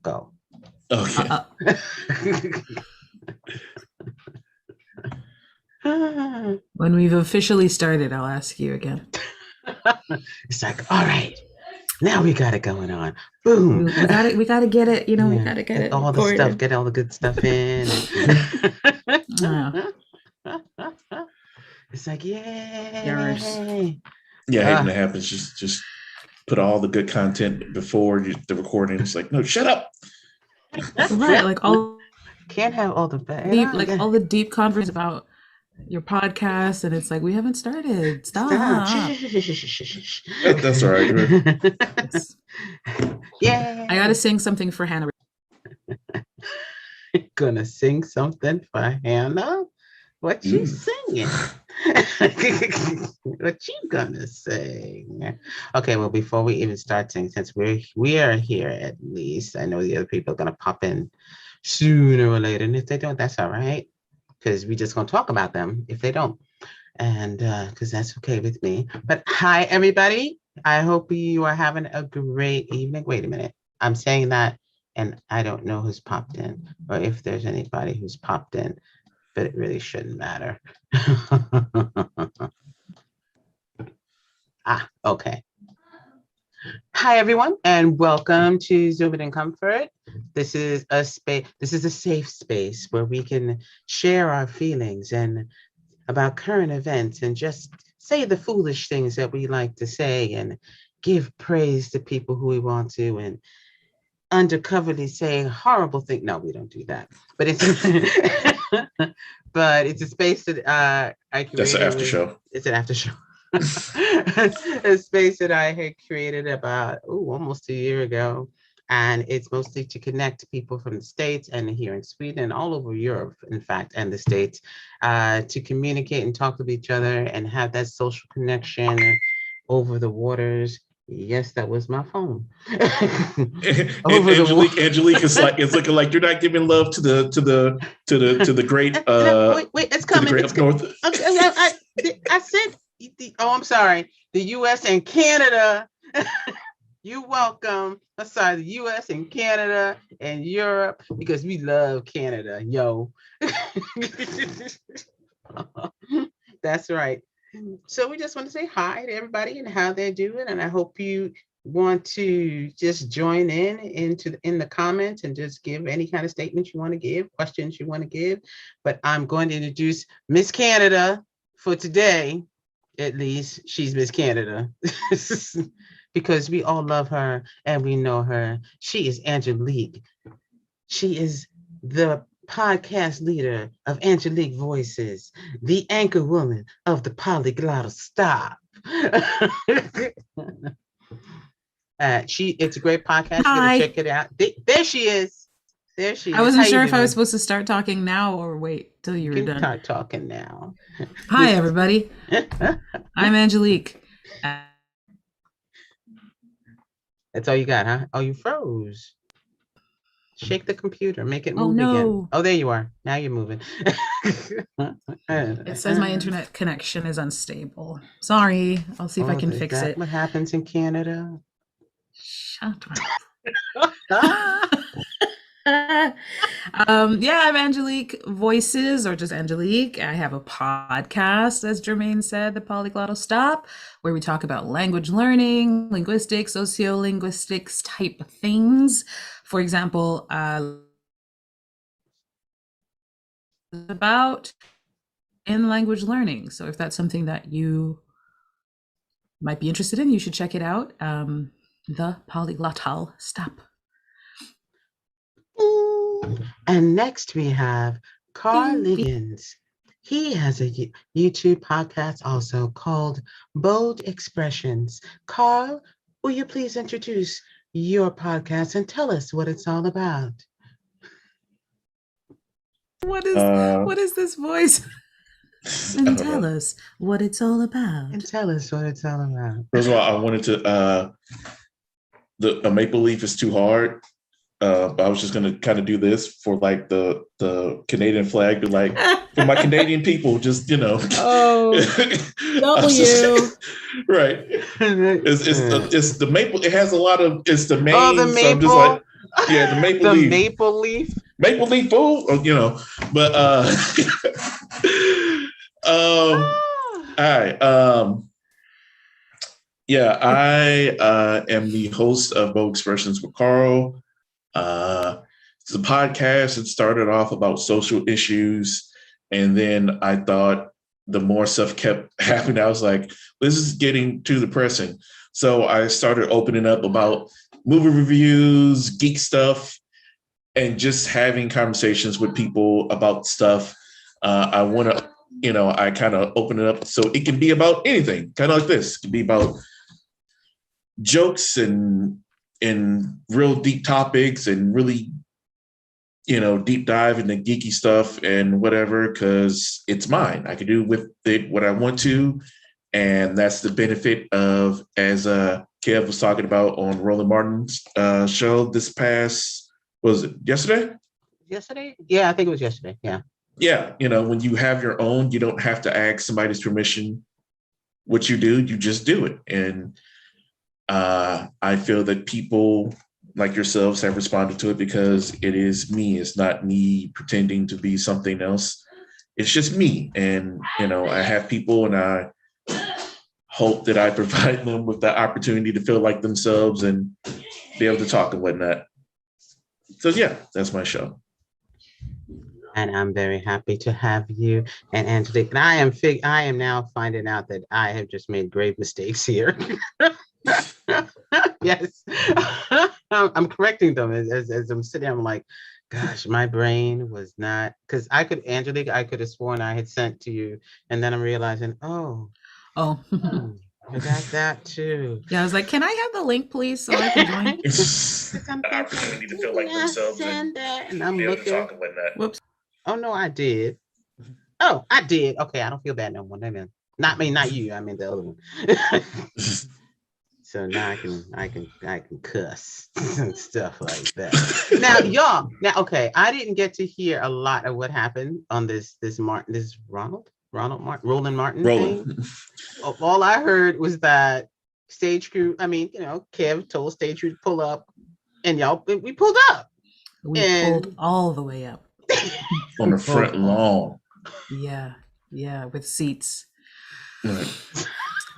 Go. Okay. When we've officially started, I'll ask you again. It's like, all right, now we got it going on. Boom. We gotta get it. You know, we gotta get it. All the stuff, get all the good stuff in. It's like, yay. Yeah, I hate when that happens. Just put all the good content before the recording. It's like, no, shut up. Right, like all can't have all the bad, deep, like all the deep conversations about your podcast, and it's like we haven't started. Stop. That's all right. Yeah. I gotta sing something for Hannah. Gonna sing something for Hannah? What you singing? What you gonna sing? Okay, well, before we even start singing, since we are here at least, I know the other people are gonna pop in sooner or later, and if they don't, that's all right, because we just gonna talk about them if they don't, and because that's okay with me. But hi, everybody. I hope you are having a great evening. Wait a minute, I'm saying that, and I don't know who's popped in or if there's anybody who's popped in. But it really shouldn't matter. Okay. Hi, everyone, and welcome to Zoom It in Comfort. This is a space. This is a safe space where we can share our feelings and about current events and just say the foolish things that we like to say and give praise to people who we want to and undercoverly say horrible things. No, we don't do that. But it's but it's a space that I created. That's an after show. It's an after show. A space that I had created about almost a year ago. And it's mostly to connect people from the States and here in Sweden and all over Europe, in fact, and the States, to communicate and talk with each other and have that social connection over the waters. Yes, that was my phone. Angelique is like, it's looking like you're not giving love to the great wait, it's coming. It's north. I said I'm sorry, the US and Canada. You're welcome. I'm sorry, the US and Canada and Europe, because we love Canada, yo. That's right. So we just want to say hi to everybody and how they're doing, and I hope you want to just join in the comments and just give any kind of statements you want to give, questions you want to give. But I'm going to introduce Miss Canada for today. At least she's Miss Canada because we all love her and we know her. She is Angelique. She is the podcast leader of Angelique Voices, the anchor woman of the Polyglottal Stop. It's a great podcast. Hi. You gotta check it out. There she is. There she is. I wasn't sure if I was supposed to start talking now or wait till you were done. Start talking now. Hi, everybody. I'm Angelique. That's all you got, huh? Oh, you froze. Shake the computer, make it move again. Oh, there you are. Now you're moving. It says my internet connection is unstable. Sorry. I'll see if I can fix it. What happens in Canada? Shut up. I'm Angelique Voices, or just Angelique. I have a podcast, as Jermaine said, the Polyglottal Stop, where we talk about language learning, linguistics, sociolinguistics type things. For example, about in language learning. So if that's something that you might be interested in, you should check it out. The Polyglottal Stop. And next we have Carl Liggins. He has a YouTube podcast also called Bold Expressions. Carl, will you please introduce your podcast and tell us what it's all about? What is this voice? And tell us what it's all about. And tell us what it's all about. First of all, I wanted to a maple leaf is too hard. But I was just gonna kind of do this for like the Canadian flag, but like for my Canadian people, just Oh, W. Right. It's the maple. It has a lot of. It's the main. Oh, the maple. So I'm just like, Yeah, the maple the leaf. maple leaf. Maple leaf fool, but all right. Yeah, I am the host of Bold Expressions with Carl. It's a podcast that started off about social issues, and then I thought the more stuff kept happening, I was like, this is getting too depressing. So I started opening up about movie reviews, geek stuff, and just having conversations with people about stuff. I want to, I kind of open it up so it can be about anything, kind of like this. It can be about jokes and real deep topics and really, deep dive into geeky stuff and whatever, because it's mine. I can do with it what I want to. And that's the benefit of, as Kev was talking about on Roland Martin's show this past, was it yesterday? Yesterday? Yeah, I think it was yesterday. Yeah. Yeah. When you have your own, you don't have to ask somebody's permission. What you do, you just do it. And I feel that people like yourselves have responded to it because it is me. It's not me pretending to be something else. It's just me. And, I have people, and I hope that I provide them with the opportunity to feel like themselves and be able to talk and whatnot. So yeah, that's my show. And I'm very happy to have you and Angelique. And I am now finding out that I have just made grave mistakes here. Yes. I'm correcting them as I'm sitting. I'm like, gosh, my brain was not, because Angelique, I could have sworn I had sent to you. And then I'm realizing, I got that too. Yeah, I was like, can I have the link, please, so I can join? The opportunity to feel like themselves and I'm be able to looking. talk and whatnot. Whoops. Oh no, I did. Oh, I did. Okay, I don't feel bad no more. Not me, not you. I mean the other one. So now I can cuss and stuff like that. Now, y'all. Now, okay, I didn't get to hear a lot of what happened on this Roland Martin thing. All I heard was that stage crew. I mean, Kev told stage crew to pull up, and we pulled up. We pulled all the way up on the front lawn. Yeah, with seats. Right.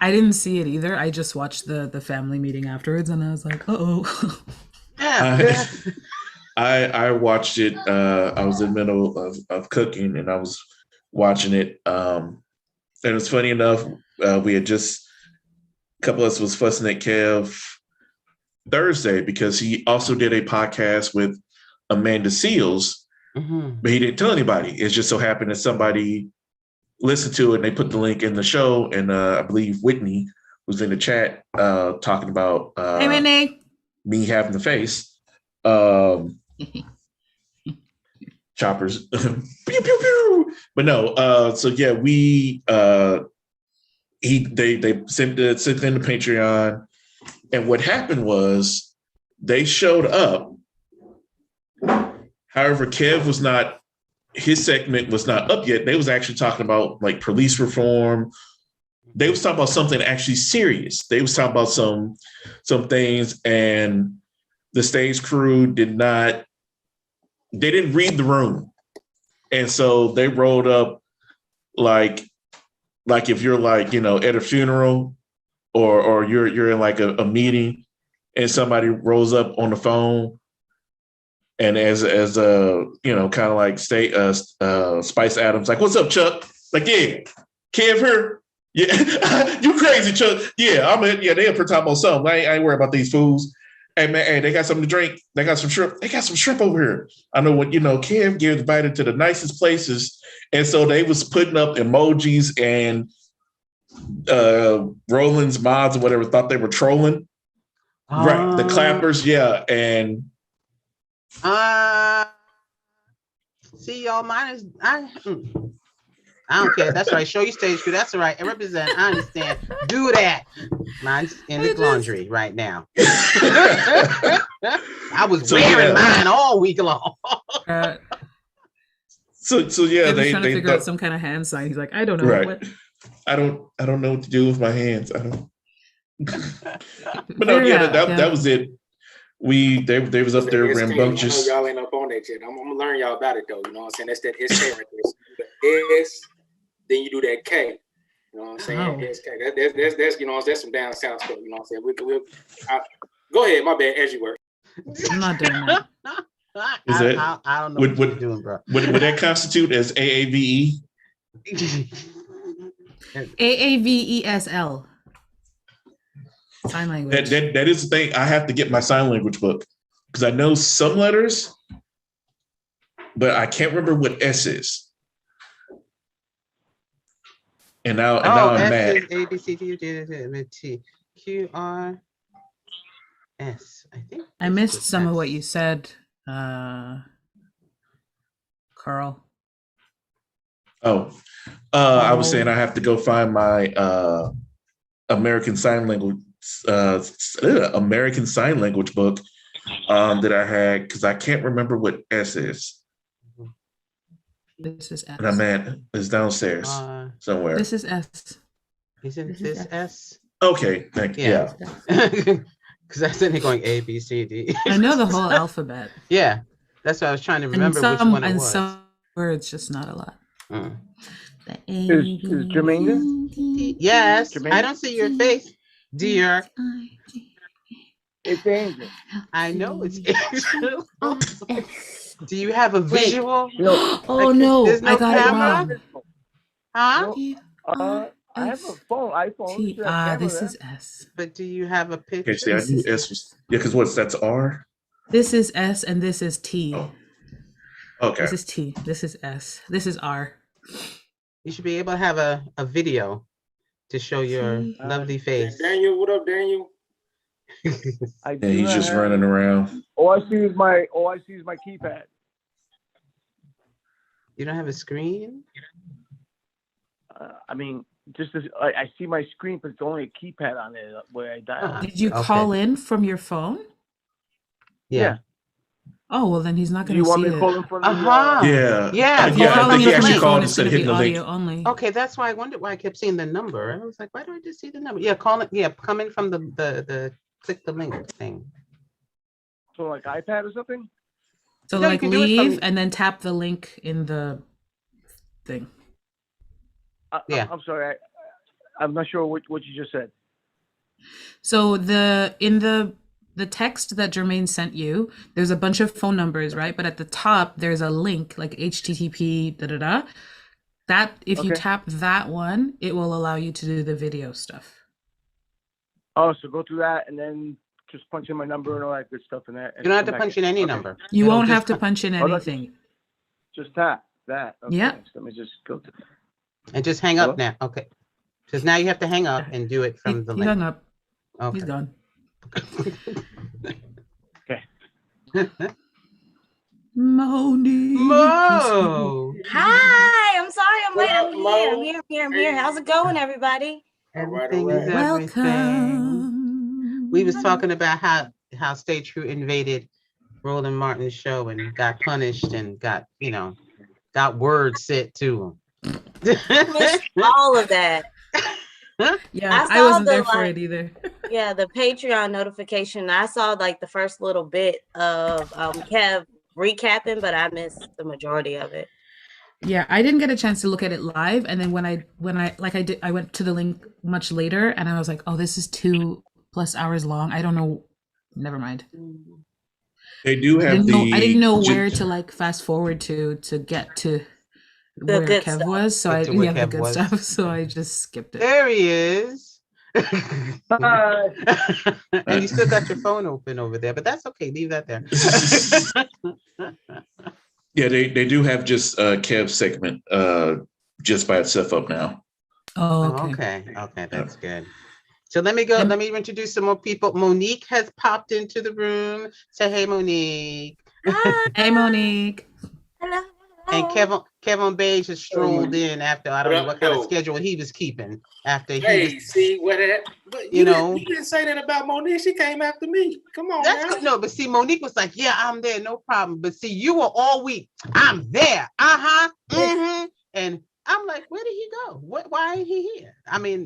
I didn't see it either. I just watched the family meeting afterwards, and I was like, uh-oh. I watched it. I was in the middle of cooking, and I was watching it. And it was funny enough, we had a couple of us was fussing at Kev Thursday because he also did a podcast with Amanda Seals, but he didn't tell anybody. It just so happened that somebody listened to it, and they put the link in the show, and I believe Whitney was in the chat talking about Hey, Whitney. Me having the face. Choppers. Pew, pew, pew. But no, so yeah, they sent in the Patreon, and what happened was they showed up. However, his segment was not up yet. They was actually talking about like police reform. They was talking about something actually serious. They was talking about some things, and the stage crew didn't read the room. And so they rolled up like if you're like, at a funeral or you're in like a meeting and somebody rolls up on the phone. And as kind of like Spice Adams, like, what's up, Chuck? Like, yeah, Kev here. Yeah, you crazy, Chuck. Yeah, they up for top on something. I ain't worried about these fools. Hey, man, hey, they got something to drink. They got some shrimp. They got some shrimp over here. I know what, Kev gets invited to the nicest places. And so they was putting up emojis, and Roland's mods or whatever thought they were trolling. Right. The clappers. Yeah. And see, y'all, mine is I don't care. That's right. Show your stage crew. That's all right. I represent. I understand. Do that. Mine's in the laundry right now. I was wearing mine all week long. So yeah, they trying to figure out some kind of hand sign. He's like, I don't know. Right. What? I don't know what to do with my hands. I don't. But no, that was it. They was up there I know rambunctious. y'all ain't up on that yet. I'm gonna learn y'all about it though. You know what I'm saying? That's that SK right there. So you do the S, then you do that K. You know what I'm saying? Oh. SK. That's you know, that's some down south stuff. You know what I'm saying? Go ahead, my bad, as you were. I'm not doing that. I don't know what you're doing, bro. Would that constitute as AAVE? AAVESL. Sign language. That is the thing. I have to get my sign language book because I know some letters, but I can't remember what S is. And now I'm mad. S is A, B, C, D, E, T, Q, R, S. I think I missed some of what you said, Carl. I was saying I have to go find my American Sign Language book that I had because I can't remember what S is. This is S. And I'm at it's downstairs somewhere. This is S. Isn't this S? Okay, thank you. Yeah. Because I sitting here going A, B, C, D. I know the whole alphabet. Yeah, that's what I was trying to remember which one it was. Some words, just not a lot. Is Jermaine there? Yes, Jermaine? I don't see your face, dear. It's Angel. I know it's Angel. Do you have a visual? No. Oh no, There's no I got camera? it wrong. Huh? I have a phone, iPhone. This is S. But do you have a picture? Okay, see, I knew S was because that's R. This is S and this is T. Oh. Okay. This is T. This is S. This is R. You should be able to have a video to show your lovely face. Daniel, what up, Daniel? And he's just running around. All I see is my keypad. You don't have a screen? I mean, I see my screen, but it's only a keypad on it where I dial. Did you call in from your phone? Yeah. Oh well, then he's not Do going you to see want me to it. call in from Yeah. Yeah. If you're I calling think he in from actually your called phone, and it's said going to hit be the link. audio only. Okay, that's why I wondered why I kept seeing the number. I was like, why do I just see the number? Yeah, call it. Yeah, come in from the click the link thing. So like iPad or something? So No, you like can do it leave from- and then tap the link in the thing. Yeah. I'm sorry. I'm not sure what you just said. So in the text that Jermaine sent you, there's a bunch of phone numbers, right? But at the top there's a link like HTTP That if you tap that one, it will allow you to do the video stuff. Oh, so go through that and then just punch in my number and all that good stuff in there. You don't have to punch in any number. You It'll won't just have to punch in anything. Just tap that. Okay. Yeah. So let me just go to that. And just hang up now. Okay. Because now you have to hang up and do it from the He link. hung up. Okay. He's gone. Okay. Monique. Mo. Hi, I'm sorry I'm late. What up, Mo? I'm here. How's it going, everybody? Everything is everything. Welcome. We was talking about how Stay True invaded Roland Martin's show and got punished and got words said to him. All of that. Yeah, I I saw wasn't the, there for like- it either. Yeah, the Patreon notification. I saw like the first little bit of Kev recapping, but I missed the majority of it. Yeah, I didn't get a chance to look at it live, and then when I went to the link much later, and I was like, oh, this is 2+ hours long. I don't know. Never mind. They do have I didn't know where to like fast forward to get to where good Kev stuff. was. So Get to where the Kev good was. stuff. So I just skipped it. There he is. Hi. And you still got your phone open over there, but that's okay. Leave that there. Yeah, they do have just Kev's segment just by itself up now. Oh, Oh, okay. okay, that's good. So let me go. Let me introduce some more people. Monique has popped into the room. Say hey, Monique. Hey, Monique. Hello. And Kevin Beige has strolled in after I don't know what kind of schedule he was keeping after he Hey, was. see what that? But You know. you didn't say that about Monique. She came after me. Come on, That's now. good. No, but see, Monique was like, "Yeah, I'm there, no problem." But see, you were all week. I'm there. And I'm like, where did he go? Why ain't he here? I mean,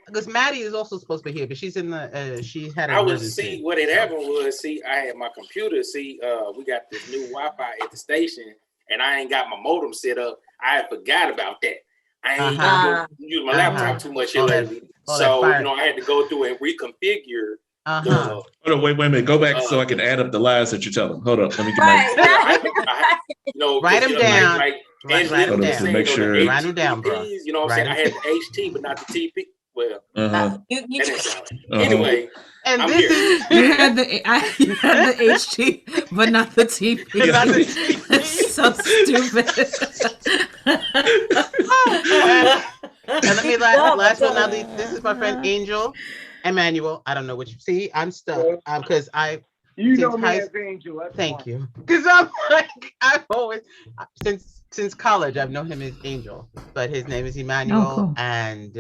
because Maddie is also supposed to be here, but she's in the she had an emergency. What had happened was, I had my computer, we got this new Wi-Fi at the station, and I ain't got my modem set up. I had forgot about that. I ain't used my laptop too much here lately. So, I had to go through and reconfigure. Hold on, wait a minute. Go back so I can add up the lies that you're telling. Hold up. Let me get write them down. Write them down. Make sure. Write them down, bro. You know what I'm saying? I had the HT, but not the TP. Well, anyway. And I'm this here. is You had the HT, but not the TP. That's so stupid. And let me last one. Now this is my friend Angel Emmanuel. I don't know what you see. I'm stuck because You know me as Angel. That's thank you. Because I'm like, I've always since college I've known him as Angel, but his name is Emmanuel. Oh, cool. And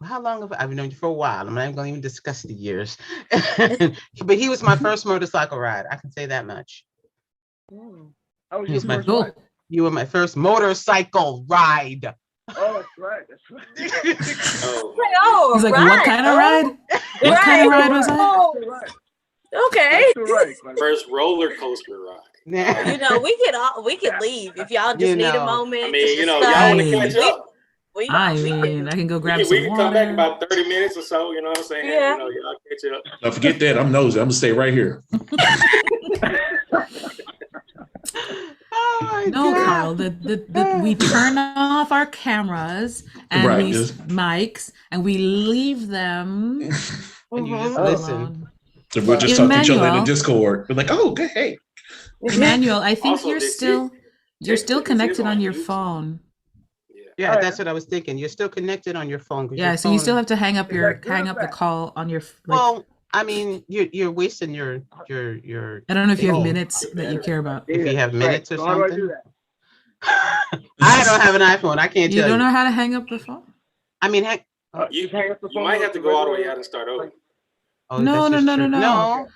how long have I've known you for a while? I'm not even going to even discuss the years. But he was my first motorcycle ride. I can say that much. I was He's your my first cool. one. You were my first motorcycle ride. Oh, that's right. He's like, what kind of ride? What kind of ride was that? That's right. Okay. That's right. First roller coaster ride. We could leave if y'all just need a moment. I mean, to y'all decide. want to catch up. I mean, I can go grab some We can water. come back in about 30 minutes or so, you know what I'm saying? Yeah. Y'all catch up. Don't forget that. I'm nosy. I'm going to stay right here. Oh my No, God. Carl, we turn off our cameras and Right, these just- mics and we leave them And you just Mhm. listen. alone. So we'll just talk to each other in the Emmanuel. Discord. We're like, oh, good. Hey. Emmanuel, I think Also, you're this still this connected is on on your YouTube. phone. Yeah, Oh, that's what I was thinking. You're still connected on your phone. 'cause Yeah, your so you phone- still have to hang up Is that good or the bad? call on your Well, I mean, you're wasting your. I don't know if you have Oh. minutes that you care about. If you have minutes or So how do I something. do that? I don't have an iPhone. I can't You tell don't you. know how to hang up the phone? I mean, heck. You Just hang up the phone might have with to the go all the way regular- out and start over. Oh, No, that's just no. true. No.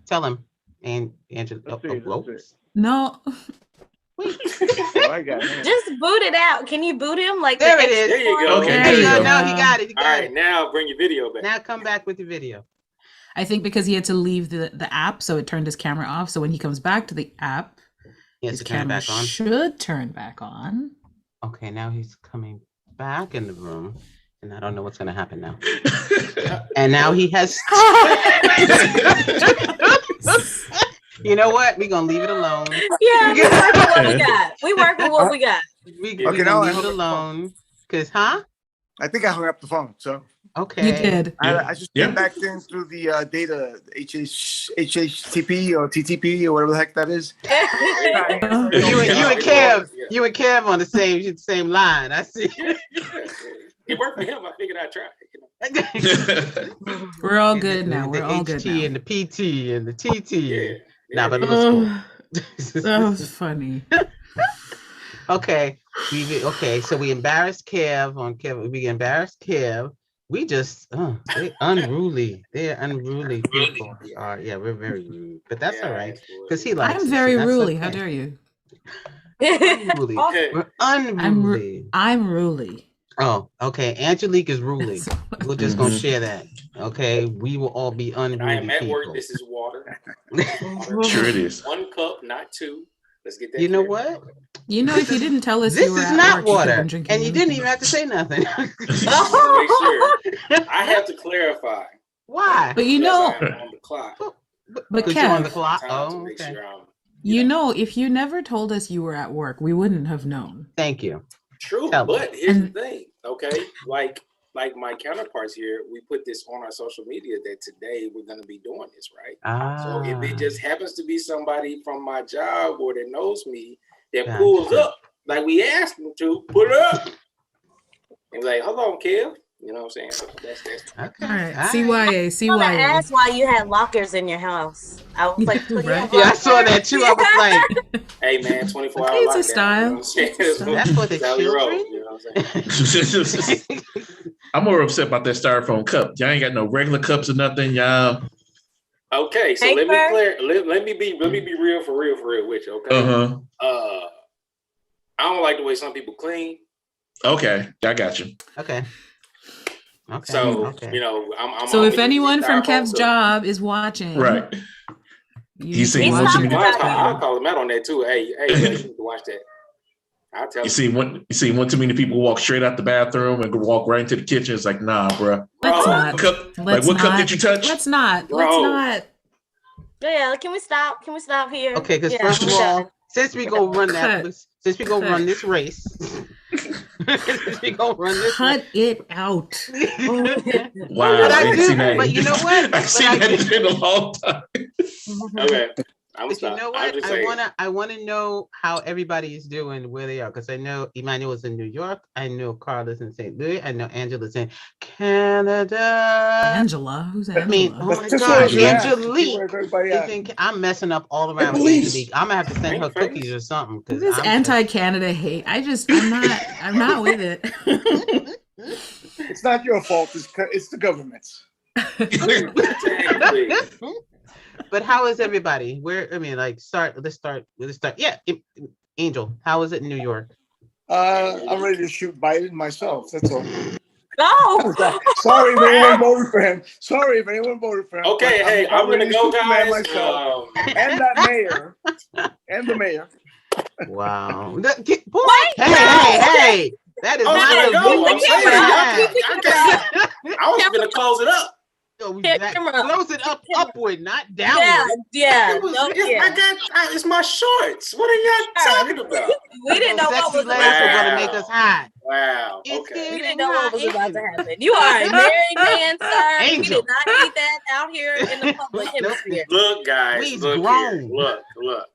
Tell him. And Angela. Let's see, let's see. No. Oh, I got it. Just boot it out. Can you boot him? Like There the it is. There you extra go. one? Okay, No, there you no, go. no, he got it. He All got right, it. now bring your video back. Now come back with the video. I think because he had to leave the app, so it turned his camera off. So when he comes back to the app, He has his to turn it camera back on. should turn back on. Okay, now he's coming back in the room, and I don't know what's going to happen now. And now he has. You know what? We're going to leave it alone. Yeah, we work with what we got. We work with what we got. We Okay, going to now I leave hung it up the phone. alone. Because, huh? I think I hung up the phone. So Okay. You did. I just Yeah. came back in through the data, HHTP or TTP or whatever the heck that is. You and Kev on the same line. I see. It worked for him. I figured I'd try. We're all good now. The We're all good HT now. and the PT and the TT. Yeah. Nah, but it was cool. That was funny. Okay. So we embarrassed Kev on Kev. We embarrassed Kev. We just they unruly. They're unruly people. Yeah, we're very rude. But that's all right. Because he likes I'm us, very so that's ruly. okay. How dare you? Unruly. We're unruly. I'm ruly. Oh, okay. Angelique is ruly. We're just gonna Mhm. share that. Okay. We will all be And I am unruly at people. work. This is water. Sure it is. 1 cup, not 2. Let's get that. You know clear. what? You know, if you didn't tell us This you were is at not work, you could have water. been drinking And you didn't even anything. have to say nothing. Just to make sure. I have to clarify. Why? But you because know, I'm on the clock. but Because you're on the Kev, clock. Time to Oh, make okay. sure I'm you know, if you never told us you were at work, we wouldn't have known. Thank you. true. Tell me. But here's And- the thing, okay? Like my counterparts here, we put this on our social media that today we're going to be doing this, right? So if it just happens to be somebody from my job or that knows me that Gotcha. pulls up, like we asked them to, pull up. And like, hold on, Kev. You know what I'm saying? So that's Okay. All right, All CYA, I CYA. asked why you had lockers in your house. I was like, so you Right. have Yeah, I saw lockers? that too. I was like, hey man, 24 hour It's a lockdown. style. You know what I'm saying? It's a style. That's for the That's how we roll, children? you know what I'm saying? I'm more upset about that styrofoam cup. Y'all ain't got no regular cups or nothing, y'all. Okay, so let me be real for real with you, okay? Uh-huh. I don't like the way some people clean. Okay, I got you. Okay. Okay. So okay. you know, I'm. So I'm if anyone from styrofoam, Kev's so- job is watching, Right. you He's need to seen watch one too it. many- I'll call him out on that too. Hey, bro, you need to watch that. I'll tell him. You see one too many people walk straight out the bathroom and walk right into the kitchen. It's like, nah, bro. Let's Bro, not. What cup did you touch? Let's not. Bro. Let's not. Yeah, can we stop? Can we stop here? Okay, because Yeah, first of I'm all, done. since we go run that, Cut. since we go Cut. run this race, since we go run this Cut it out. race. Wow, But I I ain't do- seen that. but you know what? I've seen But I that in a long time. Okay, I'm But you stop. know I'm what? just I saying. wanna know how everybody is doing where they are, because I know Emmanuel's in New York. I know Carla's in St. Louis. I know Angela's in Canada. Angela, who's Angela? I mean, oh my That's just gosh, where Angelique. everybody is at. in, I'm messing up all around with police. Angelique. I'm gonna have to send her Ain't famous. cookies or something. Who's Because this anti-Canada hate? I'm not with it. It's not your fault. It's the government's. Exactly. But how is everybody? Let's start. Yeah, Angel, how is it in New York? I'm ready to shoot Biden myself. That's all. No. Sorry if anyone voted for him. Sorry if anyone voted for him. Okay, But hey, I'm ready gonna to go, shoot the man guys. myself. And that mayor. And the mayor. Wow. Boy, Wait, hey. That is I was not gonna a go. good I'm saying, thing. I was gonna close it up. Close it upward, not downward. Yeah. It's my shorts. What are y'all talking about? We didn't know what Sexy was legs about are to gonna happen. make us hot. Wow. It's Okay. We good. didn't know what was about to happen. You are a married man, sir. We Angel. did not need that out here in the public Nope. hemisphere. Look, guys. We's Look grown. here. Look.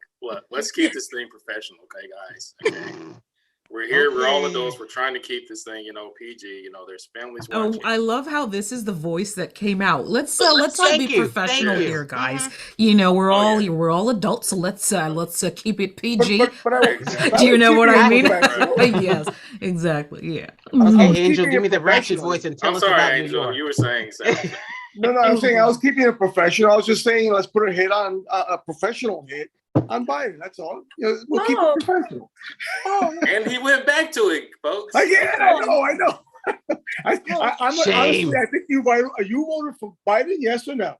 Let's keep this thing professional, okay, guys? Okay. We're here. We're all Okay. adults. We're trying to keep this thing, PG. There's families Oh, watching. I love how this is the voice that came out. Let's all Thank be you, professional thank you. here, guys. Mhm. We're Oh, yeah. we're all adults, so let's keep it PG. But Do you know what I mean? professional. Yes, exactly. Yeah. I was Okay, keeping Angel, it give me the ratchet professional. voice and tell I'm us about sorry, New Angel. York. You were saying something. No, I'm saying I was keeping it professional. I was just saying let's put a hit on a professional hit on Biden. That's all. We'll keep Oh. it professional. And he went back to it, folks. Yeah, I know. Shame. Honestly, I think you voted for Biden, yes or no?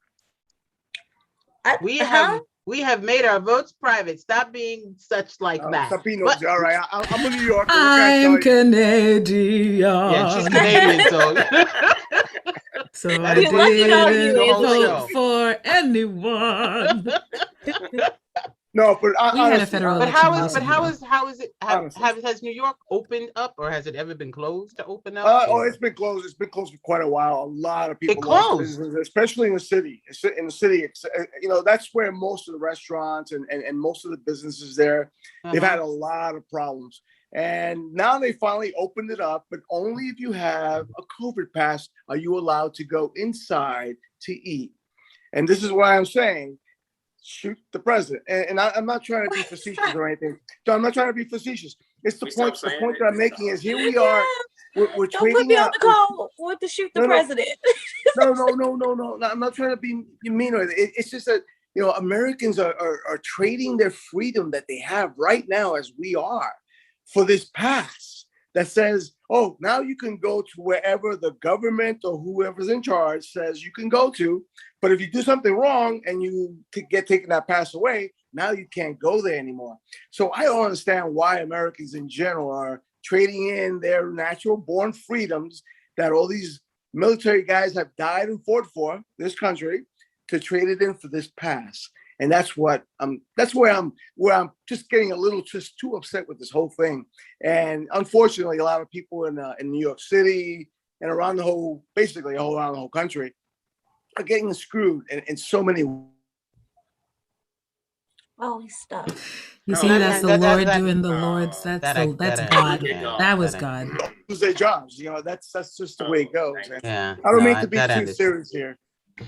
We have made our votes private. Stop being such like that. Stop being But- nosy. All right, I'm a New Yorker. What can I tell I'm you? Canadian. Yeah, she's Canadian, so So That I is what you know didn't you is. vote for anyone. No, but We had a honestly, federal but election. how is it Honestly. has New York opened up, or has it ever been closed to open up? it's been closed. It's been closed for quite a while. A lot of people It lost closed. businesses, especially in the city. In the city, it's that's where most of the restaurants and most of the businesses there. They've had a lot of problems. And now they finally opened it up, but only if you have a COVID pass are you allowed to go inside to eat. And this is what I'm saying. Shoot the president. And I'm not trying to be facetious or anything. So I'm not trying to be facetious. It's the We point. stop The saying point it. that I'm making is here we are. We're Don't put trading me on out. the call with to shoot the No, no. president. No. I'm not trying to be mean or anything. It's just that Americans are trading their freedom that they have right now, as we are, for this pass that says, oh, now you can go to wherever the government or whoever's in charge says you can go to. But if you do something wrong and you get taken that pass away, now you can't go there anymore. So I don't understand why Americans in general are trading in their natural born freedoms that all these military guys have died and fought for this country to trade it in for this pass. And that's where I'm just getting a little just too upset with this whole thing. And unfortunately, a lot of people in New York City and around the whole country are getting screwed in so many. Oh, he's stuck. You see, that- that's the that- Lord that- doing the Lord's. That's that- God. that- That was that- God. Lose their jobs. That's just the way it goes. And Yeah. I don't no, mean to be that too ended. serious here.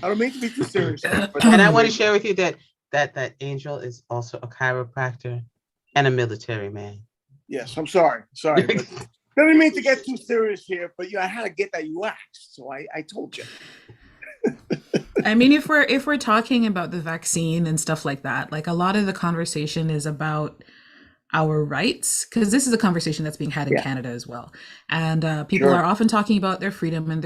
I don't mean to be too serious. But And I want to share with you that Angel is also a chiropractor and a military man. Yes, I'm sorry. But I didn't mean to get too serious here, but I had to get that you asked, so I told you. I mean, if we're talking about the vaccine and stuff like that, like a lot of the conversation is about our rights, because this is a conversation that's being had in Canada as well. And people Sure. are often talking about their freedom, and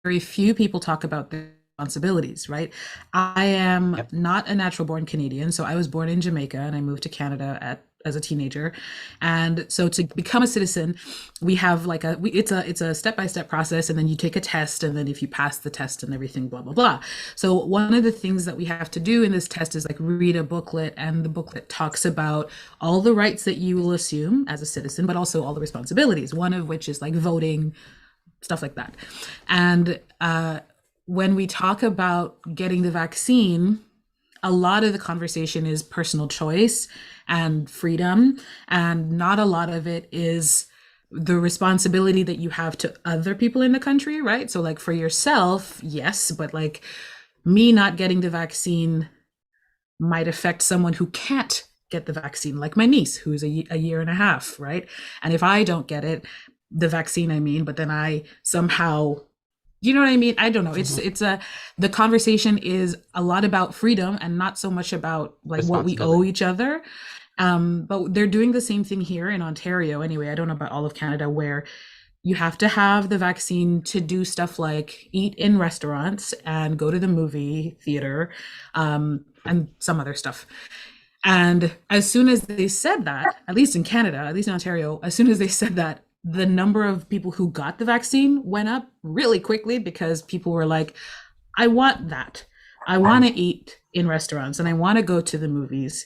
very few people talk about their responsibilities, right? I am not a natural born Canadian. So I was born in Jamaica and I moved to Canada as a teenager. And so to become a citizen, we have like it's a step-by-step process. And then you take a test, and then if you pass the test and everything, blah, blah, blah. So one of the things that we have to do in this test is like read a booklet, and the booklet talks about all the rights that you will assume as a citizen, but also all the responsibilities, one of which is like voting, stuff like that. And when we talk about getting the vaccine, a lot of the conversation is personal choice and freedom, and not a lot of it is the responsibility that you have to other people in the country, right? So like for yourself, yes, but like me not getting the vaccine might affect someone who can't get the vaccine, like my niece, who's a year and a half, right? And if I don't get it, the vaccine, I mean, but then I somehow, you know what I mean? I don't know. The conversation is a lot about freedom and not so much about like what we owe each other. But they're doing the same thing here in Ontario. Anyway, I don't know about all of Canada, where you have to have the vaccine to do stuff like eat in restaurants and go to the movie theater, and some other stuff. And as soon as they said that, at least in Canada, at least in Ontario, as soon as they said that, the number of people who got the vaccine went up really quickly, because people were like, I want that. I want to eat in restaurants and I want to go to the movies.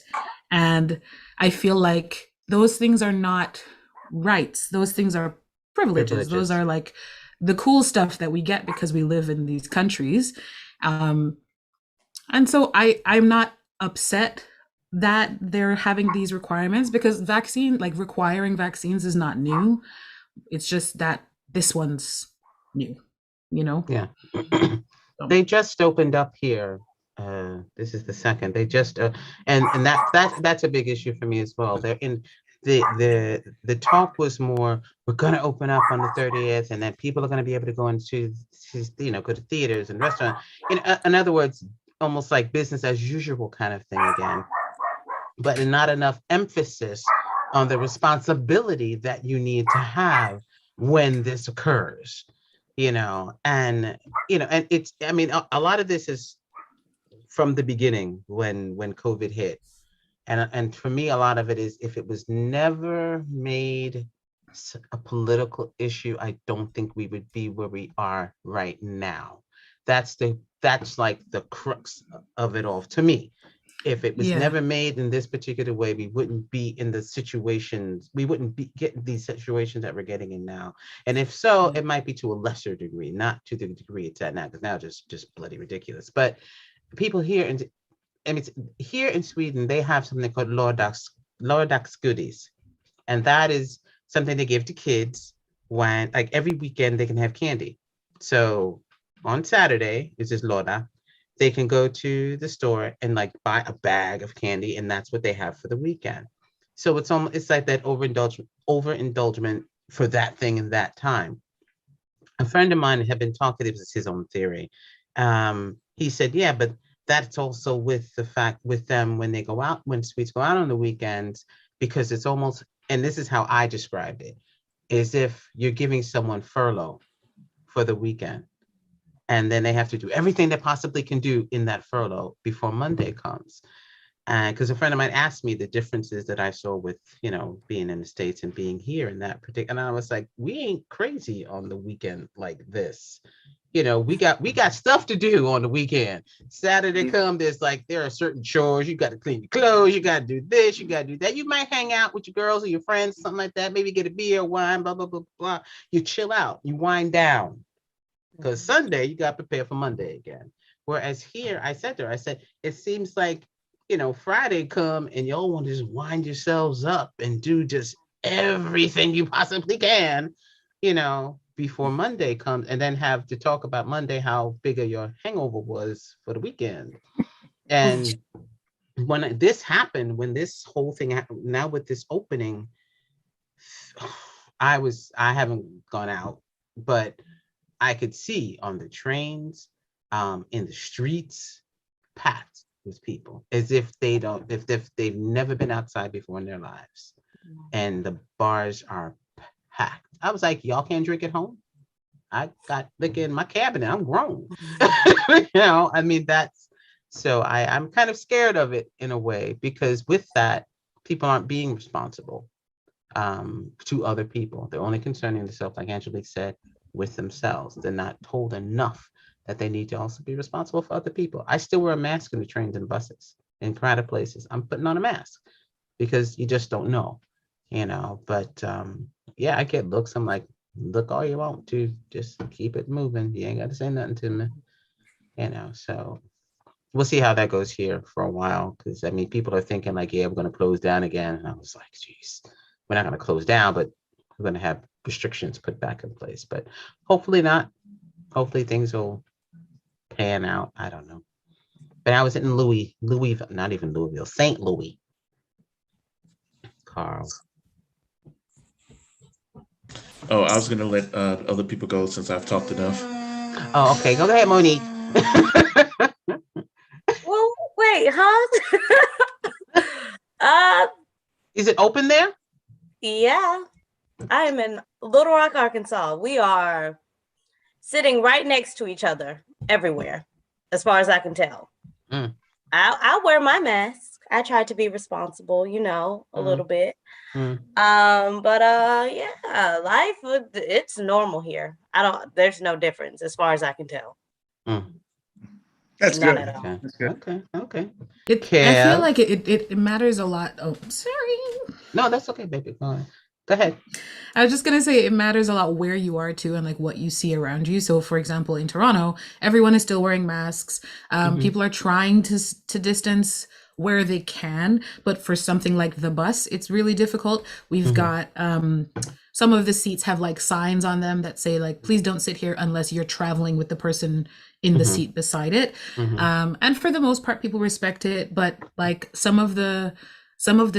And I feel like those things are not rights. Those things are privileges. Those are like the cool stuff that we get because we live in these countries. And so I'm not upset that they're having these requirements, because requiring vaccines is not new. It's just that this one's new, you know? Yeah. They just opened up here. This is the second. They just and that's a big issue for me as well. They're in the talk was more, we're gonna open up on the 30th, and then people are gonna be able to go into go to theaters and restaurants. In other words, almost like business as usual kind of thing again, but not enough emphasis on the responsibility that you need to have when this occurs, and it's, I mean, a lot of this is from the beginning when COVID hit. And for me, a lot of it is, if it was never made a political issue, I don't think we would be where we are right now. That's like the crux of it all to me. If it was never made in this particular way, we wouldn't be in the situations, we wouldn't be getting these situations that we're getting in now. And if so, it might be to a lesser degree, not to the degree it's at now, because now it's just bloody ridiculous. But people here, here in Sweden, they have something called lördagsgodis. And that is something they give to kids when, like, every weekend they can have candy. So on Saturday, this is lördag, they can go to the store and like buy a bag of candy, and that's what they have for the weekend. So it's like that overindulgence for that thing in that time. A friend of mine had been talking, this is his own theory. He said, yeah, but that's also with the fact with them when they go out, when Swedes go out on the weekends, because it's almost, and this is how I described it, is if you're giving someone furlough for the weekend, and then they have to do everything they possibly can do in that furlough before Monday comes. And because a friend of mine asked me the differences that I saw with, being in the States and being here in that particular, and I was like, we ain't crazy on the weekend like this. We got stuff to do on the weekend. Saturday come, there are certain chores. You got to clean your clothes. You got to do this. You got to do that. You might hang out with your girls or your friends, something like that. Maybe get a beer, wine, blah, blah, blah, blah. You chill out. You wind down. Because Sunday, you got to prepare for Monday again. Whereas here, I said to her, it seems like, Friday come and y'all want to just wind yourselves up and do just everything you possibly can, before Monday comes, and then have to talk about Monday, how big of your hangover was for the weekend. And when this happened, when this whole thing happened, now with this opening, I haven't gone out, but I could see on the trains, in the streets, packed. with people, as if they don't, if they've never been outside before in their lives, and the bars are packed. I was like, y'all can't drink at home? I got liquor in my cabinet. I'm grown. You know, I mean, so I'm kind of scared of it in a way, because with that, people aren't being responsible to other people. They're only concerning themselves, like Angelique said, with themselves. They're not told enough that they need to also be responsible for other people. I still wear a mask in the trains and buses, in crowded places. I'm putting on a mask because you just don't know, you know. But yeah, I get looks. I'm like, look all you want to, just keep it moving. You ain't got to say nothing to me, you know. So we'll see how that goes here for a while, because I mean, people are thinking like, yeah, we're going to close down again. And I was like, geez, we're not going to close down, but we're going to have restrictions put back in place. But hopefully not. Hopefully things will pan out. I don't know. But I was in Louisville, not even Louisville, St. Louis. Carl. Oh, I was gonna let other people go since I've talked enough. Oh, okay. Go ahead, Monique. Well, wait, huh? Is it open there? Yeah. I am in Little Rock, Arkansas. We are sitting right next to each other everywhere, as far as I can tell. I wear my mask. I try to be responsible, you know, a little bit. But yeah, life, it's normal here. There's no difference as far as I can tell. That's None good. at all. That's good. Okay. I feel like it matters a lot. Oh, sorry. No, that's okay, baby. Go ahead. I was just gonna say it matters a lot where you are too, and like what you see around you. So, for example, in Toronto, everyone is still wearing masks. People are trying to distance where they can, but for something like the bus, it's really difficult. We've got some of the seats have like signs on them that say like, please don't sit here unless you're traveling with the person in the seat beside it. And for the most part, people respect it, but like some of the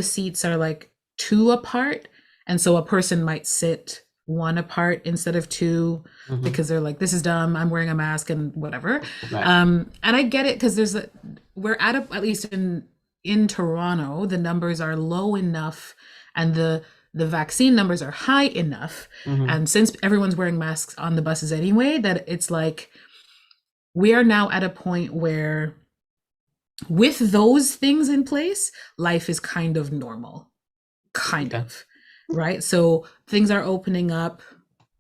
seats are like 2 apart. And so a person might sit 1 apart instead of 2 because they're like, this is dumb. I'm wearing a mask and whatever. Right. And I get it, because we're at least in Toronto, the numbers are low enough and the vaccine numbers are high enough. And since everyone's wearing masks on the buses anyway, that it's like, we are now at a point where with those things in place, life is kind of normal, kind of. Right. So things are opening up,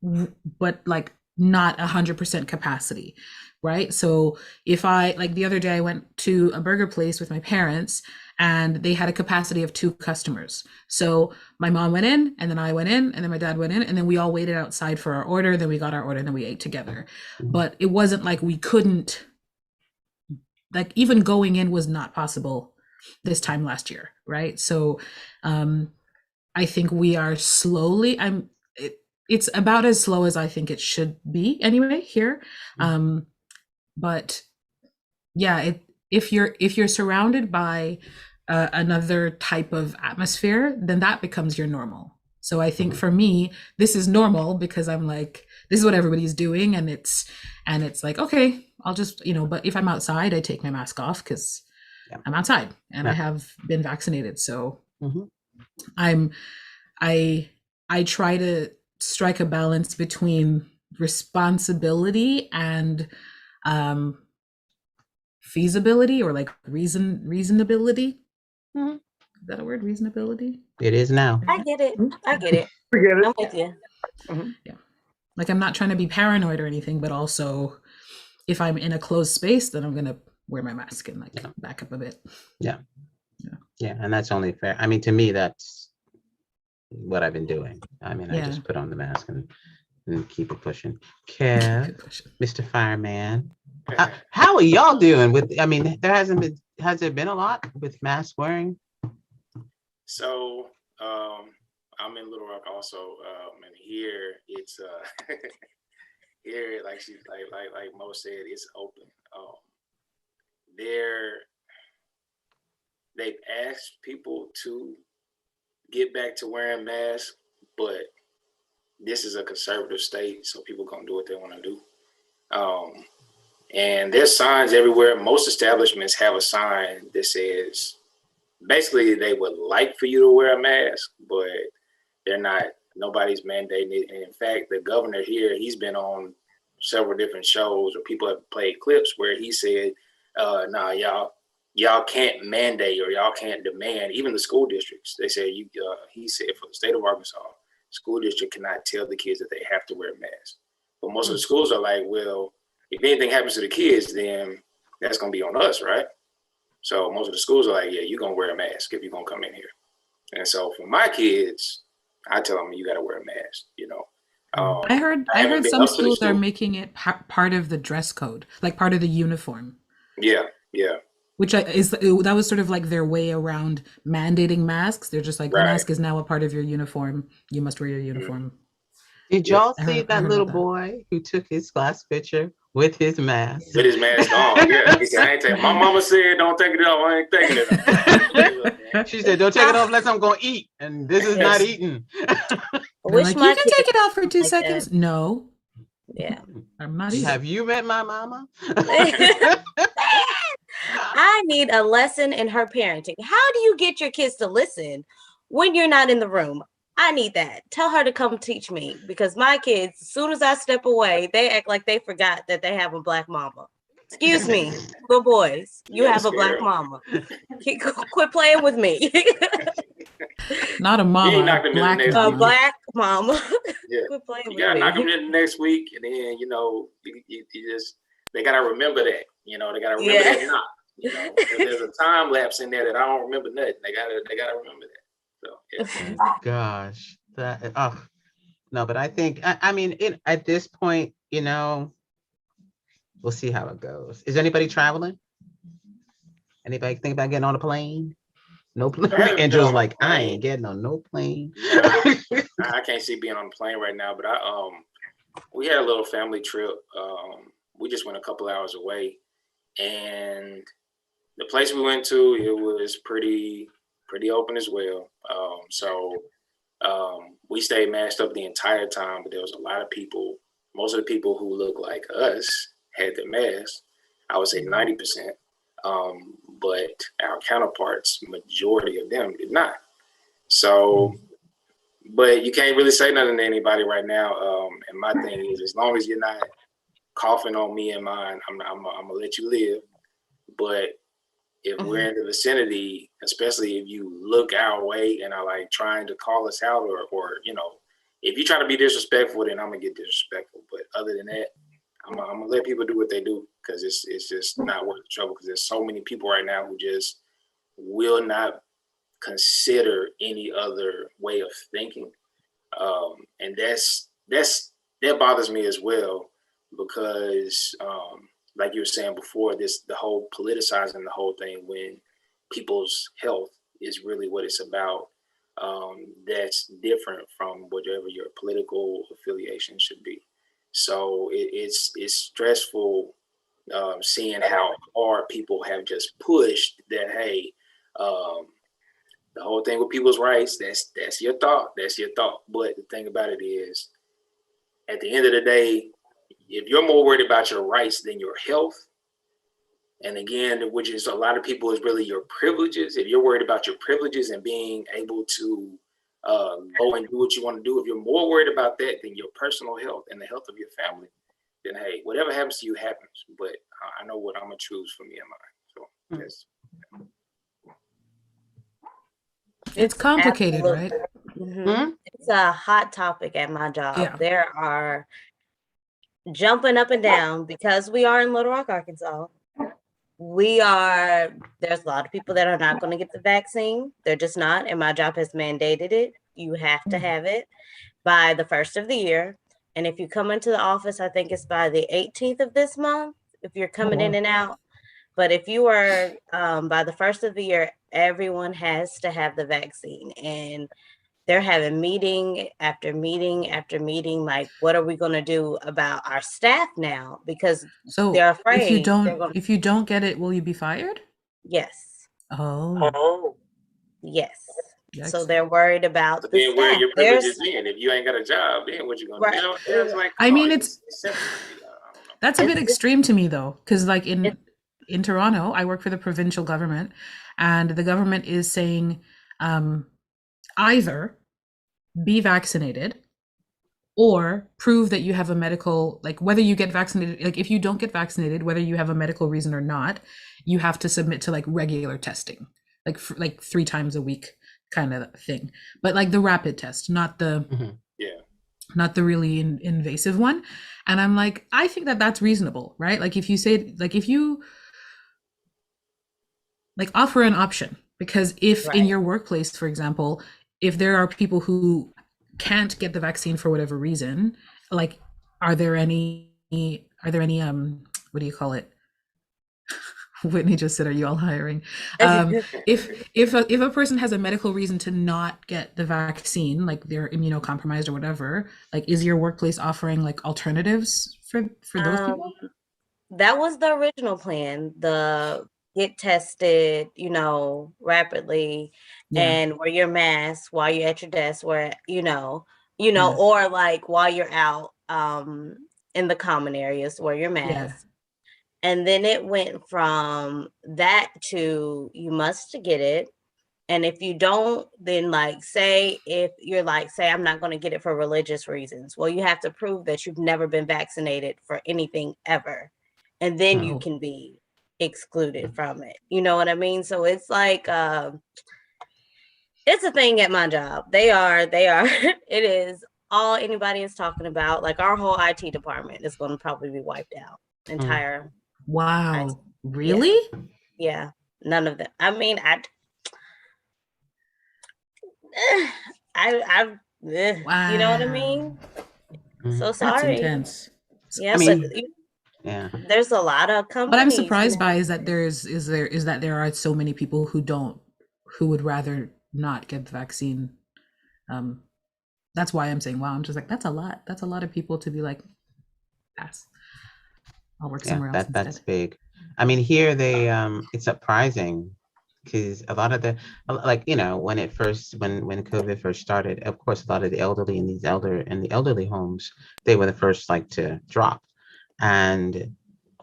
but like not 100% capacity. Right. So if like the other day I went to a burger place with my parents and they had a capacity of 2 customers. So my mom went in and then I went in and then my dad went in and then we all waited outside for our order. Then we got our order and then we ate together. But it wasn't like we couldn't, like even going in was not possible this time last year. Right. So, I think we are slowly, it's about as slow as I think it should be anyway here. But yeah, if you're surrounded by another type of atmosphere, then that becomes your normal. So I think for me, this is normal because I'm like, this is what everybody's doing. And it's like, okay, I'll just, but if I'm outside, I take my mask off because I'm outside and I have been vaccinated. So I try to strike a balance between responsibility and feasibility, or like reasonability. Is that a word? Reasonability? It is now. I get it. We get it. I'm with you. Yeah. Like I'm not trying to be paranoid or anything, but also if I'm in a closed space, then I'm gonna wear my mask and like back up a bit. Yeah. And that's only fair. I mean, to me, that's what I've been doing. I mean, I just put on the mask and keep it pushing. Mr. Fireman, how are y'all doing with? I mean, has there been a lot with mask wearing? So I'm in Little Rock also, and here it's here like Mo said, it's open. They've asked people to get back to wearing masks, but this is a conservative state, so people gonna do what they want to do. And there's signs everywhere. Most establishments have a sign that says, basically, they would like for you to wear a mask, but they're not. Nobody's mandating it. And in fact, the governor here, he's been on several different shows where people have played clips where he said, "Nah, y'all can't mandate or y'all can't demand." Even the school districts, they say he said for the state of Arkansas, school district cannot tell the kids that they have to wear a mask. But most of the schools are like, well, if anything happens to the kids, then that's gonna be on us, right? So most of the schools are like, yeah, you're gonna wear a mask if you're gonna come in here. And so for my kids, I tell them you got to wear a mask. You know, I heard some schools are making it part of the dress code, like part of the uniform. Yeah. Which that was sort of like their way around mandating masks. They're just like, the mask is now a part of your uniform. You must wear your uniform. Did y'all see that little boy who took his class picture with his mask? With his mask on, yeah. He said, I ain't taking. My mama said, don't take it off. I ain't taking it off. She said, don't take it off unless I'm going to eat. And this is not eating. Like, you can take it off for 2 seconds. No. Yeah. I'm not eating. Have you met my mama? I need a lesson in her parenting. How do you get your kids to listen when you're not in the room? I need that. Tell her to come teach me, because my kids, as soon as I step away, they act like they forgot that they have a black mama. Excuse me, little boys, you have a black mama. Quit playing with me. Not a mama, a black mama. Yeah. Quit playing you gotta knock them in the next week, and then you just they gotta remember that. You know, they gotta remember that knock. You know, there's a time lapse in there that I don't remember nothing. They gotta remember that. So, yeah. Gosh, no, but I think I mean at this point, you know, we'll see how it goes. Is anybody traveling? Anybody think about getting on a plane? No plane. Angel's like, I ain't getting on no plane. I can't see being on a plane right now, but we had a little family trip. We just went a couple hours away, and the place we went to, it was pretty open as well. So we stayed masked up the entire time, but there was a lot of people. Most of the people who look like us had their masks. I would say 90%. But our counterparts, majority of them did not. So, but you can't really say nothing to anybody right now. And my thing is, as long as you're not coughing on me and mine, I'm gonna let you live. But if we're in the vicinity, especially if you look our way and are like trying to call us out, or you know, if you try to be disrespectful, then I'm gonna get disrespectful. But other than that, I'm gonna let people do what they do, because it's just not worth the trouble, because there's so many people right now who just will not consider any other way of thinking. And that bothers me as well, because like you were saying before, the whole politicizing the whole thing, when people's health is really what it's about. That's different from whatever your political affiliation should be. So it's stressful seeing how hard people have just pushed that. Hey, the whole thing with people's rights, that's your thought. That's your thought. But the thing about it is, at the end of the day, if you're more worried about your rights than your health, and again, which is a lot of people is really your privileges. If you're worried about your privileges and being able to go and do what you want to do, if you're more worried about that than your personal health and the health of your family, then hey, whatever happens to you happens. But I know what I'm gonna choose for me and mine. So yes. It's complicated, Absolutely. right? Mm-hmm. It's a hot topic at my job. Yeah. There are jumping up and down because we are in Little Rock, Arkansas. There's a lot of people that are not going to get the vaccine. They're just not. And my job has mandated it. You have to have it by the 1st of the year. And if you come into the office, I think it's by the 18th of this month, if you're coming in and out. But if you are by the 1st of the year, everyone has to have the vaccine. And they're having meeting after meeting after meeting. Like, what are we going to do about our staff now? Because they're afraid. If you don't get it, will you be fired? Yes. Oh. Yes. Yikes. So they're worried about But the then where staff. your privileges in? If you ain't got a job, then what you gonna do? You know, it's like, I mean, it's That's a bit extreme to me though, because like in Toronto, I work for the provincial government, and the government is saying either be vaccinated or prove that you have a medical, like whether you get vaccinated, like if you don't get vaccinated, whether you have a medical reason or not, you have to submit to like regular testing, like like 3 times a week kind of thing. But like the rapid test, not the not the really invasive one. And I'm like, I think that that's reasonable, right? Like if you say, like if you like offer an option, because if in your workplace, for example, if there are people who can't get the vaccine for whatever reason, like are there any what do you call it? Whitney just said, are you all hiring? If a person has a medical reason to not get the vaccine, like they're immunocompromised or whatever, like is your workplace offering like alternatives for those people? That was the original plan. The get tested, rapidly, and wear your mask while you're at your desk, where or like while you're out in the common areas, wear your mask. And then it went from that to you must get it. And if you don't, then like say I'm not going to get it for religious reasons. Well, you have to prove that you've never been vaccinated for anything ever. And then you can be excluded from it. You know what I mean? So it's like it's a thing at my job. They are it is all anybody is talking about. Like our whole IT department is going to probably be wiped out. Entire Wow. Really? Yeah. None of them. I mean, wow. You know what I mean? So sorry. That's intense. Yeah, I mean, there's a lot of companies. What I'm surprised by is that there are so many people who would rather not get the vaccine. That's why I'm saying, wow, I'm just like, that's a lot. That's a lot of people to be like, pass. I'll work somewhere else. That's big. I mean, here they it's surprising because a lot of the when COVID first started, of course, a lot of the elderly in the elderly homes, they were the first to drop, and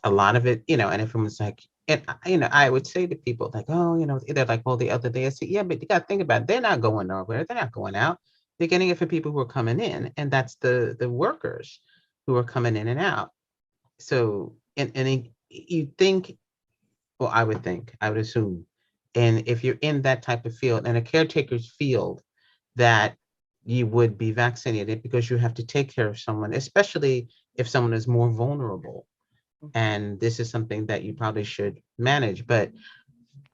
a lot of it, and everyone's like, and I would say to people like, oh, they're like, well, the other day I say, yeah, but you got to think about it. They're not going nowhere. They're not going out. They're getting it for people who are coming in, and that's the workers who are coming in and out. So, and you think, well, I would assume, and if you're in that type of field and a caretaker's field, that you would be vaccinated because you have to take care of someone, especially if someone is more vulnerable. And this is something that you probably should manage. But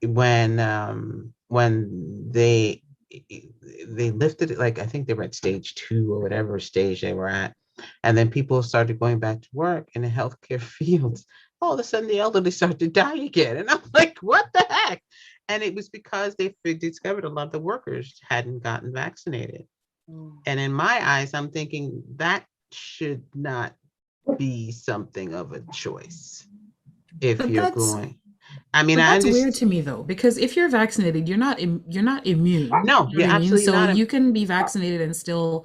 when they lifted it, like I think they were at stage 2 or whatever stage they were at. And then people started going back to work in the healthcare fields. All of a sudden, the elderly started to die again. And I'm like, what the heck? And it was because they discovered a lot of the workers hadn't gotten vaccinated. And in my eyes, I'm thinking that should not be something of a choice. If you're going, I mean, that's weird to me though, because if you're vaccinated, you're not immune. No, you're absolutely so not. You can be vaccinated and still.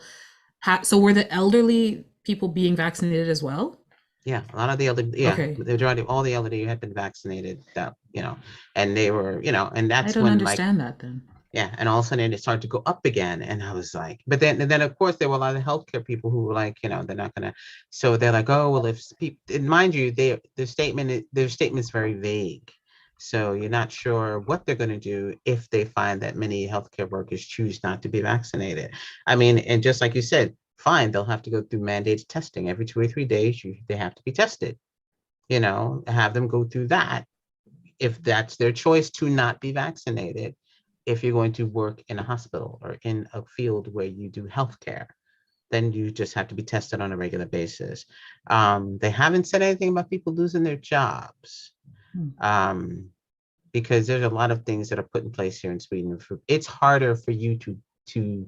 So were the elderly people being vaccinated as well? Yeah, a lot of the elderly, the majority of all the elderly had been vaccinated. And they were, and that's I don't understand that then. Yeah, and all of a sudden it started to go up again, and I was like, but then of course there were a lot of healthcare people who were like, they're not gonna. So they're like, oh well, if people, and mind you, their statement's very vague. So you're not sure what they're going to do if they find that many healthcare workers choose not to be vaccinated. I mean, and just like you said, fine, they'll have to go through mandated testing every 2 or 3 days. They have to be tested, have them go through that. If that's their choice to not be vaccinated, if you're going to work in a hospital or in a field where you do healthcare, then you just have to be tested on a regular basis. They haven't said anything about people losing their jobs. Because there's a lot of things that are put in place here in Sweden. It's harder for you to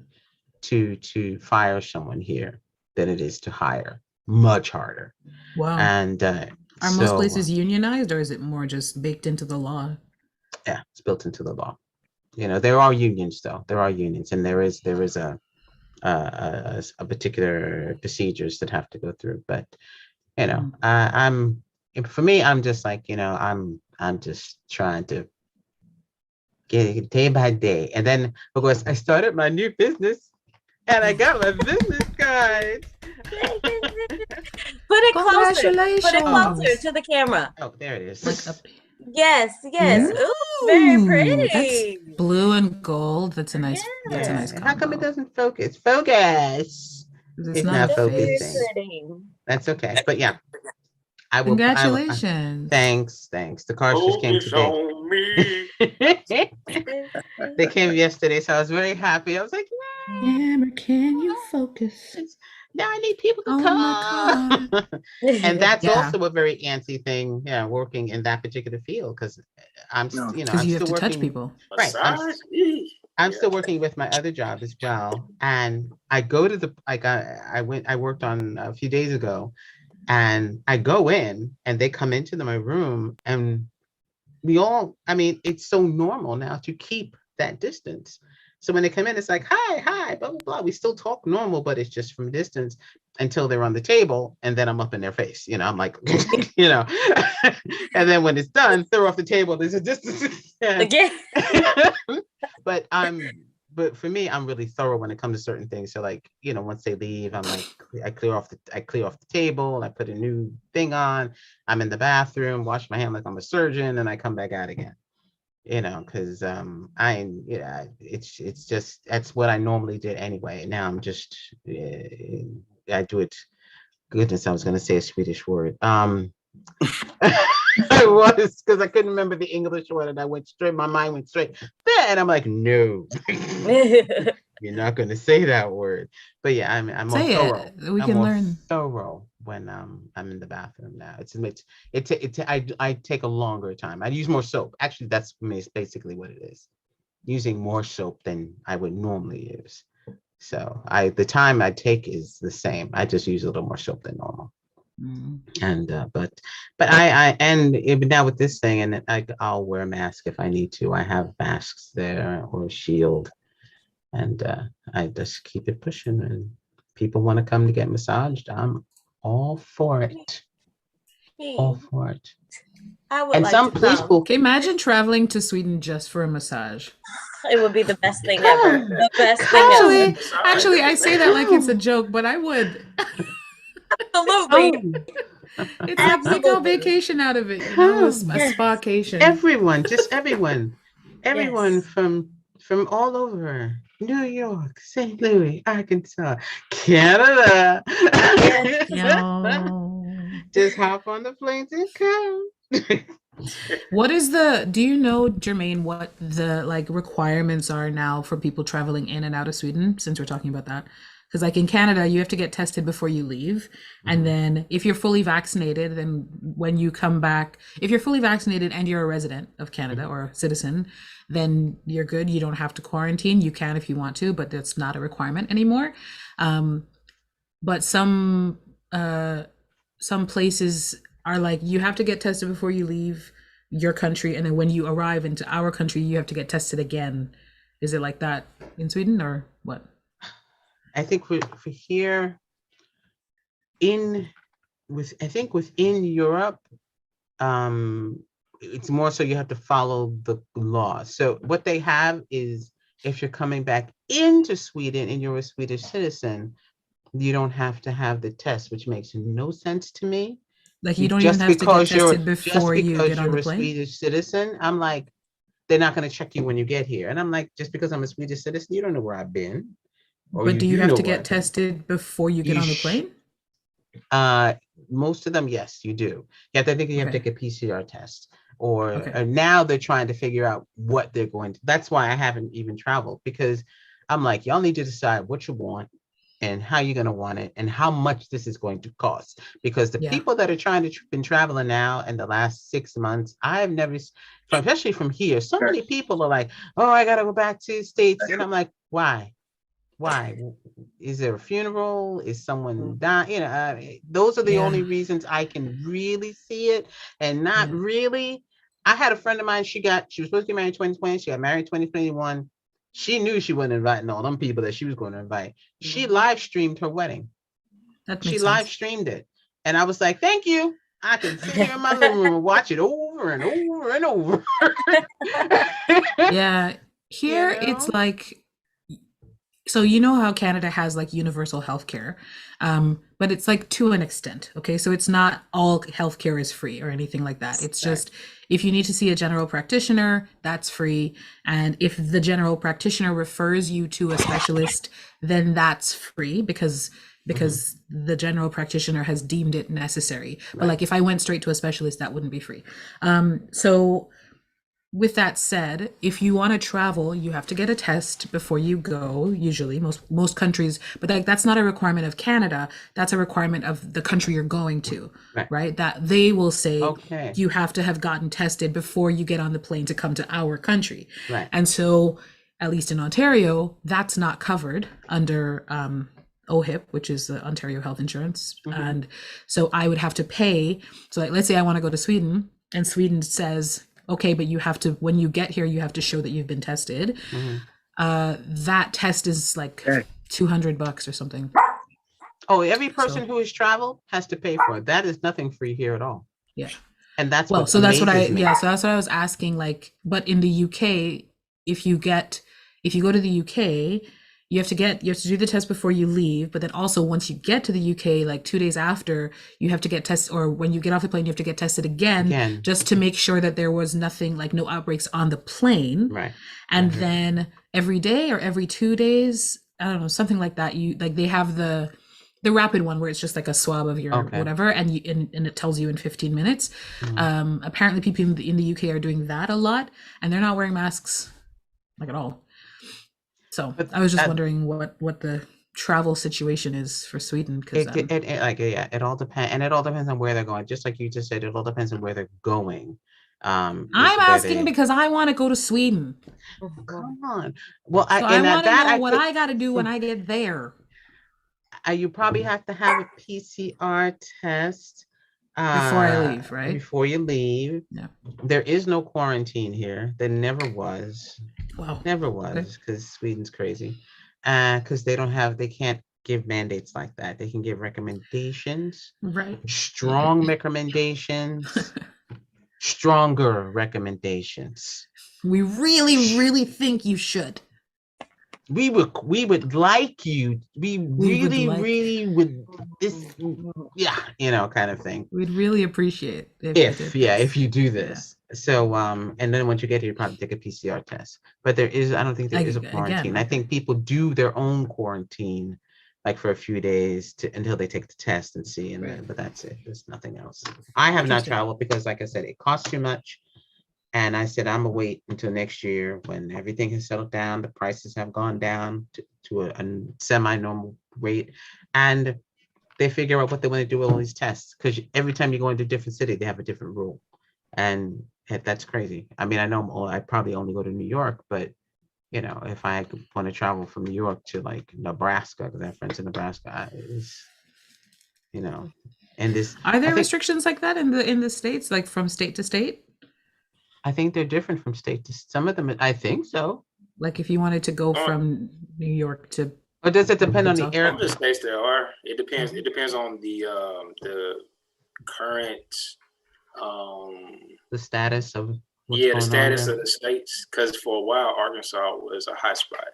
fire someone here than it is to hire. Much harder. Wow. And are most places unionized, or is it more just baked into the law? Yeah, it's built into the law. There are unions though. There are unions, and there is a particular procedures that have to go through. But you know, for me, I'm just like, you know, I'm just trying to get it day by day. And then, of course, I started my new business and I got my business cards. Put it closer. Put it closer to the camera. Oh, there it is. Like up. Yes. Ooh, very pretty. That's blue and gold. That's a nice. Yeah. That's a nice combo. How come it doesn't focus? Focus. It's not focusing. That's okay. But yeah, I will. Congratulations. Thanks. The cards just came today. They came yesterday, so I was very happy. I was like, Hammer, can you focus? Now I need people to come. And that's also a very antsy thing, working in that particular field, because I'm still have to touch people. Right. I'm still working with my other job as well. And I go to I worked on a few days ago, and I go in and they come into my room, and it's so normal now to keep that distance. So when they come in, it's like, hi, blah, blah, blah. We still talk normal, but it's just from a distance until they're on the table. And then I'm up in their face. I'm like, and then when it's done, they're off the table. There's a distance. Again. But for me, I'm really thorough when it comes to certain things. So like, once they leave, I'm like, I clear off the table. I put a new thing on. I'm in the bathroom, wash my hand like I'm a surgeon, and I come back out again. Because it's just, that's what I normally did anyway. Now I'm just, I do it. Goodness, I was going to say a Swedish word. I was, because I couldn't remember the English word, and my mind went straight there, and I'm like, no, you're not going to say that word. But yeah, I'm more thorough. We can learn. Thorough when I'm in the bathroom now. I take a longer time. I use more soap. Actually, that's basically what it is. Using more soap than I would normally use. So the time I take is the same. I just use a little more soap than normal. And but even now with this thing, and I'll wear a mask if I need to. I have masks there, or a shield, and I just keep it pushing. And people want to come to get massaged, I'm all for it. All for it. I would like to know. Okay, imagine traveling to Sweden just for a massage. It would be the best thing ever. The best thing ever. Actually, I say that like it's a joke, but I would. Absolutely. It's like we go vacation out of it, a spa-cation. Everyone from all over New York, St. Louis, Arkansas, Canada. Just hop on the planes and come. Do you know, Jermaine, what the requirements are now for people traveling in and out of Sweden, since we're talking about that? Because in Canada, you have to get tested before you leave. And then if you're fully vaccinated, then when you come back, if you're fully vaccinated and you're a resident of Canada or a citizen, then you're good. You don't have to quarantine. You can if you want to, but that's not a requirement anymore. But some places are you have to get tested before you leave your country. And then when you arrive into our country, you have to get tested again. Is it like that in Sweden or what? I think for here within Europe, it's more so you have to follow the law. So what they have is, if you're coming back into Sweden and you're a Swedish citizen, you don't have to have the test, which makes no sense to me. You don't even have to get tested before you get on the plane? A Swedish citizen, I'm like, they're not going to check you when you get here. And I'm like, just because I'm a Swedish citizen, you don't know where I've been. But do you have to get tested before you get on the plane? Most of them, yes, you do. I think you have to take a PCR test. Or now they're trying to figure out what they're going to. That's why I haven't even traveled, because I'm like, y'all need to decide what you want and how you're going to want it and how much this is going to cost. Because the people that are been traveling now in the last 6 months, I have never, especially from here, so many people are like, oh, I got to go back to the States. And I'm like, why? Is there a funeral? Is someone dying? Those are the only reasons I can really see it, and not really. I had a friend of mine, she was supposed to get married in 2020. She got married in 2021. She knew she wasn't inviting all them people that she was going to invite. She live streamed her wedding. Live streamed it. And I was like, thank you. I can sit here in my living room and watch it over and over and over. Yeah. Here it's like, so you know how Canada has like universal healthcare, but it's like to an extent. Okay, so it's not all healthcare is free or anything like that. It's just if you need to see a general practitioner, that's free, and if the general practitioner refers you to a specialist, then that's free because the general practitioner has deemed it necessary. But like if I went straight to a specialist, that wouldn't be free. So with that said, if you want to travel, you have to get a test before you go, usually most countries, but that's not a requirement of Canada. That's a requirement of the country you're going to, right? That they will say you have to have gotten tested before you get on the plane to come to our country. Right. And so at least in Ontario, that's not covered under OHIP, which is the Ontario Health Insurance. And so I would have to pay. So like, let's say I want to go to Sweden and Sweden says, okay, but you have to, when you get here, you have to show that you've been tested. That test is like $200 or something. Oh, every person who has traveled has to pay for it. That is nothing free here at all. Yeah. And that's well, what so that's what I, me. so that's what I was asking. Like, but in the UK, if you go to the UK, you have to do the test before you leave, but then also once you get to the UK, like 2 days after, you have to get tested, or when you get off the plane, you have to get tested again. Just to make sure that there was nothing, like no outbreaks on the plane. Right. And then every day or every 2 days, I don't know, something like that. They have the rapid one where it's just like a swab of your whatever, and it tells you in 15 minutes. Apparently people in the UK are doing that a lot, and they're not wearing masks like at all. So I was just wondering what the travel situation is for Sweden, because it all depends, and it all depends on where they're going. Just like you just said, it all depends on where they're going. I'm asking because I want to go to Sweden. Come on. Well, so I want to know what I got to do when I get there. You probably have to have a PCR test before I leave, right? Before you leave. Yeah. There is no quarantine here. There never was. Wow. Never was, because Sweden's crazy. Because they can't give mandates like that. They can give recommendations. Right. Strong recommendations. Stronger recommendations. We really, really think you should. We would like you. We really would this, kind of thing. We'd really appreciate if you do this. Yeah. So and then once you get here, you probably take a PCR test. But I don't think there is a quarantine. I think people do their own quarantine, like for a few days until they take the test and see, but that's it. There's nothing else. I have not traveled because, like I said, it costs too much. And I said, I'm gonna wait until next year when everything has settled down, the prices have gone down to a semi-normal rate, and they figure out what they want to do with all these tests. Because every time you go into a different city, they have a different rule, and that's crazy. I mean, I know I probably only go to New York, but if I want to travel from New York to like Nebraska, because I have friends in Nebraska, and this. Are there restrictions like that in the states, like from state to state? I think they're different from state to some of them. I think so. Like if you wanted to go from New York to, or does it depend on the area? Some of the states there are. It depends. It depends on the current the status of the status of the states. Because for a while, Arkansas was a hot spot.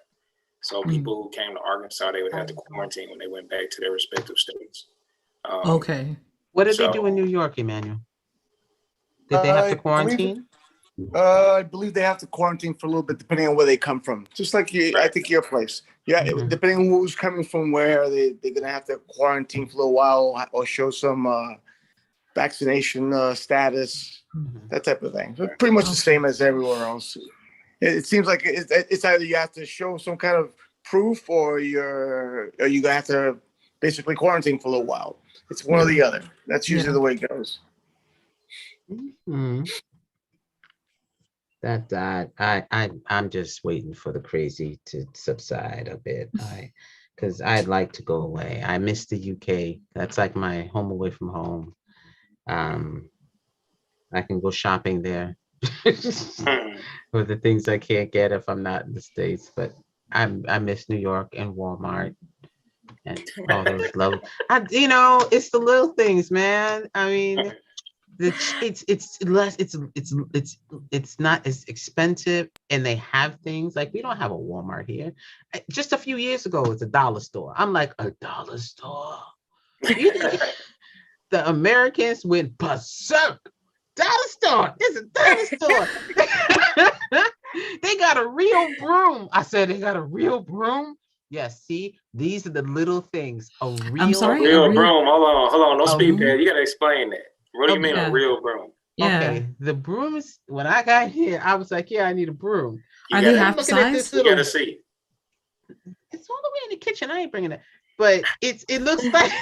So people who came to Arkansas, they would have to quarantine when they went back to their respective states. Okay. What did they do in New York, Emmanuel? Did they have to quarantine? I believe they have to quarantine for a little bit, depending on where they come from. Just like I think your place. Yeah, depending on who's coming from where, they're going to have to quarantine for a little while or show some vaccination status, that type of thing. So pretty much the same as everywhere else. It seems like it's either you have to show some kind of proof or you're going to have to basically quarantine for a little while. It's one or the other. That's usually the way it goes. I'm just waiting for the crazy to subside a bit. Because I'd like to go away. I miss the UK. That's like my home away from home. I can go shopping there for the things I can't get if I'm not in the States. But I miss New York and Walmart And all those love. It's the little things, man. I mean, it's less. It's not as expensive, and they have things like we don't have a Walmart here. Just a few years ago, it was a dollar store. I'm like, a dollar store. The Americans went berserk. Dollar store. It's a dollar store. They got a real broom. I said they got a real broom. Yes, see, these are the little things. I'm sorry? Real broom. Hold on. No speed pad. You gotta explain that. What do you mean a real broom? Yeah. Okay, the brooms. When I got here, I was like, "Yeah, I need a broom." Are they half size? You gotta see. It's all the way in the kitchen. I ain't bringing it, but it looks like.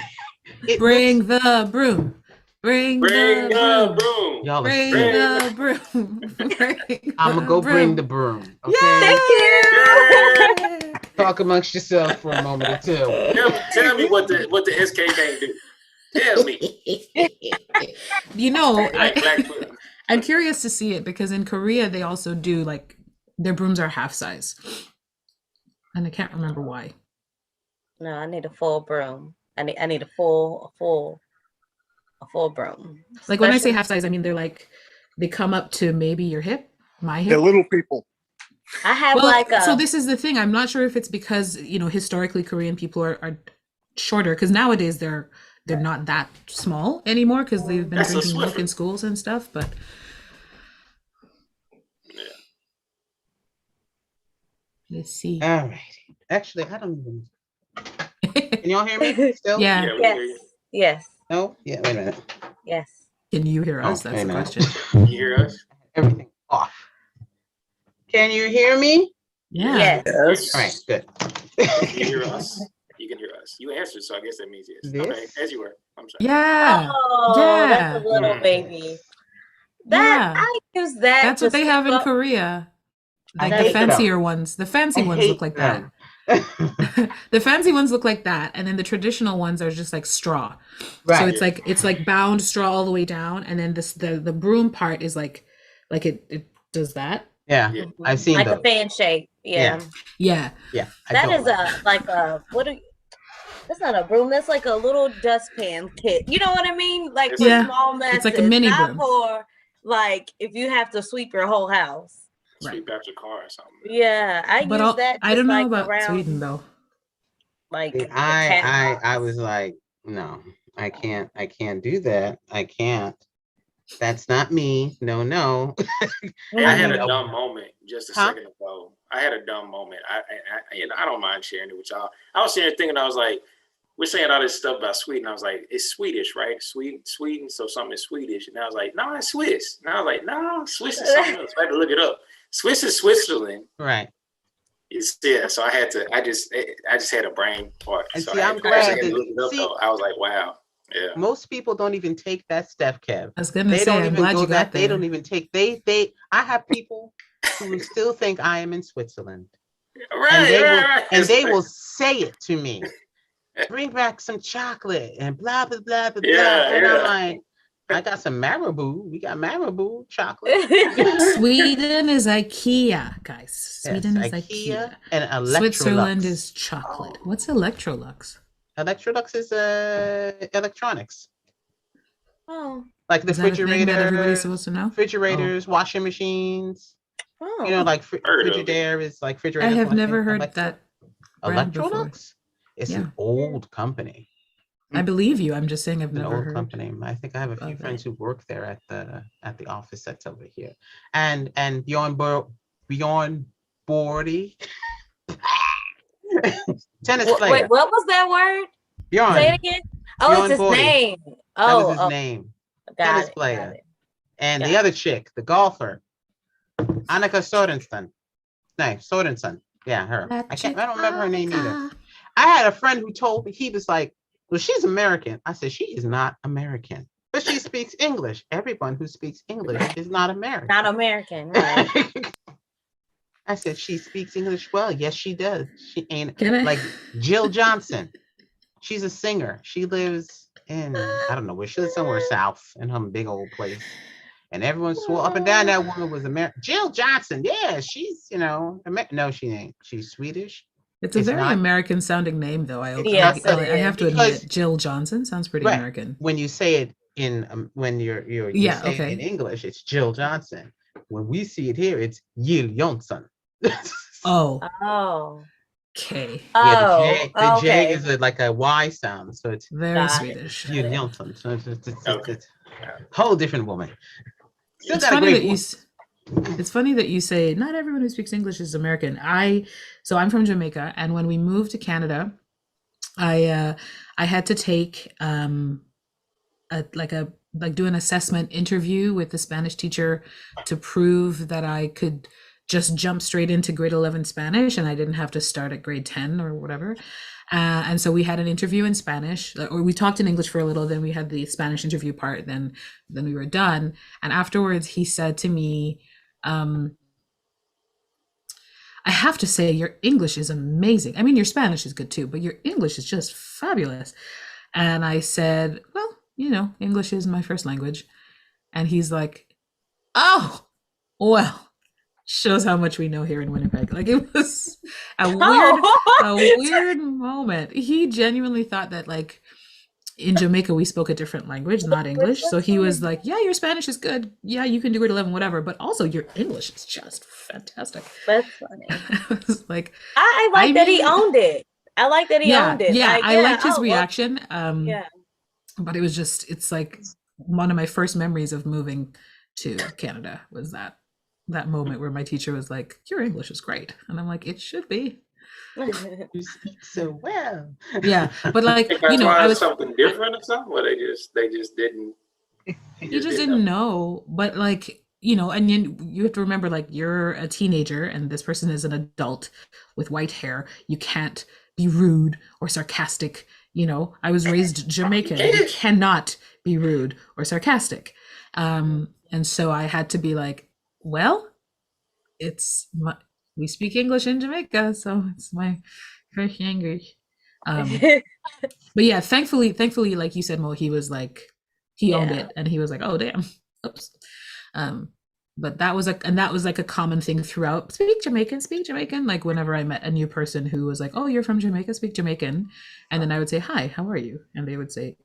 Bring the broom. Bring the broom. Y'all bring the broom. I'm gonna go bring the broom. Okay. Thank you. Talk amongst yourselves for a moment or two. Tell me what the SK can't do. Tell me. I'm curious to see it because in Korea they also do like their brooms are half size, and I can't remember why. No, I need a full broom. I need a full broom. Like when I say half size, I mean they come up to maybe your hip, my hip. They're little people. I have So this is the thing. I'm not sure if it's because historically Korean people are shorter because nowadays they're not that small anymore because they've been drinking milk in schools and stuff. But let's see. All right. Actually, I don't even. Can y'all hear me still? Yeah. Yes. No? Yeah, wait a minute. Yes. Can you hear us? That's the question. Can you hear us? Everything off. Can you hear me? Yeah. Yes. All right, good. Can you hear us? You can hear us. You answered, so I guess that means yes. Okay, as you were. I'm sorry. Yeah. Oh, that's a little baby. I use that. That's what they have in Korea. Like the fancier ones. The fancy ones look like that. The fancy ones look like that, and then the traditional ones are just like straw. Right. So it's like bound straw all the way down, and then the broom part is like it does that. Yeah, I've seen like those. a fan shape. Yeah. That is that's not a broom. That's like a little dustpan kit. You know what I mean? Like for small messes. It's like a mini broom. For like if you have to sweep your whole house. Sweep out your car or something. Yeah, I use that. I don't know about Sweden though. Like I was like, no, I can't do that. I can't. That's not me. No. I had a dumb moment just a second ago. I had a dumb moment. I don't mind sharing it with y'all. I was sitting there thinking, I was like, we're saying all this stuff about Sweden. I was like, it's Swedish, right? Sweden, so something is Swedish. And I was like, no, it's Swiss. And I was like, no, Swiss is something else. I had to look it up. Swiss is Switzerland. Right. So I just had a brain part. And so see, I'm glad I was like, wow. Yeah. Most people don't even take that step, Kev. I was gonna say, I'm glad you got that. They don't even take I have people who still think I am in Switzerland. Right. And they will say it to me. Bring back some chocolate and blah blah blah blah blah. And I'm like, I got some Marabou. We got Marabou chocolate. Sweden is IKEA, guys. Sweden is IKEA. And Electrolux. Switzerland is chocolate. What's Electrolux? Electrolux is electronics. Oh. Like the refrigerator. That everybody's supposed to know? Refrigerators, washing machines. Oh. Like Frigidaire is like refrigerator. I have never heard that. Electrolux? It's an old company. I believe you. I'm just saying I've never heard. An old company. I think I have a few friends who work there at the office that's over here. And Bjorn Bordy. Tennis player. Wait, what was that word? Bjorn. Say it again. Oh, Bjorn it's his Bordy. name. That was his name. Tennis player. And the other chick, the golfer, Annika Sorensen. No, Sorensen. Yeah, her. I don't remember her name either. I had a friend who told me, he was like, well, she's American. I said, she is not American, but she speaks English. Everyone who speaks English is not American. Not American, right? I said, she speaks English well. Yes, she does. She ain't like Jill Johnson. She's a singer. She lives in, I don't know where, she lives somewhere south in some big old place. And everyone swore up and down that woman was American. Jill Johnson. Yeah, she's, no, she ain't. She's Swedish. It's a It's very not- American sounding name, though. Yes, I it have to is. admit, Jill Johnson sounds pretty Right. American. When you say it in when you're Yeah, saying okay. in English, it's Jill Johnson. When we see it here, it's 𝐒𝐩𝐞𝐢𝐚𝐥. Oh, Oh. okay. Yeah, the J okay. is like a Y sound, so it's Very Got it. Swedish. 𝐒𝐩𝐿jonsson. So it's Okay. a whole different woman. Still It's got a funny great that you. voice. It's funny that you say not everyone who speaks English is American. So I'm from Jamaica, and when we moved to Canada, I had to take do an assessment interview with the Spanish teacher to prove that I could just jump straight into grade 11 Spanish and I didn't have to start at grade 10 or whatever. And so we had an interview in Spanish, or we talked in English for a little, then we had the Spanish interview part, then we were done. And afterwards he said to me, I have to say your English is amazing. I mean, your Spanish is good too, but your English is just fabulous. And I said, well, English is my first language. And he's like, oh, well, shows how much we know here in Winnipeg. Like, it was a weird moment. He genuinely thought that, like, in Jamaica we spoke a different language, not English. So he was like, yeah, your Spanish is good. Yeah, you can do grade 11, whatever. But also your English is just fantastic. That's funny. I was like, I like that he owned it. I like that he owned it. Yeah, like, I liked his reaction. Yeah. But it was just, it's like one of my first memories of moving to Canada was that moment where my teacher was like, your English is great. And I'm like, it should be. You speak so well. Yeah, but like, I was something different or something, or they just didn't. You just didn't know. But like, and you have to remember, like, you're a teenager and this person is an adult with white hair. You can't be rude or sarcastic. I was raised Jamaican. You cannot be rude or sarcastic. And so I had to be like, well, we speak English in Jamaica, so it's my first language. But yeah, thankfully, like you said, Mo, he was like, he owned it, and he was like, oh damn, oops. But that was like a common thing throughout. Speak Jamaican. Like whenever I met a new person who was like, oh, you're from Jamaica, speak Jamaican. And then I would say, hi, how are you? And they would say,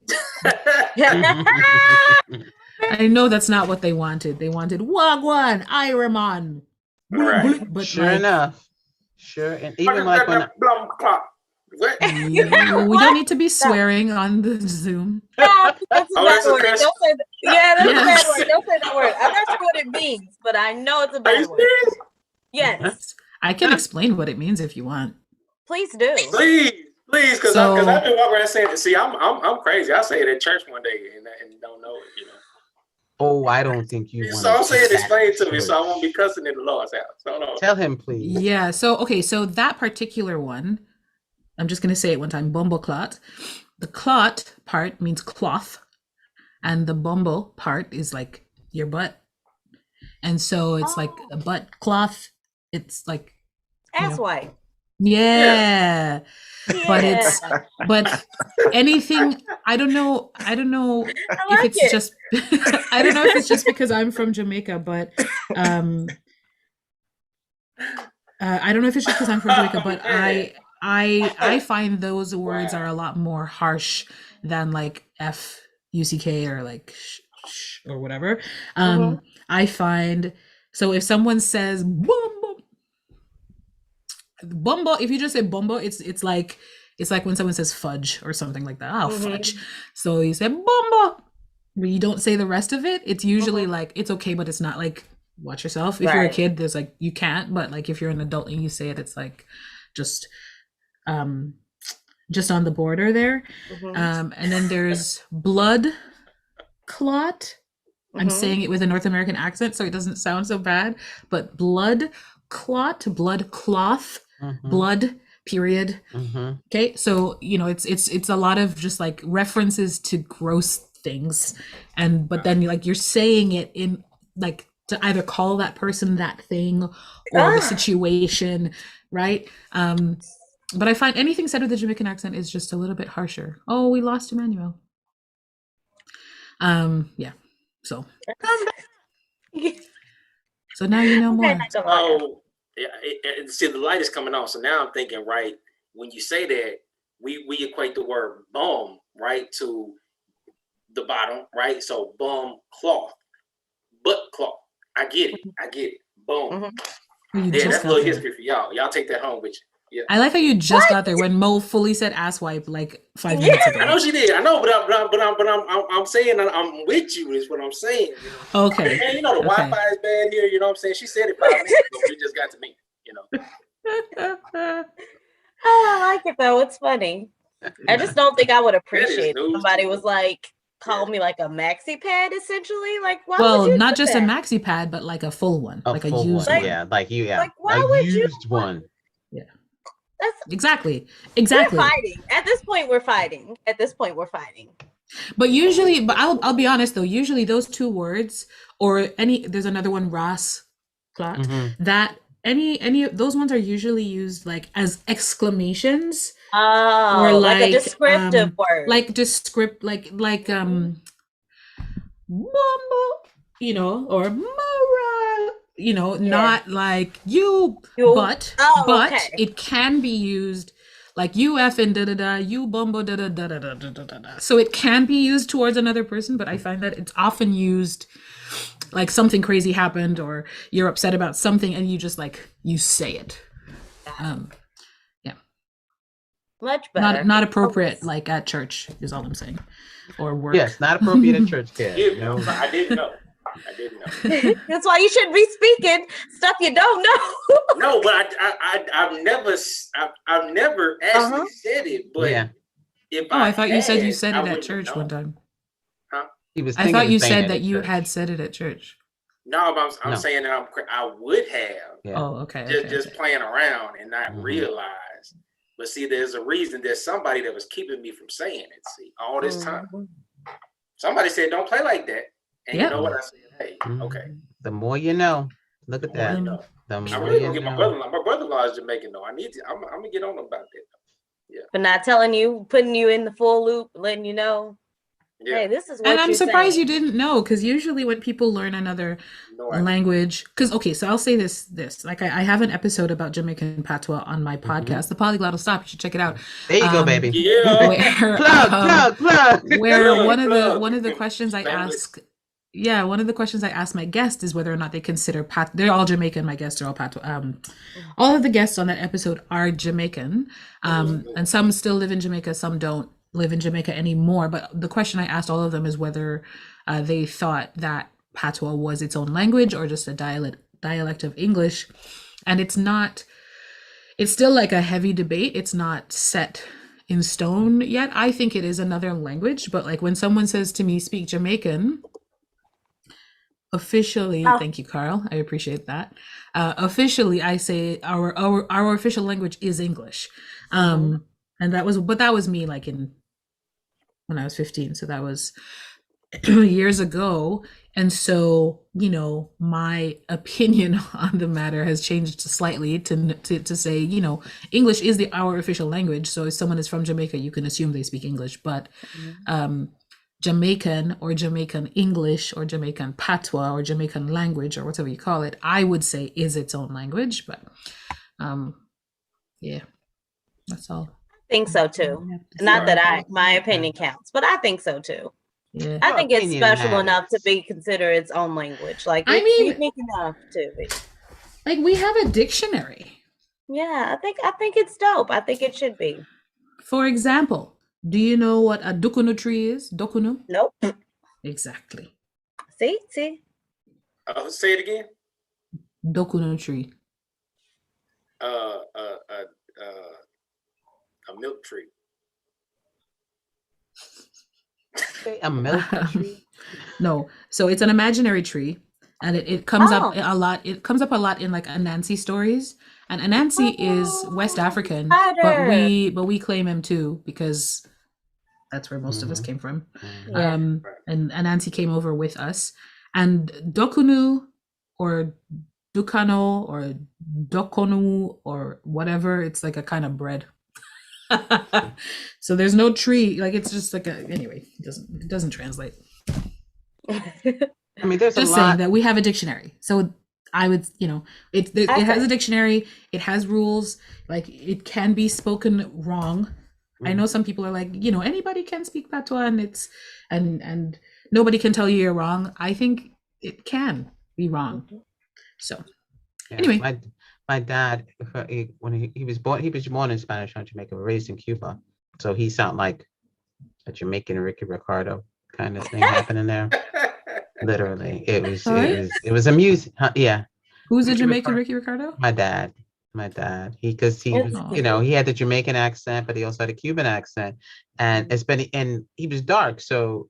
I know that's not what they wanted. They wanted Wagwan, Iraman. Right. But Sure enough. Sure. And even like when we don't need to be swearing on the Zoom. Yeah, that's a bad word. curse? Don't say that. Yeah, that's a bad word. Don't say that word. I'm not sure what it means, but I know it's a Are you bad word. serious? Yes. I can explain what it means if you want. Please do. Please, because So- I've been walking around saying, see, I'm crazy. I say it at church one day and don't know it, Oh, I don't think you want So I'm saying explain to me, so I won't be cussing in the Lord's house. So no. Tell him, please. Yeah. So that particular one, I'm just gonna say it one time. Bumble clot. The clot part means cloth, and the bumble part is like your butt, and so it's like a butt cloth. It's like Ass white. yeah. But anything, I don't know I if like it's it. just I don't know if it's just because I'm from Jamaica, but I don't know if it's just because I'm from Jamaica, but I find those words are a lot more harsh than like F-U-C-K or like sh or whatever. I find, so if someone says bumbo, if you just say bumbo, it's like when someone says fudge or something like that. Oh, fudge. So you say bumbo, but you don't say the rest of it. It's usually like, it's okay, but it's not like, watch yourself. If you're a kid, there's like, you can't, but like if you're an adult and you say it, it's like just on the border there. And then there's blood clot. I'm saying it with a North American accent, so it doesn't sound so bad, but blood clot, blood cloth, blood period. Okay, so it's a lot of just like references to gross things, but then you're saying it in like to either call that person that thing or the situation, right? But I find anything said with the Jamaican accent is just a little bit harsher. Oh, we lost Emmanuel. Yeah. So now you know more. Oh, yeah. See, the light is coming on, so now I'm thinking, right? when you say that, we equate the word bum, right, to the bottom, right? So bum cloth, butt cloth. I get it. Boom. Yeah, that's a little history for y'all. Y'all take that home with you. Yeah. I like how you just got there when Mo fully said asswipe like 5 minutes ago. I know she did. I know, but I'm saying I'm with you. Is what I'm saying. You know? Okay. And you know the Wi-Fi is bad here. You know what I'm saying? She said it 5 minutes ago. It just got to me. You know. Oh, I like it though. It's funny. I just don't think I would appreciate if somebody was like call me like a maxi pad essentially. Like, why would you not do just that? a maxi pad, but like a full one, like a used one. one. Yeah, like why would used one. Yeah. That's Exactly. We're fighting. At this point, we're fighting. But usually, I'll be honest though, usually those two words or there's another one, ras, that any of those ones are usually used like as exclamations. Or like a descriptive word. Like mumbo, you know, or mara, you know, not like you but okay. It can be used like you F and da you bumbo da. So it can be used towards another person, but I find that it's often used like something crazy happened or you're upset about something and you just like you say it. Much better. Not appropriate like at church is all I'm saying. Or work. Yes, not appropriate at church. No, I didn't know. That's why you shouldn't be speaking stuff you don't know. No, but I've never actually said it. But if I thought you said it at church one time. Huh? I thought you said that you had said it at church. No, but I'm saying that I would have. Yeah. Oh, okay. Just playing around and not realize. But see, there's a reason. There's somebody that was keeping me from saying it. See, all this time. Somebody said, "Don't play like that." And you know what I said? Hey, okay. The more you know. Look at that. I'm really gonna get my brother-in-law. My brother-in-law is Jamaican though. I'm gonna get on about that. Yeah. But not telling you, putting you in the full loop, letting you know. Yeah. Hey, this is what. And I'm surprised saying. you didn't know, because usually when people learn another language, because so I'll say this like I have an episode about Jamaican patois on my podcast, The Polyglottal Stop. You should check it out. There you go, baby. Yeah. Where, plug. Where one of the questions I ask. Yeah, one of the questions I ask my guests is whether or not they consider they're all Jamaican. My guests are all patois. All of the guests on that episode are Jamaican, and some still live in Jamaica, some don't live in Jamaica anymore. But the question I asked all of them is whether they thought that patois was its own language or just a dialect of English. And it's still like a heavy debate. It's not set in stone yet. I think it is another language, but like when someone says to me, speak Jamaican, officially, thank you, Carl, I appreciate that. Officially, I say our official language is English. And that was me like when I was 15. So that was years ago. And so, you know, my opinion on the matter has changed slightly to say, you know, English is our official language. So if someone is from Jamaica, you can assume they speak English, but Jamaican or Jamaican English or Jamaican patois or Jamaican language or whatever you call it, I would say is its own language. But yeah, that's all. I think so too. Not that my opinion counts, but I think so too. Yeah. I think it's special enough to be considered its own language. Like it's unique enough to be. Like we have a dictionary. Yeah, I think it's dope. I think it should be. For example, do you know what a dokunu tree is? Dokunu? Nope. Exactly. See? Say it again. Dokunu tree. A milk tree. A milk tree? No. So it's an imaginary tree, and it comes up a lot. It comes up a lot in like Anansi stories. And Anansi is West African, but we claim him too because that's where most of us came from. And Anansi came over with us. And Dokunu or Dukano or Dokonu or whatever, it's like a kind of bread. So there's no tree, like it's just like anyway, it doesn't translate. I mean, there's just a lot saying that we have a dictionary. So I would, it has a dictionary, it has rules, like it can be spoken wrong. I know some people are like, anybody can speak patois and it's and nobody can tell you you're wrong. I think it can be wrong. So anyway, my dad, when he was born in Spanish on Jamaica, raised in Cuba, so he sounded like a Jamaican Ricky Ricardo kind of thing happening there. Literally, it was amusing. Yeah. Who's the Jamaican Ricky Ricardo? My dad. He had the Jamaican accent, but he also had a Cuban accent, and he was dark, so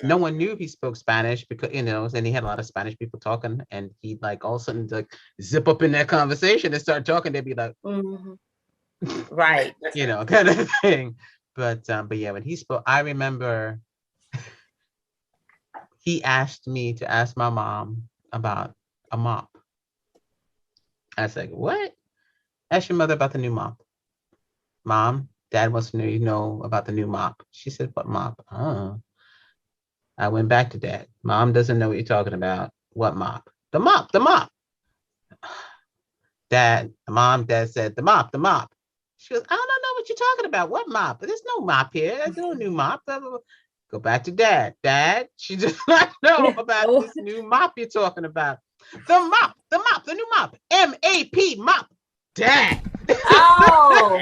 no one knew he spoke Spanish because and he had a lot of Spanish people talking, and he'd like all of a sudden like zip up in that conversation and start talking. They'd be like, right, kind of thing. But yeah, when he spoke, I remember he asked me to ask my mom about a mop. I was like, what? Ask your mother about the new mop. Mom, Dad wants to know about the new mop. She said, what mop? Oh. I went back to Dad. Mom doesn't know what you're talking about. What mop? The mop. Dad said, the mop. She goes, I don't know what you're talking about. What mop? There's no mop here. There's no new mop. Blah, blah, blah. Go back to Dad. Dad, she does not know about this new mop you're talking about. The mop, the new mop. M-A-P, mop. Dad. Oh.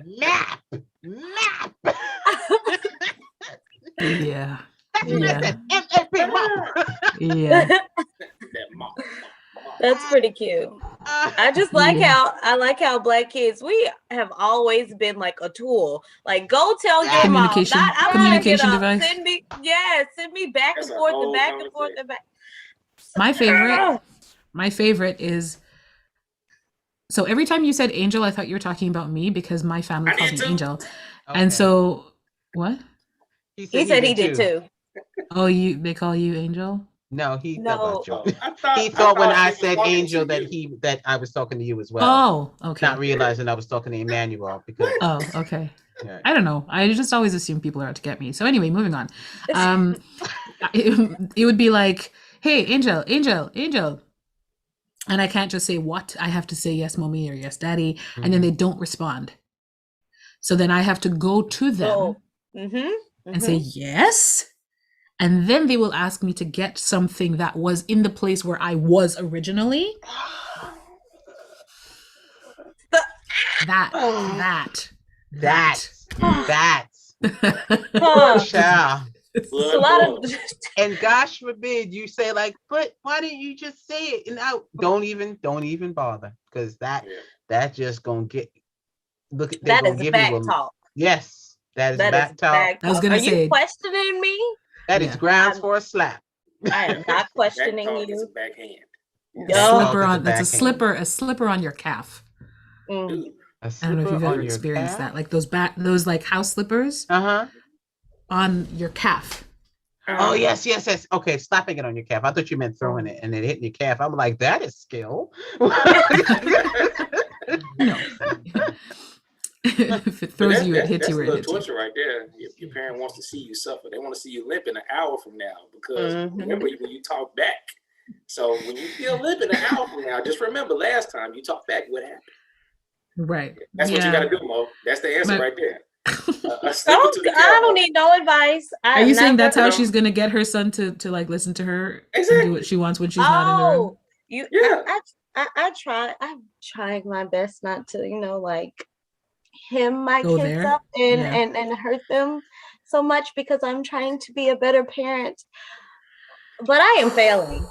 Map. Yeah. M-A-P, mop. Yeah. That's pretty cute. I just like how Black kids, we have always been like a tool. Like, go tell your mom. Communication device. Send me back and forth and back and forth and back. My favorite is, so every time you said Angel, I thought you were talking about me because my family calls me Angel. Okay. And so, what? He said he did too. Oh, they call you Angel? No, he thought when I said Angel that I was talking to you as well. Oh, okay. Not realizing I was talking to Emmanuel because. Oh, okay. Yeah. I don't know. I just always assume people are out to get me. So anyway, moving on. It would be like, hey, Angel. And I can't just say what. I have to say yes, mommy, or yes, daddy. Mm-hmm. And then they don't respond. So then I have to go to them and say yes. And then they will ask me to get something that was in the place where I was originally. That. Child. And gosh forbid you say like, but why didn't you just say it? And don't even bother, because that just gonna get that is back talk. Yes, that is back talk. I was gonna say, are you questioning me? That is grounds for a slap. I am not questioning you. Backhand. That's a slipper on your calf. I don't know if you've ever experienced that, like those like house slippers on your calf. Oh yes. Okay, slapping it on your calf. I thought you meant throwing it and then hitting your calf. I'm like, that is skill. No. If it throws you, it hits you. That's a little torture right there. If your parent wants to see you suffer, they want to see you limping an hour from now, because remember when you talk back. So when you feel limping an hour from now, just remember last time you talked back, what happened? Right. That's what you got to do, Mo. That's the answer right there. I don't need no advice. Are you saying that's how she's gonna get her son to like listen to her and do what she wants when she's not in the room? I'm trying my best not to, like hem my kids up and hurt them so much, because I'm trying to be a better parent. But I am failing.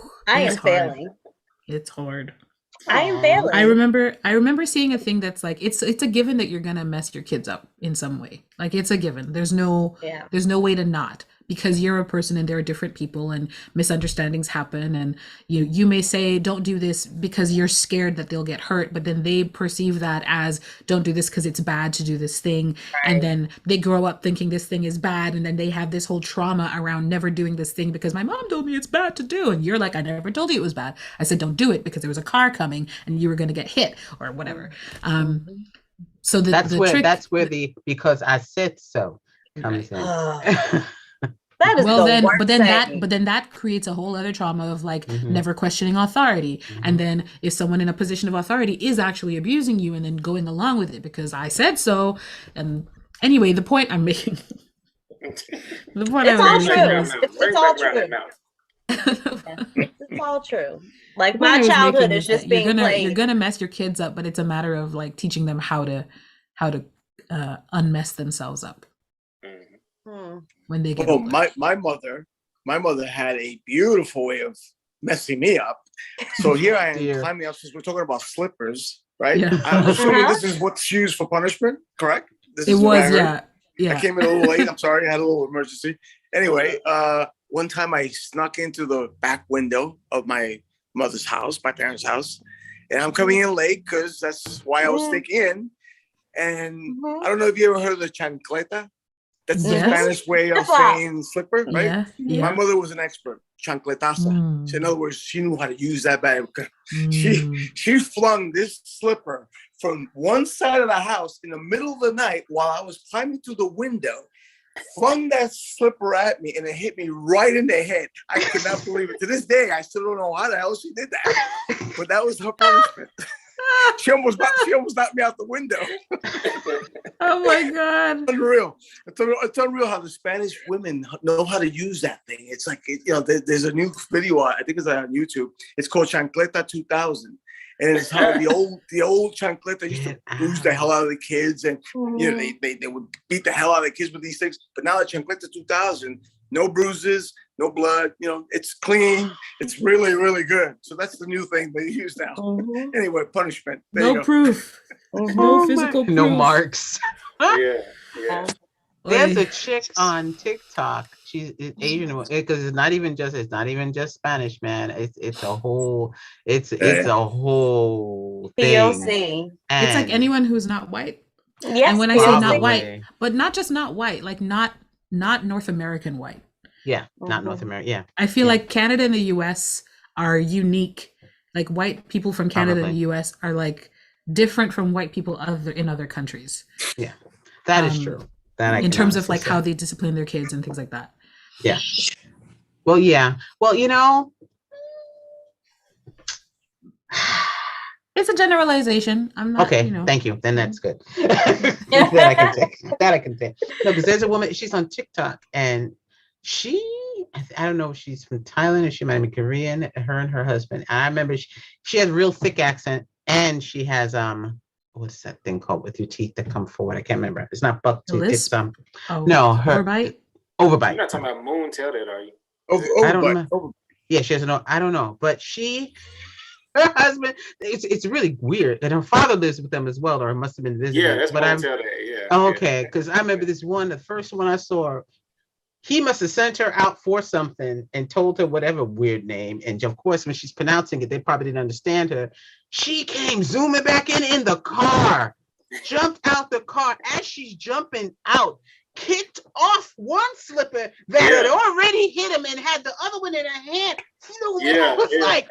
It's hard. I am failing. I remember seeing a thing that's like, it's a given that you're gonna mess your kids up in some way. Like, it's a given. There's no way to not, because you're a person and there are different people and misunderstandings happen, and you may say don't do this because you're scared that they'll get hurt, but then they perceive that as don't do this because it's bad to do this thing, and then they grow up thinking this thing is bad, and then they have this whole trauma around never doing this thing because my mom told me it's bad to do, and you're like, I never told you it was bad. I said don't do it because there was a car coming and you were going to get hit or whatever. So that's where the because I said so comes in. That is Well, the then, worst but then thing. that creates a whole other trauma of like Mhm. never questioning authority. Mhm. And then if someone in a position of authority is actually abusing you and then going along with it because I said so. And anyway, the point I'm making, the point It's I'm all making true. is, It's all true. It's all true. Like the point I my was childhood making is is just that being you're played. gonna mess your kids up, but it's a matter of like teaching them how to unmess themselves up when they get Oh, older. my mother had a beautiful way of messing me up. So here I am Dear. climbing up, since we're talking about slippers, right? Yeah. I'm assuming Uh-huh. this is what's used for punishment, correct? This It is what I was, heard. yeah. I Yeah. came in a little late. I'm sorry. I had a little emergency. Anyway, one time I snuck into the back window of my mother's house, my parents' house, and I'm coming in late because that's why I was sneaking in. And I don't know if you ever heard of the chancleta. That's the Yes. Spanish way of Flip-flop. saying slipper, right? Yeah. Yeah. My mother was an expert, chancletaza. Mm. So in other words, she knew how to use that bag. Mm. She flung this slipper from one side of the house in the middle of the night while I was climbing through the window, flung that slipper at me, and it hit me right in the head. I could not believe it. To this day, I still don't know how the hell she did that. But that was her punishment. She almost knocked me out the window. Oh my God. Unreal. It's unreal how the Spanish women know how to use that thing. It's like, there's a new video, I think it's on YouTube. It's called Chancleta 2000. And it's how the old chancleta used to bruise the hell out of the kids. And, they would beat the hell out of the kids with these things. But now the Chancleta 2000, no bruises, no blood, it's clean. It's really, really good. So that's the new thing they use now. Anyway, punishment. There you No go. proof. No physical proof. No marks. Yeah. There's Oy. a chick on TikTok. She's Asian because it's not even just Spanish, man. It's a whole a whole thing. POC. It's like And anyone who's not white. Yes. And when I say not Probably. white, but not just not white, like not North American white. Yeah, not North America. Yeah. I feel Yeah. like Canada and the US are unique. Like white people from Canada and Probably. the US are like different from white people in other countries. Yeah. That is true. That I in can terms of honestly like say. how they discipline their kids and things like that. Yeah. Well, yeah. Well, It's a generalization. I'm not, okay, thank you. Then that's good. That I can take. That I can take. No, because there's a woman, she's on TikTok and I don't know if she's from Thailand or she might be Korean, her and her husband. And I remember she has a real thick accent and she has what's that thing called with your teeth that come forward? I can't remember. It's not buck tooth. It's no, her overbite. You're not talking about Moon Tell that, are you? I don't know. Yeah, she has I don't know, but her husband, it's really weird. And her father lives with them as well, or it must have been visiting. Yeah, that's but Moon Tell that. Yeah. Oh, okay, because I remember this one, the first one I saw. He must have sent her out for something and told her whatever weird name. And of course, when she's pronouncing it, they probably didn't understand her. She came zooming back in the car, jumped out the car. As she's jumping out, kicked off one slipper that had already hit him and had the other one in her hand. I was like,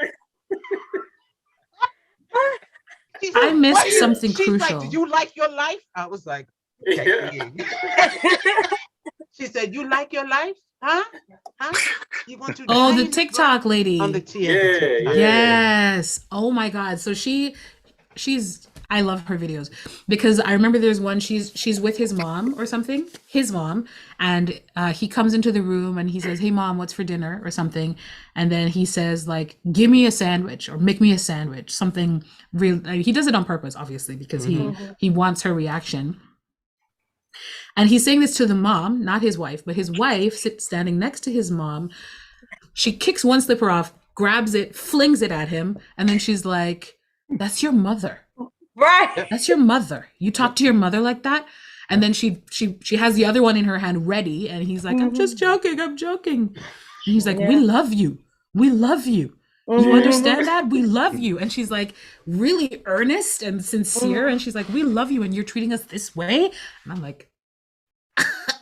I missed something crucial. Like, did you like your life? I was like, okay. She said, "You like your life, huh? You want to?" Oh, the TikTok lady. On the TikTok. Yes. Oh my God. So she's. I love her videos because I remember there's one. She's with his mom or something. His mom, and he comes into the room and he says, "Hey mom, what's for dinner?" or something, and then he says like, "Give me a sandwich or make me a sandwich." Something real. He does it on purpose, obviously, because he wants her reaction. And he's saying this to the mom, not his wife, but his wife sits standing next to his mom. She kicks one slipper off, grabs it, flings it at him. And then she's like, "That's your mother. Right. That's your mother. You talk to your mother like that?" And then she has the other one in her hand ready. And he's like, "I'm just joking. I'm joking." And he's like, "We love you. We love you. You understand that? We love you." And she's like really earnest and sincere. And she's like, "We love you. And you're treating us this way." And I'm like,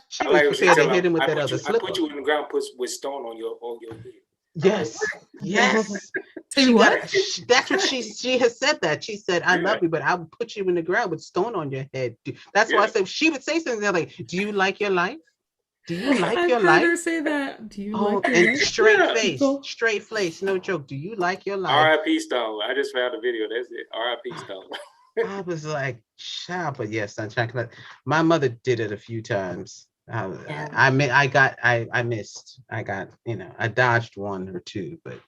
she was prepared to hit him with that other slipper. I put you in the ground with stone on your head. Yes. Say what? That's what she has said that. She said, "I love you, but I would put you in the ground with stone on your head." That's why I said she would say something like, "Do you like your life?" Do you like I've your heard her life? say that. Do you Oh, like your and life? straight face, no joke. Do you like your life? R.I.P. Stone. I just found the video. That's it. R.I.P. Stone. I was like, child, but yes, Sunshine. My mother did it a few times. I missed. I got, I dodged one or two, but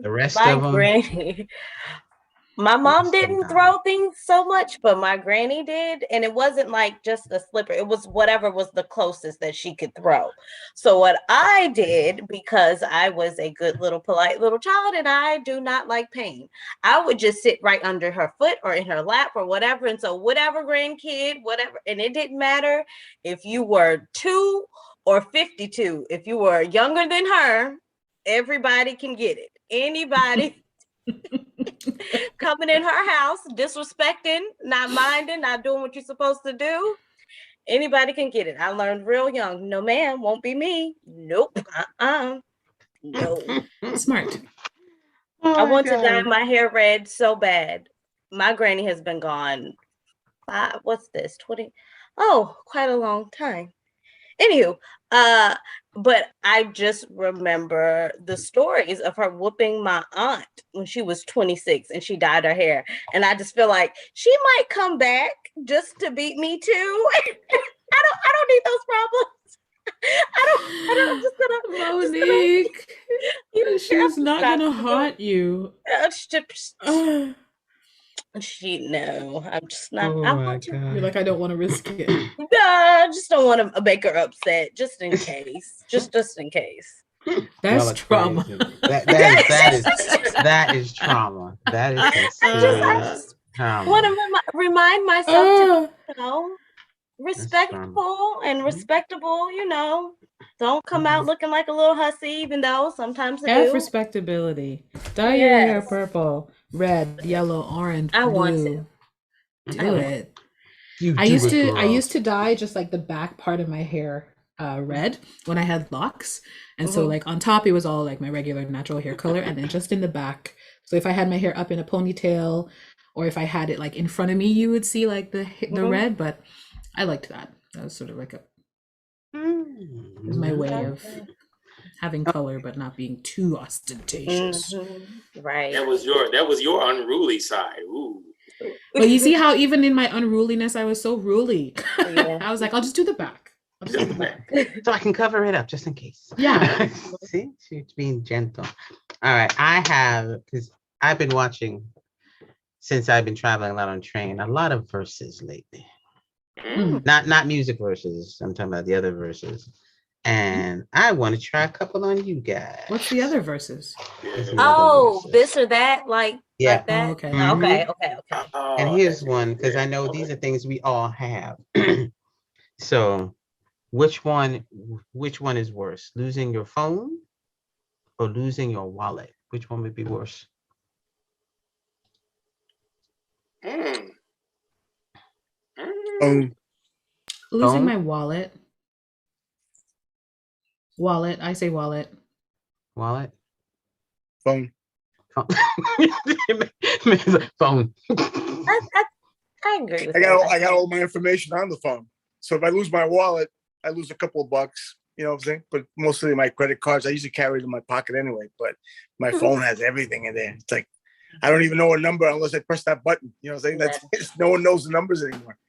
the rest of them. Granny. My mom didn't throw things so much, but my granny did. And it wasn't like just a slipper. It was whatever was the closest that she could throw. So what I did, because I was a good little polite little child and I do not like pain, I would just sit right under her foot or in her lap or whatever. And so whatever grandkid, whatever, and it didn't matter if you were 2 or 52. If you were younger than her, everybody can get it. Anybody coming in her house, disrespecting, not minding, not doing what you're supposed to do, anybody can get it. I learned real young. No, ma'am, won't be me. Nope. No. Smart. I want to dye my hair red so bad. My granny has been gone. What's this? 20? Oh, quite a long time. Anywho, but I just remember the stories of her whooping my aunt when she was 26 and she dyed her hair. And I just feel like she might come back just to beat me too. I don't need those problems. I'm just gonna Monique. She's not gonna haunt you. No, I'm just not. Oh my God. You're like, I don't want to risk it. No, I just don't want to make her upset, just in case. just in case. That's trauma. That is trauma. That is serious trauma. Want to remind myself to, respectful and respectable. Don't come out looking like a little hussy, even though sometimes I do. Respectability. Dye your hair purple, red, yellow, orange, blue. I want to. Do it. I used to dye just like the back part of my hair red when I had locks. And so like on top, it was all like my regular natural hair color. And then just in the back. So if I had my hair up in a ponytail or if I had it like in front of me, you would see like the red. But I liked that. That was sort of like it was my way of having color, but not being too ostentatious. Right. That was your unruly side. Ooh. But you see how even in my unruliness, I was so ruly. Yeah. I was like, I'll just do the back. So I can cover it up just in case. Yeah. See, she's being gentle. All right. I have, because I've been watching, since I've been traveling a lot on train, a lot of verses lately. Not music verses. I'm talking about the other verses. And I want to try a couple on you guys. What's the other verses? This or that, like that. Oh, okay. Okay. And here's one, because I know these are things we all have. So, which one is worse? Losing your phone or losing your wallet? Which one would be worse? Losing my wallet. Wallet. I say wallet. Wallet. Phone. Phone. I agree with I got all my information on the phone. So if I lose my wallet, I lose a couple of bucks. You know what I'm saying? But mostly my credit cards, I usually carry it in my pocket anyway. But my phone has everything in there. It's like I don't even know a number unless I press that button. You know what I'm saying? No one knows the numbers anymore.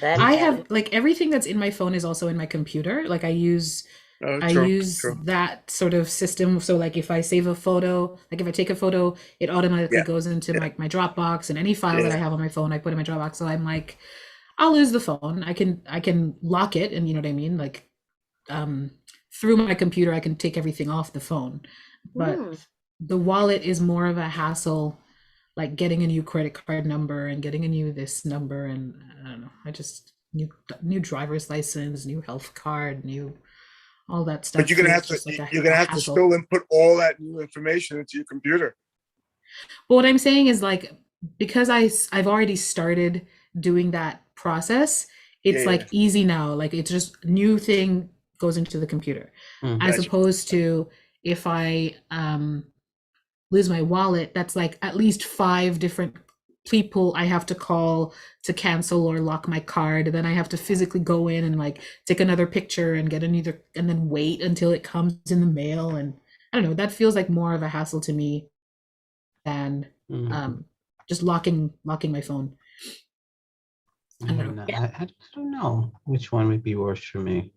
I have like everything that's in my phone is also in my computer. Like I use that sort of system. So like if I save a photo, like if I take a photo, it automatically goes into my Dropbox, and any file that I have on my phone, I put in my Dropbox. So I'm like, I'll lose the phone. I can lock it, and you know what I mean? Like through my computer, I can take everything off the phone. But the wallet is more of a hassle, like getting a new credit card number and getting a new this number, and I don't know. I just new driver's license, new health card, new all that stuff. But you're gonna have to still input all that new information into your computer. But what I'm saying is like, because I've already started doing that process, it's like easy now. Like it's just new thing goes into the computer, as opposed to if I lose my wallet, that's like at least 5 different people I have to call to cancel or lock my card. And then I have to physically go in and like take another picture and get another, and then wait until it comes in the mail. And I don't know, that feels like more of a hassle to me than just locking my phone. I don't know. I don't know which one would be worse for me.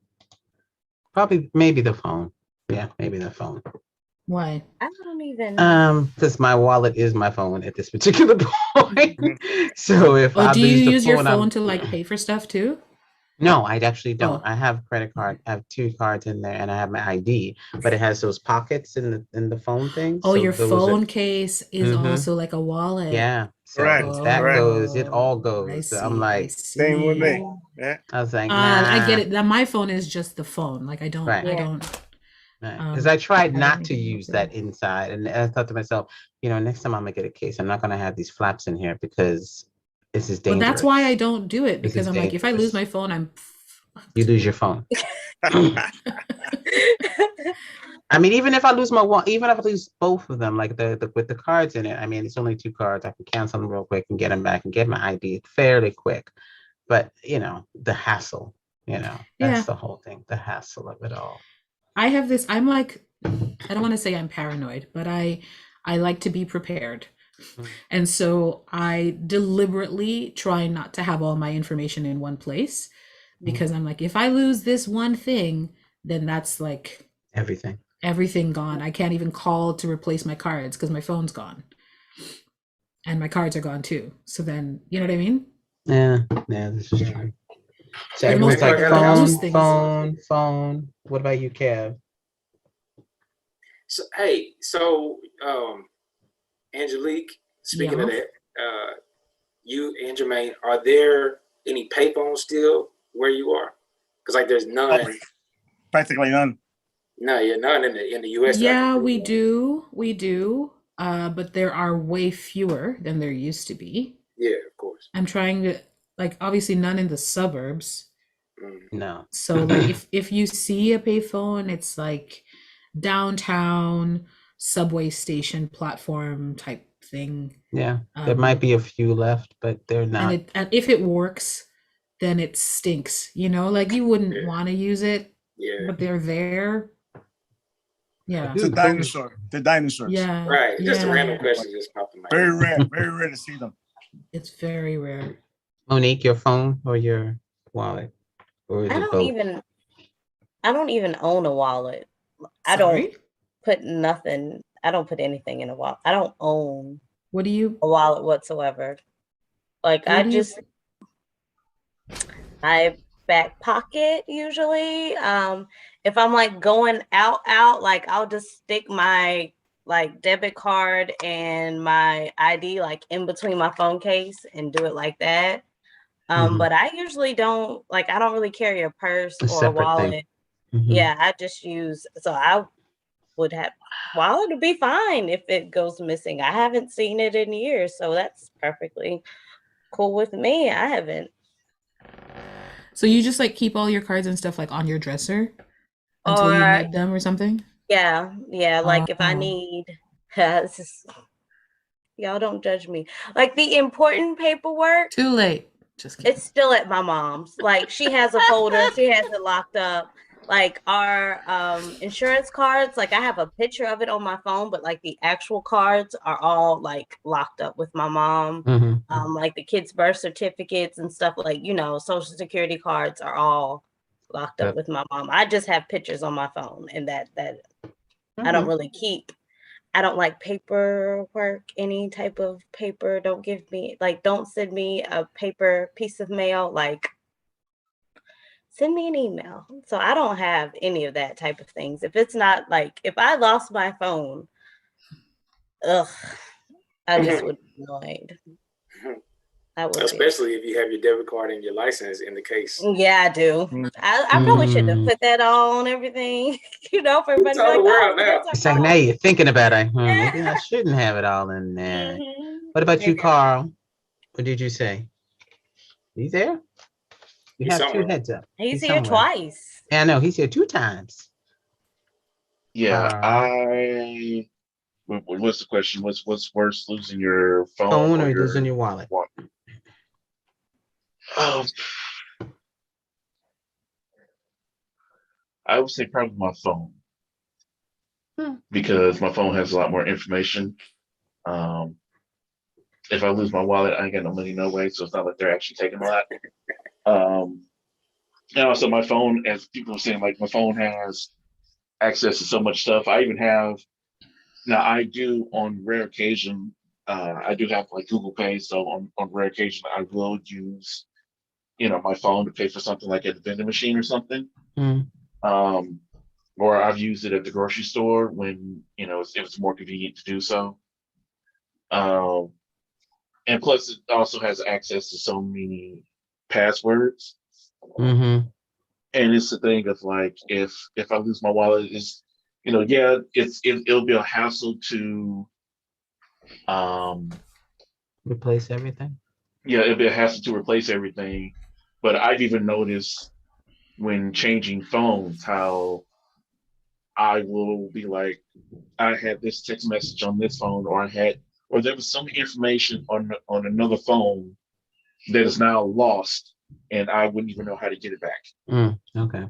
Probably, maybe the phone. Yeah, maybe the phone. Why? I don't even. Because my wallet is my phone at this particular point. So if I do you lose the use your phone, phone to like pay for stuff too? No, I actually don't. Oh. I have credit card. I have 2 cards in there, and I have my ID, but it has those pockets in the phone thing. Oh, so your those phone case is also like a wallet. Yeah. So Correct, if that correct. goes, it all I goes. So I'm see, I like, Same with me. see. Yeah. I was like, I get nah. it. That my phone is just the phone. Like I don't, Right. I don't. Because I tried I not don't to even use look at that inside, and I thought to myself, next time I'm gonna get a case, I'm not gonna have these flaps in here because this is Well, dangerous. that's why I don't do it, This because is I'm like, if I lose dangerous. my phone, I'm You lose your phone. I mean, even if I lose even if I lose both of them, like the with the cards in it, I mean, it's only 2 cards. I can cancel them real quick and get them back and get my ID fairly quick. But the hassle, that's the whole thing, the hassle of it all. I have this, I'm like, I don't want to say I'm paranoid, but I like to be prepared. And so I deliberately try not to have all my information in one place, because I'm like, if I lose this one thing, then that's like everything gone. I can't even call to replace my cards because my phone's gone. And my cards are gone too. So then, you know what I mean? Yeah, this is true. So For the most everyone's part, like, those things. phone. What about you, Kev? So Angelique, speaking of that, you and Jermaine, are there any payphones still where you are? Because like there's none. Practically none. No, none in the US. Yeah, we do. But there are way fewer than there used to be. Yeah, of course. I'm trying to, like, obviously none in the suburbs. No. So like if you see a payphone, it's like downtown subway station platform type thing. Yeah, there might be a few left, but they're not. And if it works, then it stinks. Like you wouldn't want to use it. Yeah. But they're there. Yeah. It's a dinosaur. They're dinosaurs. Yeah. Right. Just a random question just popped in my head. Very rare to see them. It's very rare. Monique, your phone or your wallet? Or is it both? I don't even own a wallet. I don't put anything in a wallet. I don't own a wallet whatsoever. Like I back pocket usually. If I'm like going out, like I'll just stick my like debit card and my ID like in between my phone case and do it like that. But I usually don't really carry a purse or a wallet. Yeah, I just use, so I would have wallet to be fine if it goes missing. I haven't seen it in years, so that's perfectly cool with me. I haven't. So you just like keep all your cards and stuff like on your dresser until you need them or something? Yeah. Like if I need, y'all don't judge me. Like the important paperwork. Too late. Just kidding. It's still at my mom's. Like she has a folder. She has it locked up. Like our insurance cards, like I have a picture of it on my phone, but like the actual cards are all like locked up with my mom. Like the kids' birth certificates and stuff, like social security cards are all locked up with my mom. I just have pictures on my phone, and that I don't really keep. I don't like paperwork, any type of paper. Don't send me a paper piece of mail. Like, send me an email. So I don't have any of that type of things. If it's not like, if I lost my phone, I just would be annoyed. Especially if you have your debit card and your license in the case. Yeah, I do. I probably should have put that all on everything, for everybody. It's like now you're thinking about it. Maybe I shouldn't have it all in there. What about you, Carl? What did you say? He's there? You have somewhere. 2 heads up. He's here twice. Yeah, I know. He's here 2 times. Yeah, What's the question? What's worse, losing your phone or losing your wallet? I would say probably my phone, because my phone has a lot more information. If I lose my wallet, I ain't got no money no way, so it's not like they're actually taking a lot. And also my phone, as people were saying, like my phone has access to so much stuff. I even have, now I do on rare occasion, I do have like Google Pay, so on rare occasion I will use, my phone to pay for something like at the vending machine or something. Or I've used it at the grocery store when, it was more convenient to do so. And plus it also has access to so many passwords. And it's the thing of like, if I lose my wallet, it'll be a hassle to replace everything. Yeah, it'll be a hassle to replace everything. But I've even noticed when changing phones how I will be like, I had this text message on this phone, or there was some information on another phone that is now lost, and I wouldn't even know how to get it back. Okay.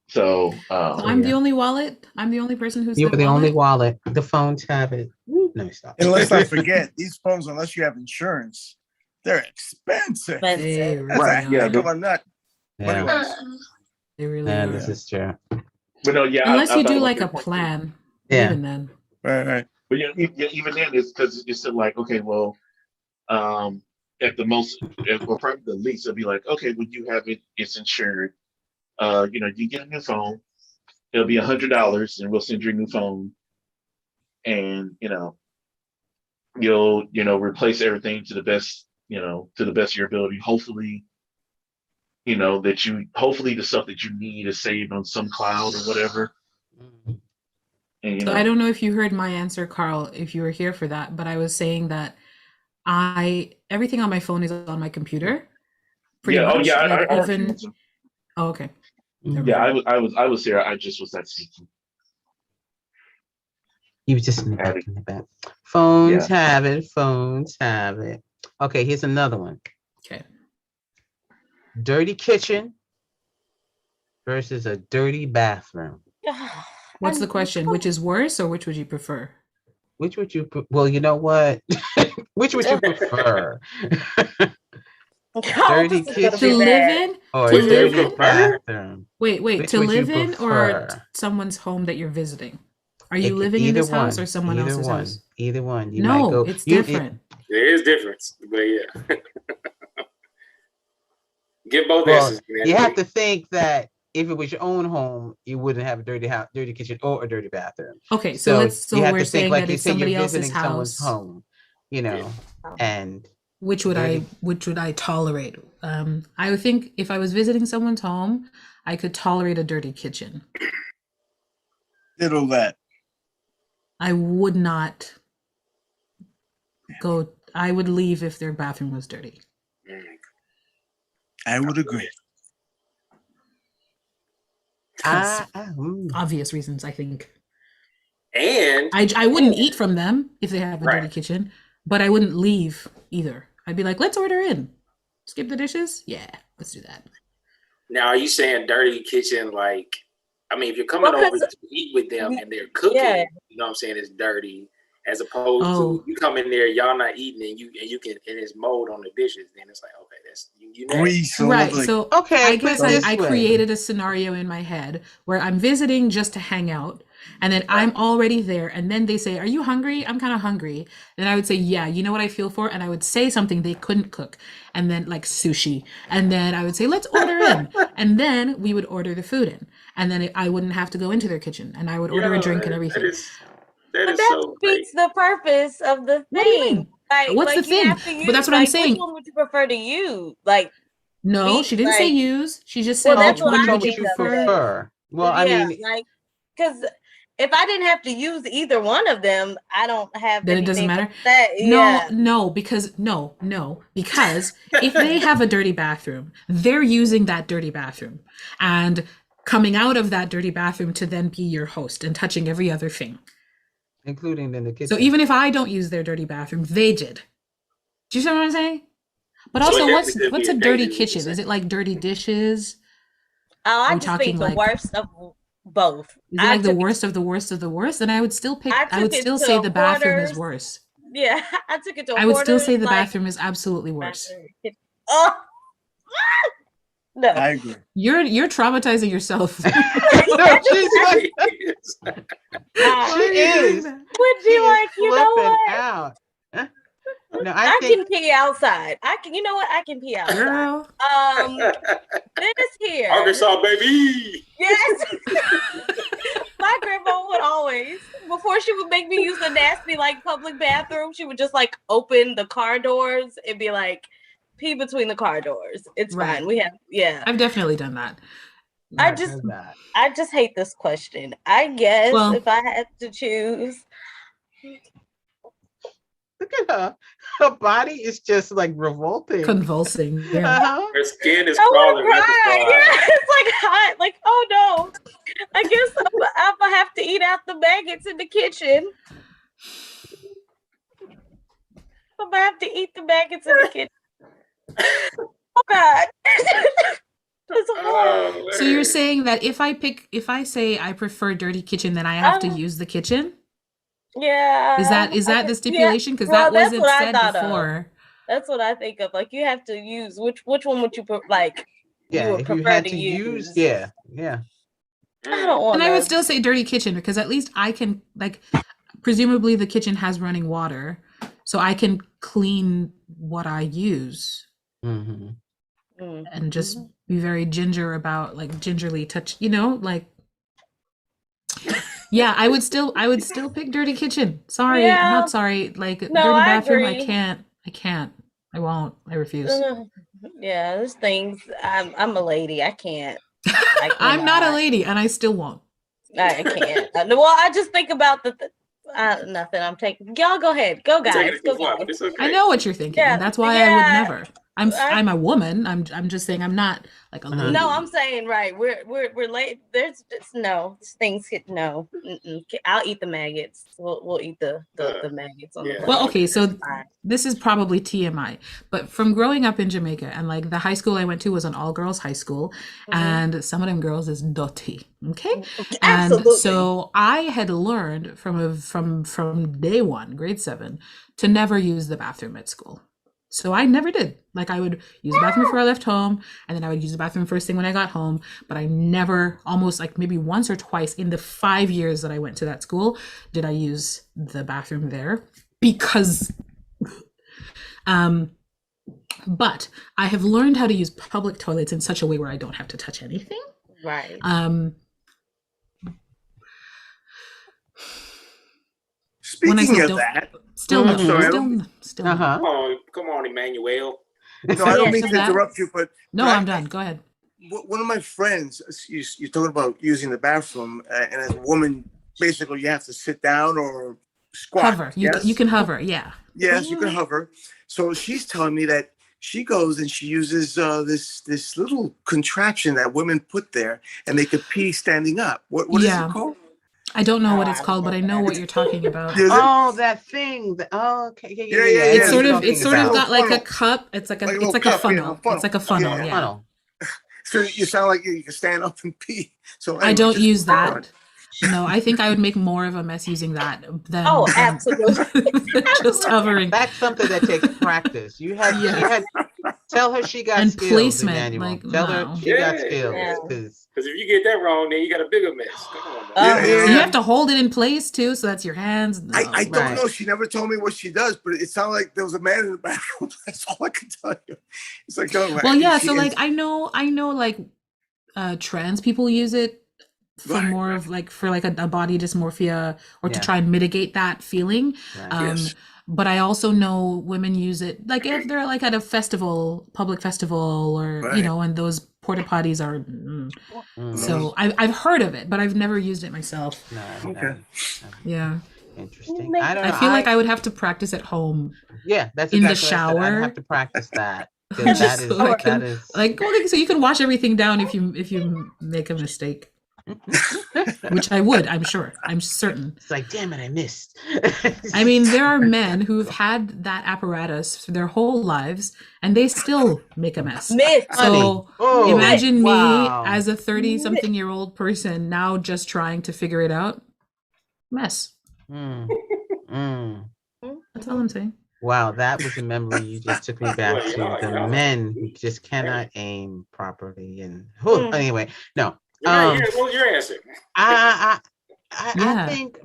So I'm the only wallet. I'm the only person who's you're the only wallet. The phones have it. No, stop. And let's not forget, these phones, unless you have insurance, they're expensive. They really Right. Yeah. Come on, nut. They really Yeah, are. this is true. But no, yeah. Unless you do like a plan. Yeah. Even then. Right. But even then, it's because it's still like, okay, well, at the most, or probably the least, it'll be like, okay, when you have it, it's insured. You get a new phone, it'll be $100, and we'll send you a new phone, and you'll replace everything to the best of your ability. Hopefully, hopefully the stuff that you need is saved on some cloud or whatever. And, So I don't know if you heard my answer, Carl, if you were here for that, but I was saying that everything on my phone is on my computer. Pretty much. Oh yeah. I even. Oh, okay. Yeah, I was here. I just was that speaking. You just in the back. Phones have it. Phones have it. Okay, here's another one. Okay. Dirty kitchen versus a dirty bathroom. What's the question? Which is worse, or which would you prefer? Which would you? Well, you know what? Which would you prefer? Dirty kitchen to live in, or a dirty bathroom? Wait. Which to would you live in, or prefer? someone's home that you're visiting? Are you living in this house or someone else's house? Either one. You no, might go, it's different. There is difference, but yeah. Get both well, answers. You have to think that if it was your own home, you wouldn't have a dirty kitchen or a dirty bathroom. Okay, so we're saying like that it's somebody else's house, home, and which would I tolerate? I would think if I was visiting someone's home, I could tolerate a dirty kitchen. Diddle that. I would not go. I would leave if their bathroom was dirty. I would agree. Obvious reasons, I think. And I wouldn't eat from them if they have a dirty kitchen, but I wouldn't leave either. I'd be like, let's order in. Skip the dishes? Yeah, let's do that. Now, are you saying dirty kitchen like, I mean, if you're coming over to eat with them and they're cooking, you know what I'm saying, it's dirty, as opposed to you come in there, y'all not eating, and you can, and it's mold on the dishes, then it's like, okay, that's you right. So I guess I created a scenario in my head where I'm visiting just to hang out, and then I'm already there, and then they say, are you hungry? I'm kind of hungry. Then I would say, yeah, you know what I feel for? And I would say something they couldn't cook, and then like sushi, and then I would say, let's order in, and then we would order the food in, and then I wouldn't have to go into their kitchen, and I would order a drink and everything. That defeats the purpose of the thing. What do you mean? What's the thing? But that's what I'm saying. Which one would you prefer to use? Like, no, she didn't say use. She just said, which one would you prefer? Well, I mean, like, because if I didn't have to use either one of them, I don't have. Then it doesn't matter. No, because if they have a dirty bathroom, they're using that dirty bathroom and coming out of that dirty bathroom to then be your host and touching every other thing. including in the kitchen. So even if I don't use their dirty bathroom, they did. Do you see what I'm saying? But So also, it what's definitely could what's be a a dirty dating kitchen? Is it like dirty dishes? Oh, Are I we just talking think the like- worst of both. Is it like the worst of the worst of the worst? Then I would still pick. I would took it still to say the bathroom is Hoarders. worse. Yeah, I took it to. I would still say Hoarders, the like, bathroom is absolutely worse. Oh, no. I agree. You're traumatizing yourself. No, she's like, Uh, she is. Would She you is like? You know flipping what? out. No, I think can pee outside. I can. You know what? I can pee outside. Girl. This here. Arkansas, baby. Yes. My grandma would always, before she would make me use the nasty like public bathroom, she would just like open the car doors and be like, pee between the car doors. It's Right. fine. We have, yeah. I've definitely done that. I just hate this question. I guess Well- if I had to choose, look at her. Her body is just like revolting. Convulsing. Yeah. Uh-huh. Her skin is I want crawling. to cry. Yeah, it's like hot. Like, oh no. I guess I'm gonna have to eat out the maggots in the kitchen. I'm gonna have to eat the maggots in the kitchen. Oh God. That's horrible. So you're saying that if I say I prefer dirty kitchen, then I have to use the kitchen? Yeah. Is that the stipulation? Because Well, that that's wasn't what I said thought of. before. That's what I think of. Like, you have to use which one would you like? Yeah, would if you prefer had to to use, use. yeah. I don't want And I would still say dirty kitchen because at least I can, like, presumably the kitchen has running water, so I can clean what I use Mm-hmm. and just be very gingerly touch, like. Yeah, I would still pick dirty kitchen. Sorry, Yeah. I'm not sorry. Like dirty I bathroom, agree. I can't. I won't. I refuse. Yeah, there's things. I'm a lady. I can't. I'm not a lady, and I still won't. I can't. Well, I just think about nothing. I'm taking. Y'all go ahead. Go guys. Go guys. It's okay. I know what you're thinking, Yeah, and that's why I would never. I'm a woman. I'm just saying I'm not like a lady. No, I'm saying right. We're late. There's no things. No. I'll eat the maggots. We'll eat the maggots on the. Well, okay, so Fine. this is probably TMI, but from growing up in Jamaica and like the high school I went to was an all girls high school, and some of them girls is dirty. Okay, and Absolutely. so I had learned from day one, grade 7, to never use the bathroom at school. So I never did. Like I would use the bathroom before I left home, and then I would use the bathroom first thing when I got home. But I never, almost like maybe once or twice in the 5 years that I went to that school, did I use the bathroom there because. But I have learned how to use public toilets in such a way where I don't have to touch anything. Right. Speaking of that, still no, sorry, still no. Come on, Emmanuel. no, I don't mean So to that- interrupt you, but No, I'm done. Go ahead. one of my friends, you're talking about using the bathroom, and as a woman, basically you have to sit down or squat. Hover. Yes? You can hover. Yeah. Yes, you can hover. So she's telling me that she goes and she uses this little contraption that women put there, and they could pee standing up. What is Yeah. it called? I don't know what it's called, but I know what you're talking about. Is it- Oh, that thing. Okay. Yeah, yeah, It's yeah. sort of Talking got about. like a Funnel. cup. It's like a Like a it's little like a cup, yeah, funnel. funnel. It's like a funnel. Yeah, Yeah. Funnel. So you sound like you can stand up and pee. So I don't just- use that. No, I think I would make more of a mess using that than Oh, absolutely. than just hovering. That's something that takes practice. You had tell her she got And skills, placement, Emmanuel. like, Tell no. her she got Yeah. skills. Yeah. Because Because if you get that wrong, then you got a bigger mess. Come on. Yeah, yeah, You yeah. have to hold it in place too, so that's your hands. No. I don't Right. know. She never told me what she does, but it sounded like there was a man in the bathroom. That's all I can tell you. It's like, oh, Well, yeah. she So is- like I know like trans people use it for Right, more of like for like a body dysmorphia or to Yeah. try and mitigate that feeling. Yes. But I also know women use it like if they're like at a festival, public festival, or Right. and those porta potties are. Mm. So I've heard of it, but I've never used it myself. No, Okay. Yeah, interesting. I don't know. I feel like I would have to practice at home. yeah, that's in the exactly what I said. shower. I'd have to practice that. 'Cause Just that is so I can, that is like, well, so you can wash everything down if you make a mistake. Which I would, I'm sure. I'm certain. It's like, damn it, I missed. I mean, there are men who've had that apparatus for their whole lives and they still make a mess. Myth. So imagine me wow. as a 30-something-year-old person now just trying to figure it out. Mess. That's all I'm saying. Wow, that was a memory you just took me back to. The men who just cannot aim properly. And anyway, no. What was your answer? I think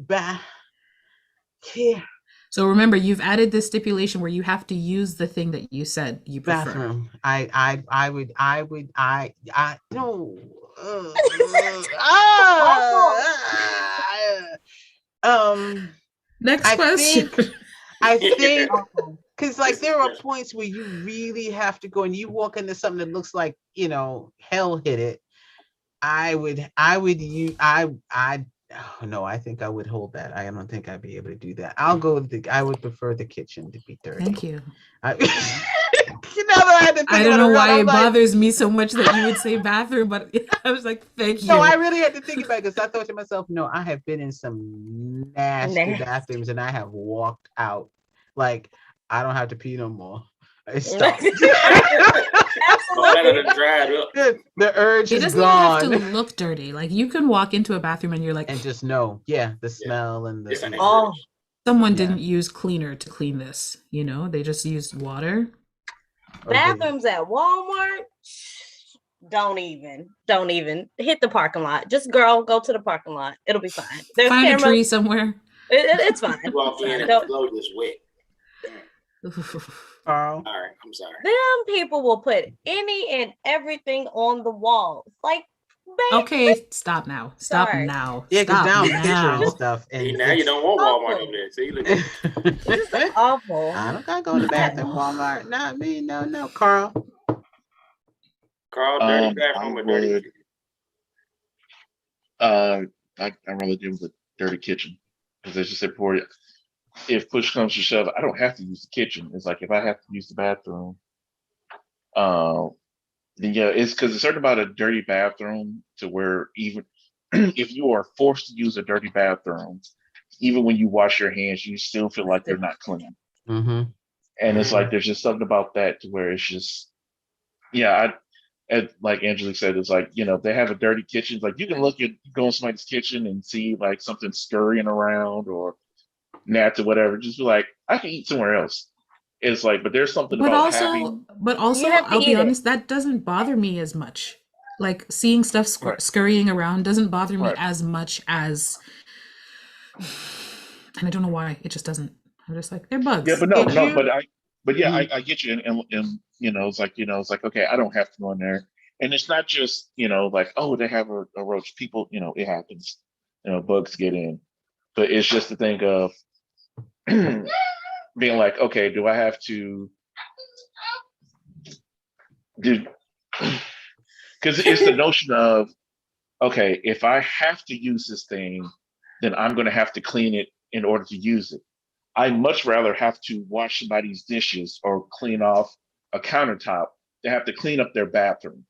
here. So remember, you've added this stipulation where you have to use the thing that you said you prefer. Bathroom. No. Next question. I think because like there are points where you really have to go and you walk into something that looks like, you know, hell hit it. I think I would hold that. I don't think I'd be able to do that. I would prefer the kitchen to be dirty. Thank you. I don't know why it bothers me so much that you would say bathroom, but I was like, thank you. No, I really had to think about it because I thought to myself, no, I have been in some nasty bathrooms and I have walked out. Like, I don't have to pee no more. It stopped. The urge is gone. It doesn't have to look dirty. Like, you can walk into a bathroom and you're like, and just know, the smell and the. Someone didn't use cleaner to clean this. You know, they just used water. Bathrooms at Walmart, don't even hit the parking lot. Just go to the parking lot. It'll be fine. There's Find cameras. A tree somewhere. It's fine. Walk in and the floor is wet. Carl. All right, I'm sorry. Them people will put any and everything on the walls. Like, babe, okay, stop now. Stop now. Yeah, because now I'm picturing now. stuff. And now you don't want Walmart over there. So you look it's awful. I don't gotta go to the bathroom, Walmart. Not me. No, Carl. Dirty bathroom or dirty? I'd rather deal with a dirty kitchen because as you said before, if push comes to shove, I don't have to use the kitchen. It's like if I have to use the bathroom, then it's because it's certain about a dirty bathroom to where even if you are forced to use a dirty bathroom, even when you wash your hands, you still feel like they're not clean. Mm-hmm. And it's like there's just something about that to where it's just, like Angelique said, it's like, if they have a dirty kitchen, it's like you can go in somebody's kitchen and see like something scurrying around or gnats or whatever, just be like, I can eat somewhere else. It's like, but there's something about having. But also, I'll be honest, that doesn't bother me as much. Like seeing stuff scurrying around doesn't bother me as much as, and I don't know why, it just doesn't. I'm just like, they're bugs. Yeah, but I get you, and it's like okay, I don't have to go in there, and it's not just like, oh, they have a roach. People, it happens. Bugs get in, but it's just the thing of being like, okay, do I have to do? Because it's the notion of, okay, if I have to use this thing, then I'm going to have to clean it in order to use it. I much rather have to wash somebody's dishes or clean off a countertop than have to clean up their bathroom.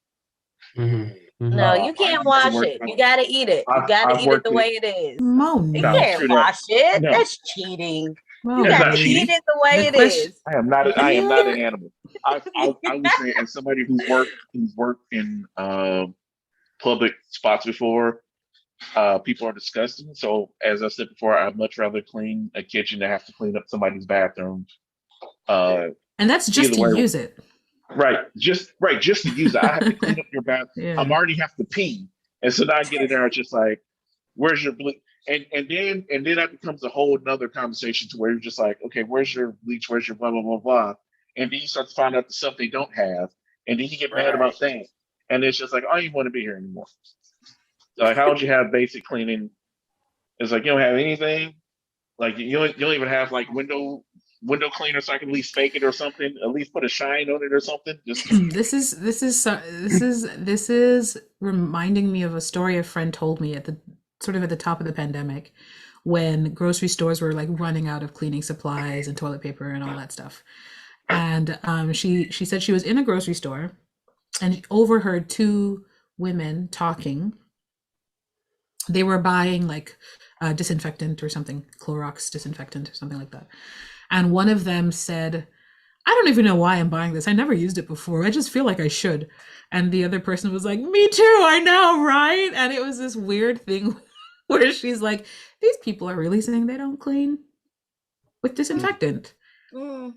Mm-hmm. No, you can't wash it. You got to eat it. You got to eat it the way it is. You can't wash it. No. That's cheating. You got to eat it the way it is. I am not an animal. I would say, as somebody who's worked in public spots before, people are disgusting. So as I said before, I'd much rather clean a kitchen than have to clean up somebody's bathroom. And that's just to use it. Right, just to use it. I have to clean up your bathroom. Yeah. I'm already have to pee, and so now I get in there. It's just like, where's your bleach? And then that becomes a whole another conversation to where you're just like, okay, where's your bleach? Where's your blah blah blah blah? And then you start to find out the stuff they don't have, and then you get mad about that. And it's just like, I don't even want to be here anymore. Like, how would you have basic cleaning? It's like you don't have anything. Like you don't even have like window cleaner, so I can at least fake it or something. At least put a shine on it or something. Just this is reminding me of a story a friend told me at the top of the pandemic, when grocery stores were like running out of cleaning supplies and toilet paper and all that stuff. And she said she was in a grocery store and overheard two women talking, they were buying like disinfectant or something, Clorox disinfectant or something like that. And one of them said, I don't even know why I'm buying this. I never used it before. I just feel like I should. And the other person was like, me too, I know, right? And it was this weird thing where she's like, these people are really saying they don't clean with disinfectant,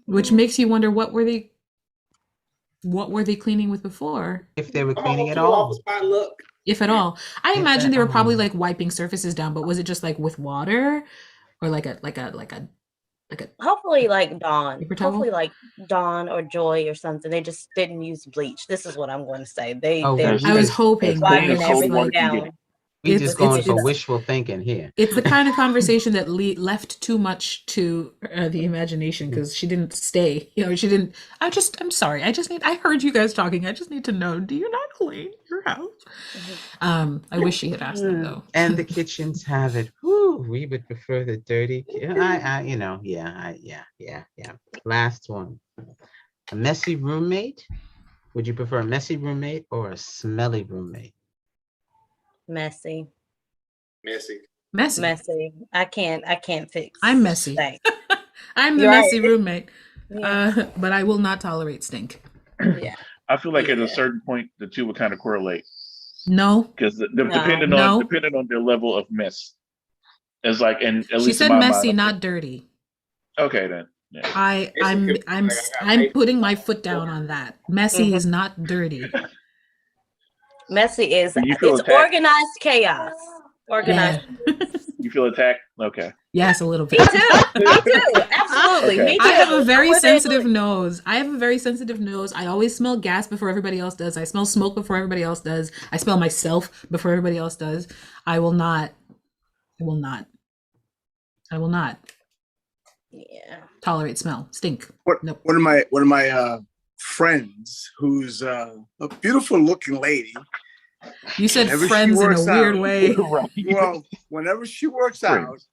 which makes you wonder what were they cleaning with before? If they were cleaning at all. If at all. I imagine they were probably like wiping surfaces down, but was it just like with water or like a hopefully like Dawn. paper towel? Hopefully like Dawn or Joy or something. They just didn't use bleach. This is what I'm going to say. I was hoping. wiping but everything down. We just going for it's- wishful thinking here. It's the kind of conversation that left too much to the imagination because she didn't stay. You know, she didn't. I'm sorry. I heard you guys talking. I just need to know. Do you not clean your house? I wish she had asked them though. And the kitchens have it. Woo, we would prefer the dirty. Last one. A messy roommate. Would you prefer a messy roommate or a smelly roommate? Messy. I can't fix. I'm messy. Stink. I'm the You're messy right. roommate. Yeah. But I will not tolerate stink. Yeah. I feel like at a certain point, the two would kind of correlate No. because No. depending on their level of mess, it's like, and at She least in said my messy, mind, not dirty. okay then. Yeah. I'm putting my foot down on that. Messy is not dirty. Messy is When you feel it's attacked. organized chaos. Organized. Yeah. You feel attacked? Okay. Yes, a little Me bit. too. Me too. Absolutely. Okay. Me too. I have a very I'm with sensitive it. nose. I always smell gas before everybody else does. I smell smoke before everybody else does. I smell myself before everybody else does. I will not Yeah. tolerate smell. Stink. Nope. One of my friends, who's a beautiful looking lady. You said Whenever she friends in a works weird out- way. Well, whenever she works out, Friends.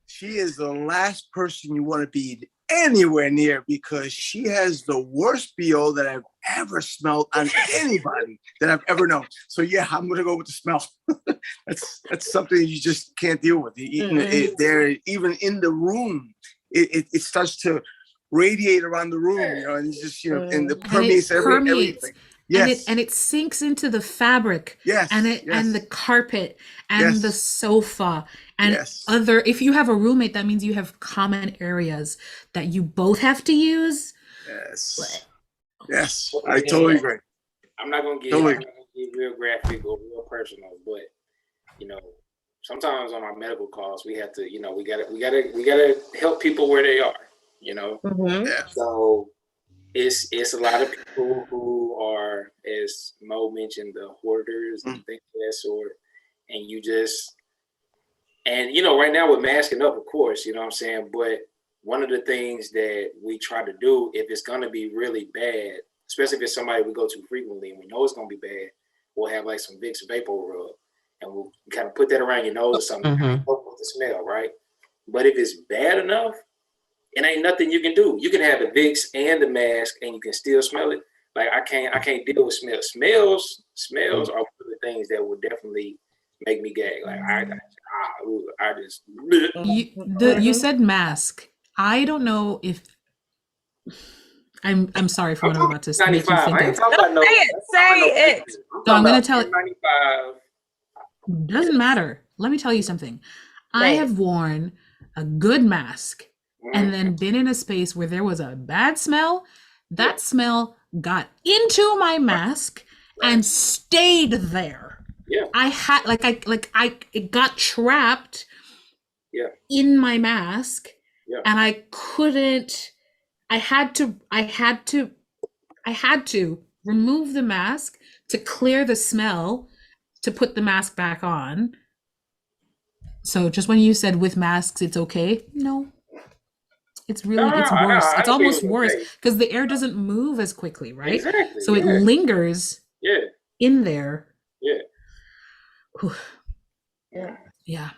she is the last person you want to be anywhere near because she has the worst BO that I've ever smelled on anybody that I've ever known. So yeah, I'm gonna go with the smell. that's something you just can't deal with. They're even in the room. It starts to radiate around the room, you know, and it's just, you know, and it permeates everything. Yes. And it sinks into the fabric. Yes. And the carpet and the Yes. sofa and Yes. if you have a roommate, that means you have common areas that you both have to use. Yes. Yes. I totally agree. I'm not gonna get real graphic or real personal, but you know, sometimes on our medical calls, we have to, you know, we gotta help people where they are, you know. Mm-hmm. Yeah. So it's a lot of people who are, as Mo mentioned, the hoarders and things of that sort, and you know, right now we're masking up, of course, you know what I'm saying, but one of the things that we try to do, if it's going to be really bad, especially if it's somebody we go to frequently and we know it's going to be bad, we'll have like some Vicks Vapor Rub and we'll kind of put that around your nose or something to help with the smell, right? But if it's bad enough, it ain't nothing you can do. You can have the Vicks and the mask and you can still smell it. Like I can't deal with smells. Smells are one of the things that will definitely make me gag. Like I just You said mask. I don't know if I'm sorry for what I'm about to make you 95. think I ain't of. talking about no. Say it. So I'm gonna tell 95. Doesn't matter. Let me tell you something. I Right. have worn a good mask and then been in a space where there was a bad smell. That smell got into my mask and stayed there. Yeah. I had it got trapped in my mask and I couldn't. I had to remove the mask to clear the smell to put the mask back on. So just when you said with masks it's okay, no. It's really it's worse. It's almost worse because the air doesn't move as quickly, right? Exactly. So it lingers in there. Yeah. Whew. Yeah. Yeah.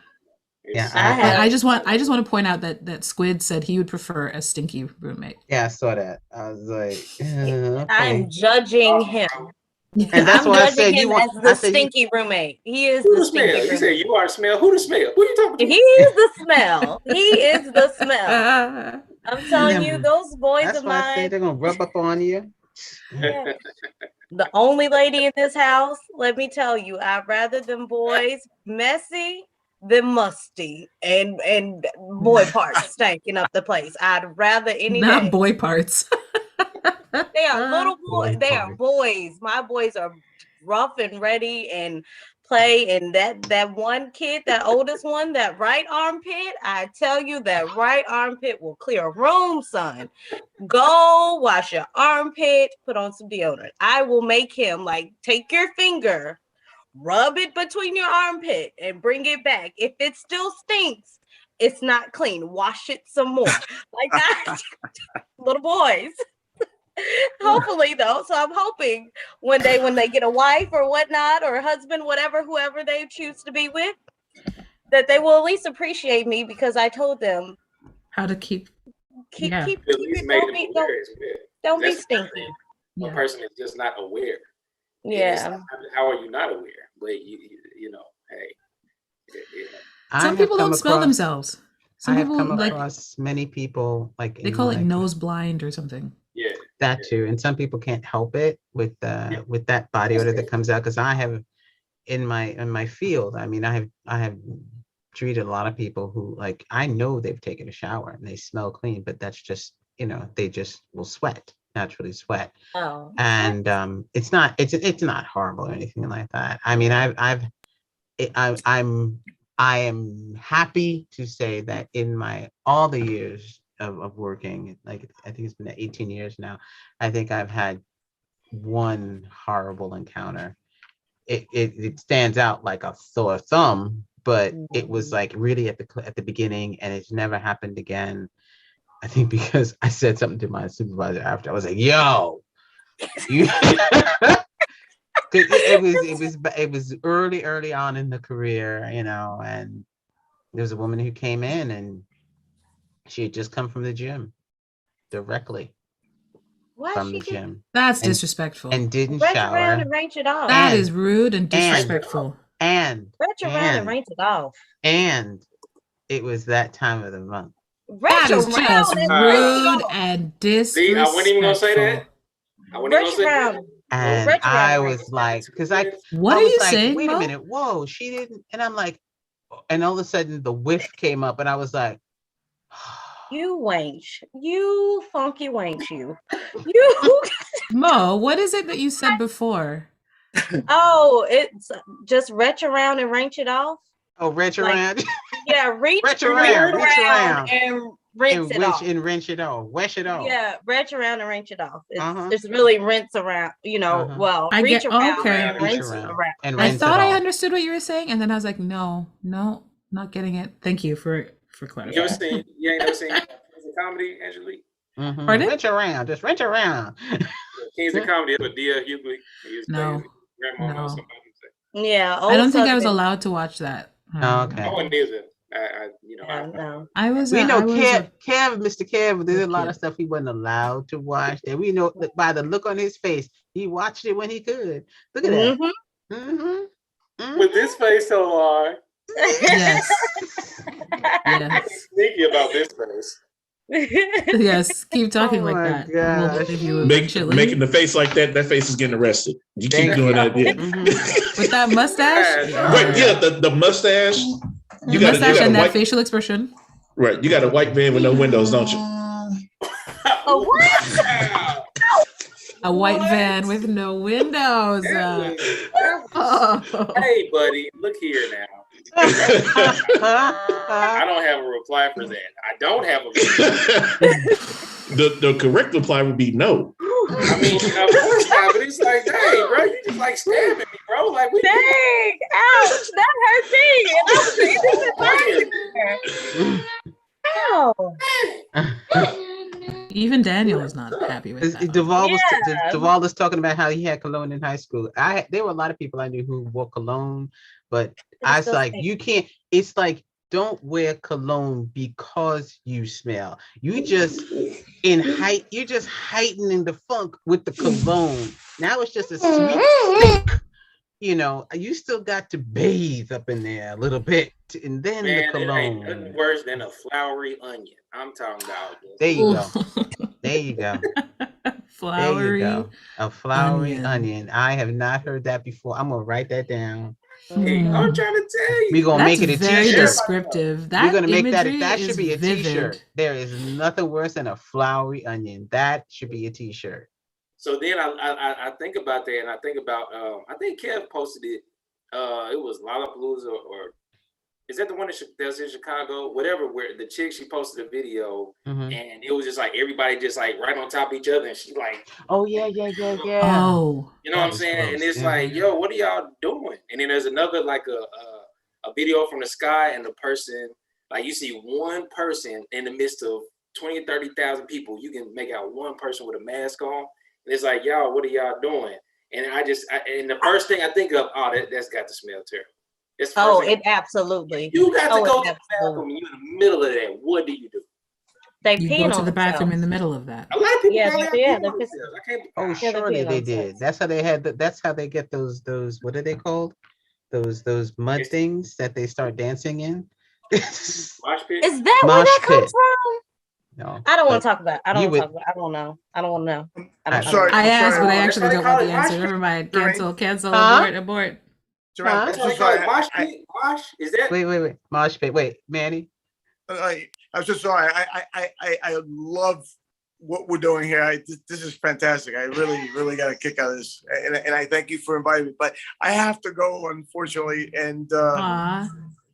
I I just want to point out that Squid said he would prefer a stinky roommate. Yeah, I saw that. I was like, okay. I'm judging him. And that's I'm why I judging said him you want. as the I said you, stinky roommate. He is Who the the smell? stinky You roommate. said you are the smell. Who the smell? Who you talking He to? is the smell. He is the smell. I'm telling you, those boys that's of why I say mine. they're gonna rub up on you. Yeah. The only lady in this house, let me tell you, I'd rather them boys messy than musty and boy parts stanking up the place. I'd rather any Not day. boy parts. They are little boys. Boy They are parts. boys. My boys are rough and ready and play. And that one kid, that oldest one, that right armpit, I tell you, that right armpit will clear a room, son. Go wash your armpit, put on some deodorant. I will make him like take your finger, rub it between your armpit, and bring it back. If it still stinks, it's not clean. Wash it some more. Like that. Little boys. Hopefully, though. So I'm hoping one day when they get a wife or whatnot, or a husband, whoever they choose to be with, that they will at least appreciate me because I told them How to keep. keep At it. least make them Don't be, aware as well. don't be That's the stinky. thing. Yeah. A person is just not aware. And it's Yeah. not- how are you not aware? But you know, hey. You know. Some people don't smell themselves. Some I have people come like across many people like they call it nose blind or something. Yeah. that too, and some people can't help it with that body odor that comes out. Because I have in my field, I mean, I have treated a lot of people who, like, I know they've taken a shower and they smell clean, but that's just, they just will naturally sweat. Oh. And it's not horrible or anything like that. I mean, I am happy to say that in all the years of working, like I think it's been 18 years now, I think I've had one horrible encounter. It stands out like a sore thumb, but it was like really at the beginning, and it's never happened again. I think because I said something to my supervisor after. I was like, "Yo, you." It was early on in the career, and there was a woman who came in, and she had just come from the gym directly from the gym. That's disrespectful. And didn't Stretch shower. around and range it off. That is rude and disrespectful. Stretch around and range it off. And it was that time of the month. That is just rude and disrespectful. See, I wasn't even gonna say that. I wasn't even gonna say that. And I was like, what are you saying? Wait a minute, whoa, she didn't. And I'm like, and all of a sudden the whiff came up, and I was like, you wench, you funky wench, you. Mo, what is it that you said before? Oh, it's just retch around and range it off. Oh, wrench around. Yeah, reach around and rinse it off. And wrench it off. Wash it off. Yeah, retch around and rinse it off. It's really rinse around, well, reach around and rinse around. I thought I understood what you were saying, and then I was like, no, not getting it. Thank you for clarifying. You ain't never seen Kings of Comedy, Angelique? Pardon? Wrench around, just wrench around. Kings of Comedy, with Dia Hughley. No. Yeah, I don't think I was allowed to watch that. Oh, okay. I wasn't either. I was. We know Mr. Kev. There's a lot of stuff he wasn't allowed to watch. And we know that by the look on his face, he watched it when he could. Look at that. With this face so long. Yes. Sneaky about this face. Yes, keep talking like that. Making the face like that, that face is getting arrested. You keep doing that. Yeah. With that mustache? Right, yeah, the mustache. You got and that facial expression. Right, you got a white van with no windows, don't you? A what? A white van with no windows. Hey, buddy, look here now. I don't have a reply for that. I don't have a reply. The correct reply would be no. I mean, of course not, but it's like, dang, bro, you just like stabbing me, bro. Like, dang, ouch, that hurt me. And I was Ow. Even Daniel is not happy with that. Duval was talking about how he had cologne in high school. There were a lot of people I knew who wore cologne, but I was like, you can't. It's like, don't wear cologne because you smell. You just in height. You're just heightening the funk with the cologne. Now it's just a sweet stick. You know, you still got to bathe up in there a little bit, and then Man, the it ain't cologne. nothing worse than a floury onion. I'm talking about this. There you go. There you go. Flowery. There you go. A flowery onion. I have not heard that before. I'm gonna write that down. Hey, I'm trying to tell you. We're gonna make it a very t-shirt. descriptive. That We're gonna make that. imagery That should is be a vivid. t-shirt. There is nothing worse than a flowery onion. That should be a t-shirt. So then I think about that, and I think about I think Kev posted it. It was Lollapalooza, or is that the one that's in Chicago? Whatever. Where the chick, she posted a video, and it was just like everybody just like right on top of each other, and she like, oh yeah. Oh, you know what I'm saying? Gross. And it's like, yo, what are y'all doing? And then there's another like a video from the sky, and the person, like, you see one person in the midst of 20 or 30,000 people. You can make out one person with a mask on. And it's like, y'all, what are y'all doing? And and the first thing I think of, that's got to smell terrible. It's it absolutely. You got to go to the bathroom, and you're in the middle of that. What do you do? They you pee go to the bathroom themselves. in the middle of that. A lot of people Yeah, probably have I can't. Oh, surely they did. That's how they had. That's how they get those. What are they called? Those mud things that they start dancing in. Mosh pit? Is that where that comes from? No, I don't want to talk about it. I don't want would- to talk about it. I don't know. I don't want to know. I'm sorry. I asked, but I That's actually why they don't call want it the mosh answer. pit. Never mind. Cancel. Huh? Abort. Huh? I'm so Mosh sorry. Mosh? Is that? Wait. Mosh pit. Wait, Manny. I'm so sorry. I love what we're doing here. This is fantastic. I really got a kick out of this, and I thank you for inviting me. But I have to go, unfortunately, and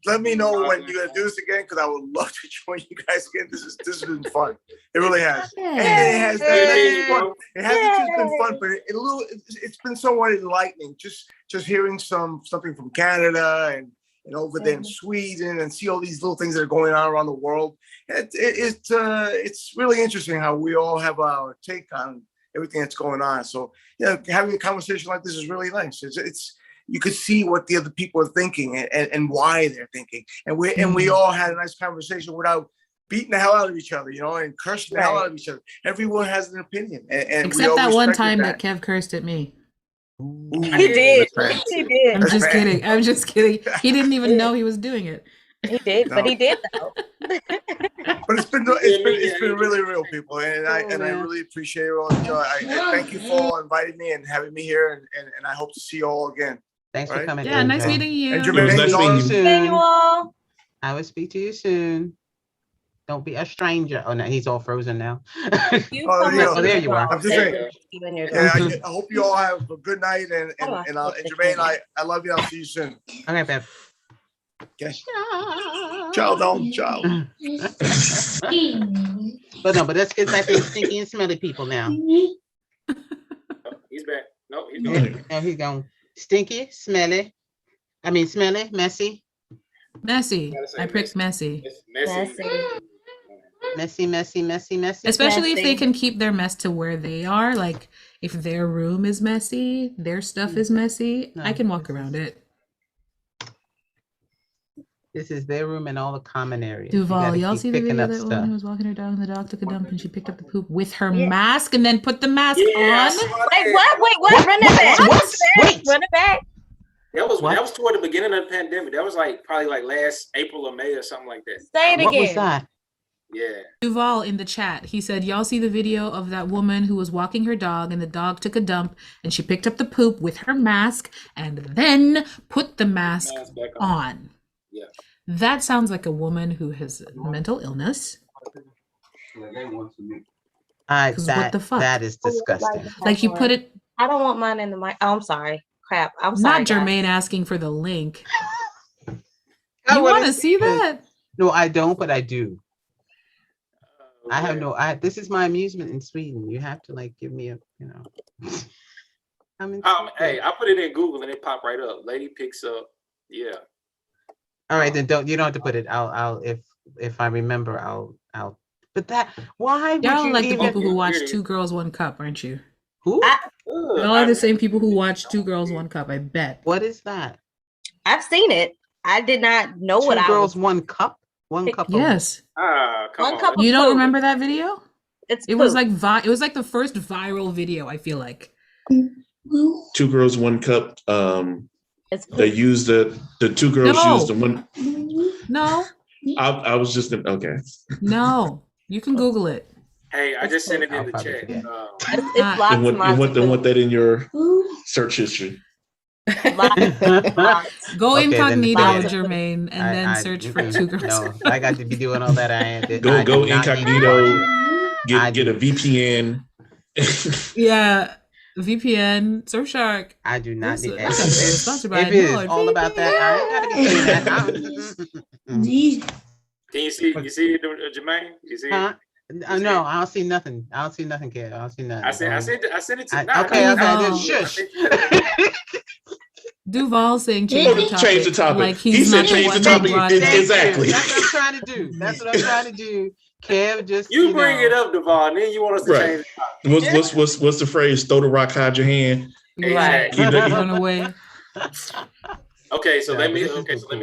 let me know when you're gonna do this again, because I would love to join you guys again. This has been fun. It really has. And it has been fun. It hasn't just been fun, but it's been somewhat enlightening. Just hearing something from Canada and over there in Sweden, and see all these little things that are going on around the world. It's really interesting how we all have our take on everything that's going on. So having a conversation like this is really nice. It's you could see what the other people are thinking and why they're thinking, and we all had a nice conversation without beating the hell out of each other, and cursing the hell out of each other. Everyone has an opinion, and except that one time that Kev cursed at me. He did. He did. I'm just kidding. He didn't even know he was doing it. He did, but he did though. But it's been really real, people, and I really appreciate it all. I thank you for inviting me and having me here, and I hope to see you all again. Thanks for coming. Yeah, nice meeting you. And It was nice meeting you. Thank you all. I will speak to you soon. Don't be a stranger. Oh no, he's all frozen now. There you are. I'm just saying. I hope you all have a good night, and Jermaine, I love you. I'll see you soon. Okay, babe. Okay. Ciao. But let's get back to the stinky and smelly people now. He's back. No, he's gone. No, he's gone. Stinky, smelly. Smelly, messy. Messy. I picked messy. Messy. Especially if they can keep their mess to where they are. Like if their room is messy, their stuff is messy, I can walk around it. This is their room and all the common areas. Duval, y'all see the video of that woman who was walking her dog and the dog took a dump and she picked up the poop with her mask and then put the mask on? Wait, what? Run it back. Wait. Run it back. That was toward the beginning of the pandemic. That was probably last April or May or something like that. Say it again. What was that? Yeah. Duval in the chat, he said, y'all see the video of that woman who was walking her dog and the dog took a dump and she picked up the poop with her mask and then put the mask on. Yeah. That sounds like a woman who has mental illness. What the fuck? That is disgusting. Like you put it. I don't want mine in the mic. Oh, I'm sorry. Crap. I'm sorry. Not Jermaine asking for the link. You want to see that? No, I don't, but I do. I have no. This is my amusement in Sweden. You have to give me a. Hey, I put it in Google and it popped right up. Lady picks up. Yeah. All right, then you don't have to put it. I'll if I remember, I'll. But why would y'all you like even... the people who watch Two Girls One Cup, aren't you? Who? Y'all are the same people who watch Two Girls One Cup. I bet. What is that? I've seen it. I did not know what I was. 2 girls, 1 cup. 1 cup. Yes. Come on. Cup. You don't remember that video? It was like it was like the first viral video, I feel like. 2 Girls, 1 Cup. They used the 2 girls used the one. No. I was just okay. No, you can Google it. Hey, I just sent it in the chat. It's lots You want that in your search history. Go Okay, incognito, then Jermaine, and then search for 2 girls. No, I got to be doing all that. I Go do not need to incognito. watch it. Get a VPN. Yeah, VPN, Surfshark. I do not need That's sponsored by If it is Nord. all about that, I ain't gotta be saying that. Can you see it, Jermaine? You see Huh? it? No, I don't see nothing. I don't see nothing, kid. I don't see nothing. I sent it to Okay, then shush. Duval saying change the topic. Like he said change the topic. Exactly. That's what I'm trying to do. That's what I'm trying to do. Kev, just you bring it up, Duval, and then you want us to change the topic. What's the phrase? Throw the rock, hide your hand. Right. Run away. Okay, so let me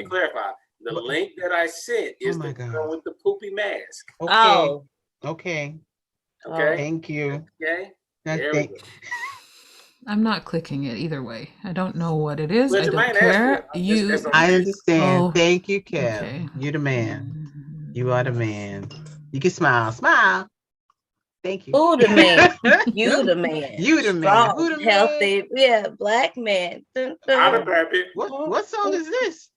clarify. The link that I sent is the girl with the poopy mask. Okay. Okay. Thank you. Okay. I'm not clicking it either way. I don't know what it is. Well, I don't care. I understand. Oh, Thank you, Kev. okay. You're the man. You are the man. You can smile. Smile. Thank you. Who the man? You the man. You the man. Strong, Who the man? healthy, yeah, black man. What song is this?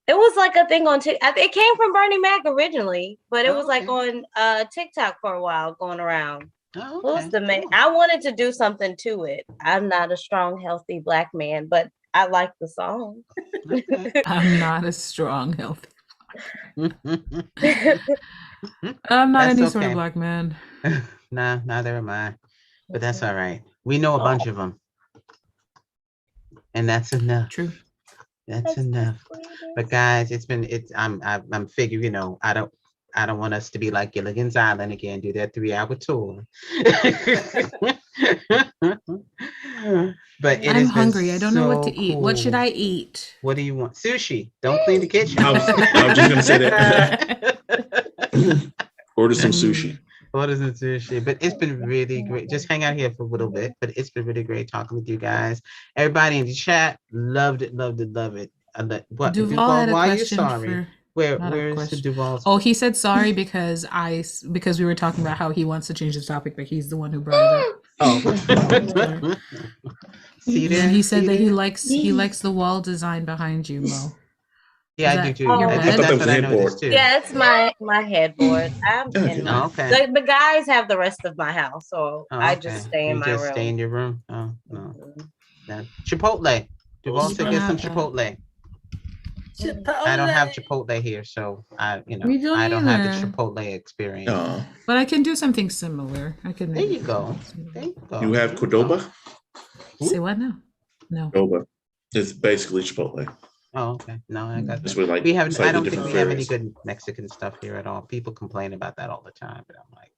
It was like a thing on TikTok. It came from Bernie Mac originally, but it was like on TikTok for a while going around. Oh, Who's the man? I wanted to do something to it. I'm not a strong, healthy black man, but I like the song. I'm not a strong, healthy. I'm not any sort of black man. Nah, neither am I. But that's all right. We know a bunch of them, and that's enough. True. That's enough. But guys, I'm figuring, I don't want us to be like Gilligan's Island again, do that 3-hour tour. But I'm hungry. I don't know what to eat. What should I eat? What do you want? Sushi. Don't clean the kitchen. I was just gonna say that. Order some sushi. Order some sushi. But it's been really great. Just hang out here for a little bit. But it's been really great talking with you guys. Everybody in the chat loved it. What? Duval had a why are you question sorry? Where is the Duval? Oh, he said sorry because we were talking about how he wants to change the topic, but he's the one who brought it up. Oh. See there? And he said that he likes the wall design behind you, Mo. Yeah, I do too. Your I bed? thought that was headboard too. Yeah, it's my headboard. Okay. The guys have the rest of my house, so I just stay in my room. Stay in your room. Oh no. Chipotle. Duval said get some Chipotle. I don't have Chipotle here, so I don't have the Chipotle experience. But I can do something similar. There you go. You have Cordoba? Say what now? No. Cordoba. It's basically Chipotle. Oh, okay. No, I got that. Like we have. I don't think we have any good Mexican stuff here at all. People complain about that all the time, but I'm like,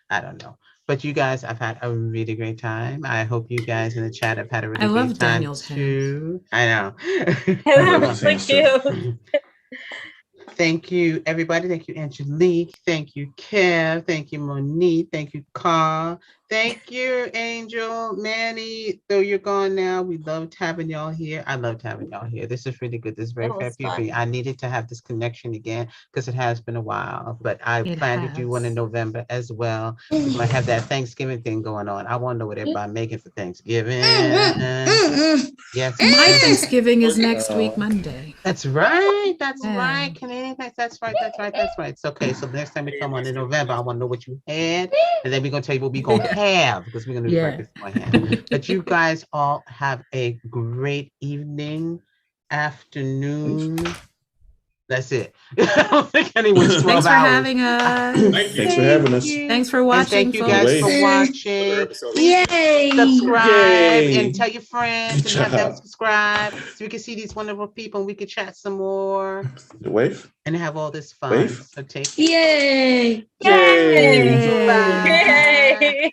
I don't know. But you guys, I've had a really great time. I hope you guys in the chat have had a really great time Daniel's too. I know. Thank you. Thank you, everybody. Thank you, Angelique. Thank you, Kev. Thank you, Monique. Thank you, Carl. Thank you, Angel, Manny. Though you're gone now, we loved having y'all here. I loved having y'all here. This is really good. This is very therapeutic. I needed to have this connection again because it has been a while. But I plan to do one in November as well. We're gonna have that Thanksgiving thing going on. I want to know what everybody making for Thanksgiving. Yes, my Thanksgiving is next week, Monday. That's right. That's right. Canadian. That's right. So, okay. So the next time we come on in November, I want to know what you had, and then we're gonna tell you what we're gonna have because we're gonna do breakfast beforehand. But you guys all have a great evening, afternoon. That's it. I don't think anyone's 12 Thanks for hours. having us. Thanks for having us. Thanks for watching. And thank you guys for watching. Yay! Subscribe and tell your friends and have them subscribe so we can see these wonderful people and we can chat some more. Wave. And have all this fun. Wave. So take Yay! Yay! Bye. Yay!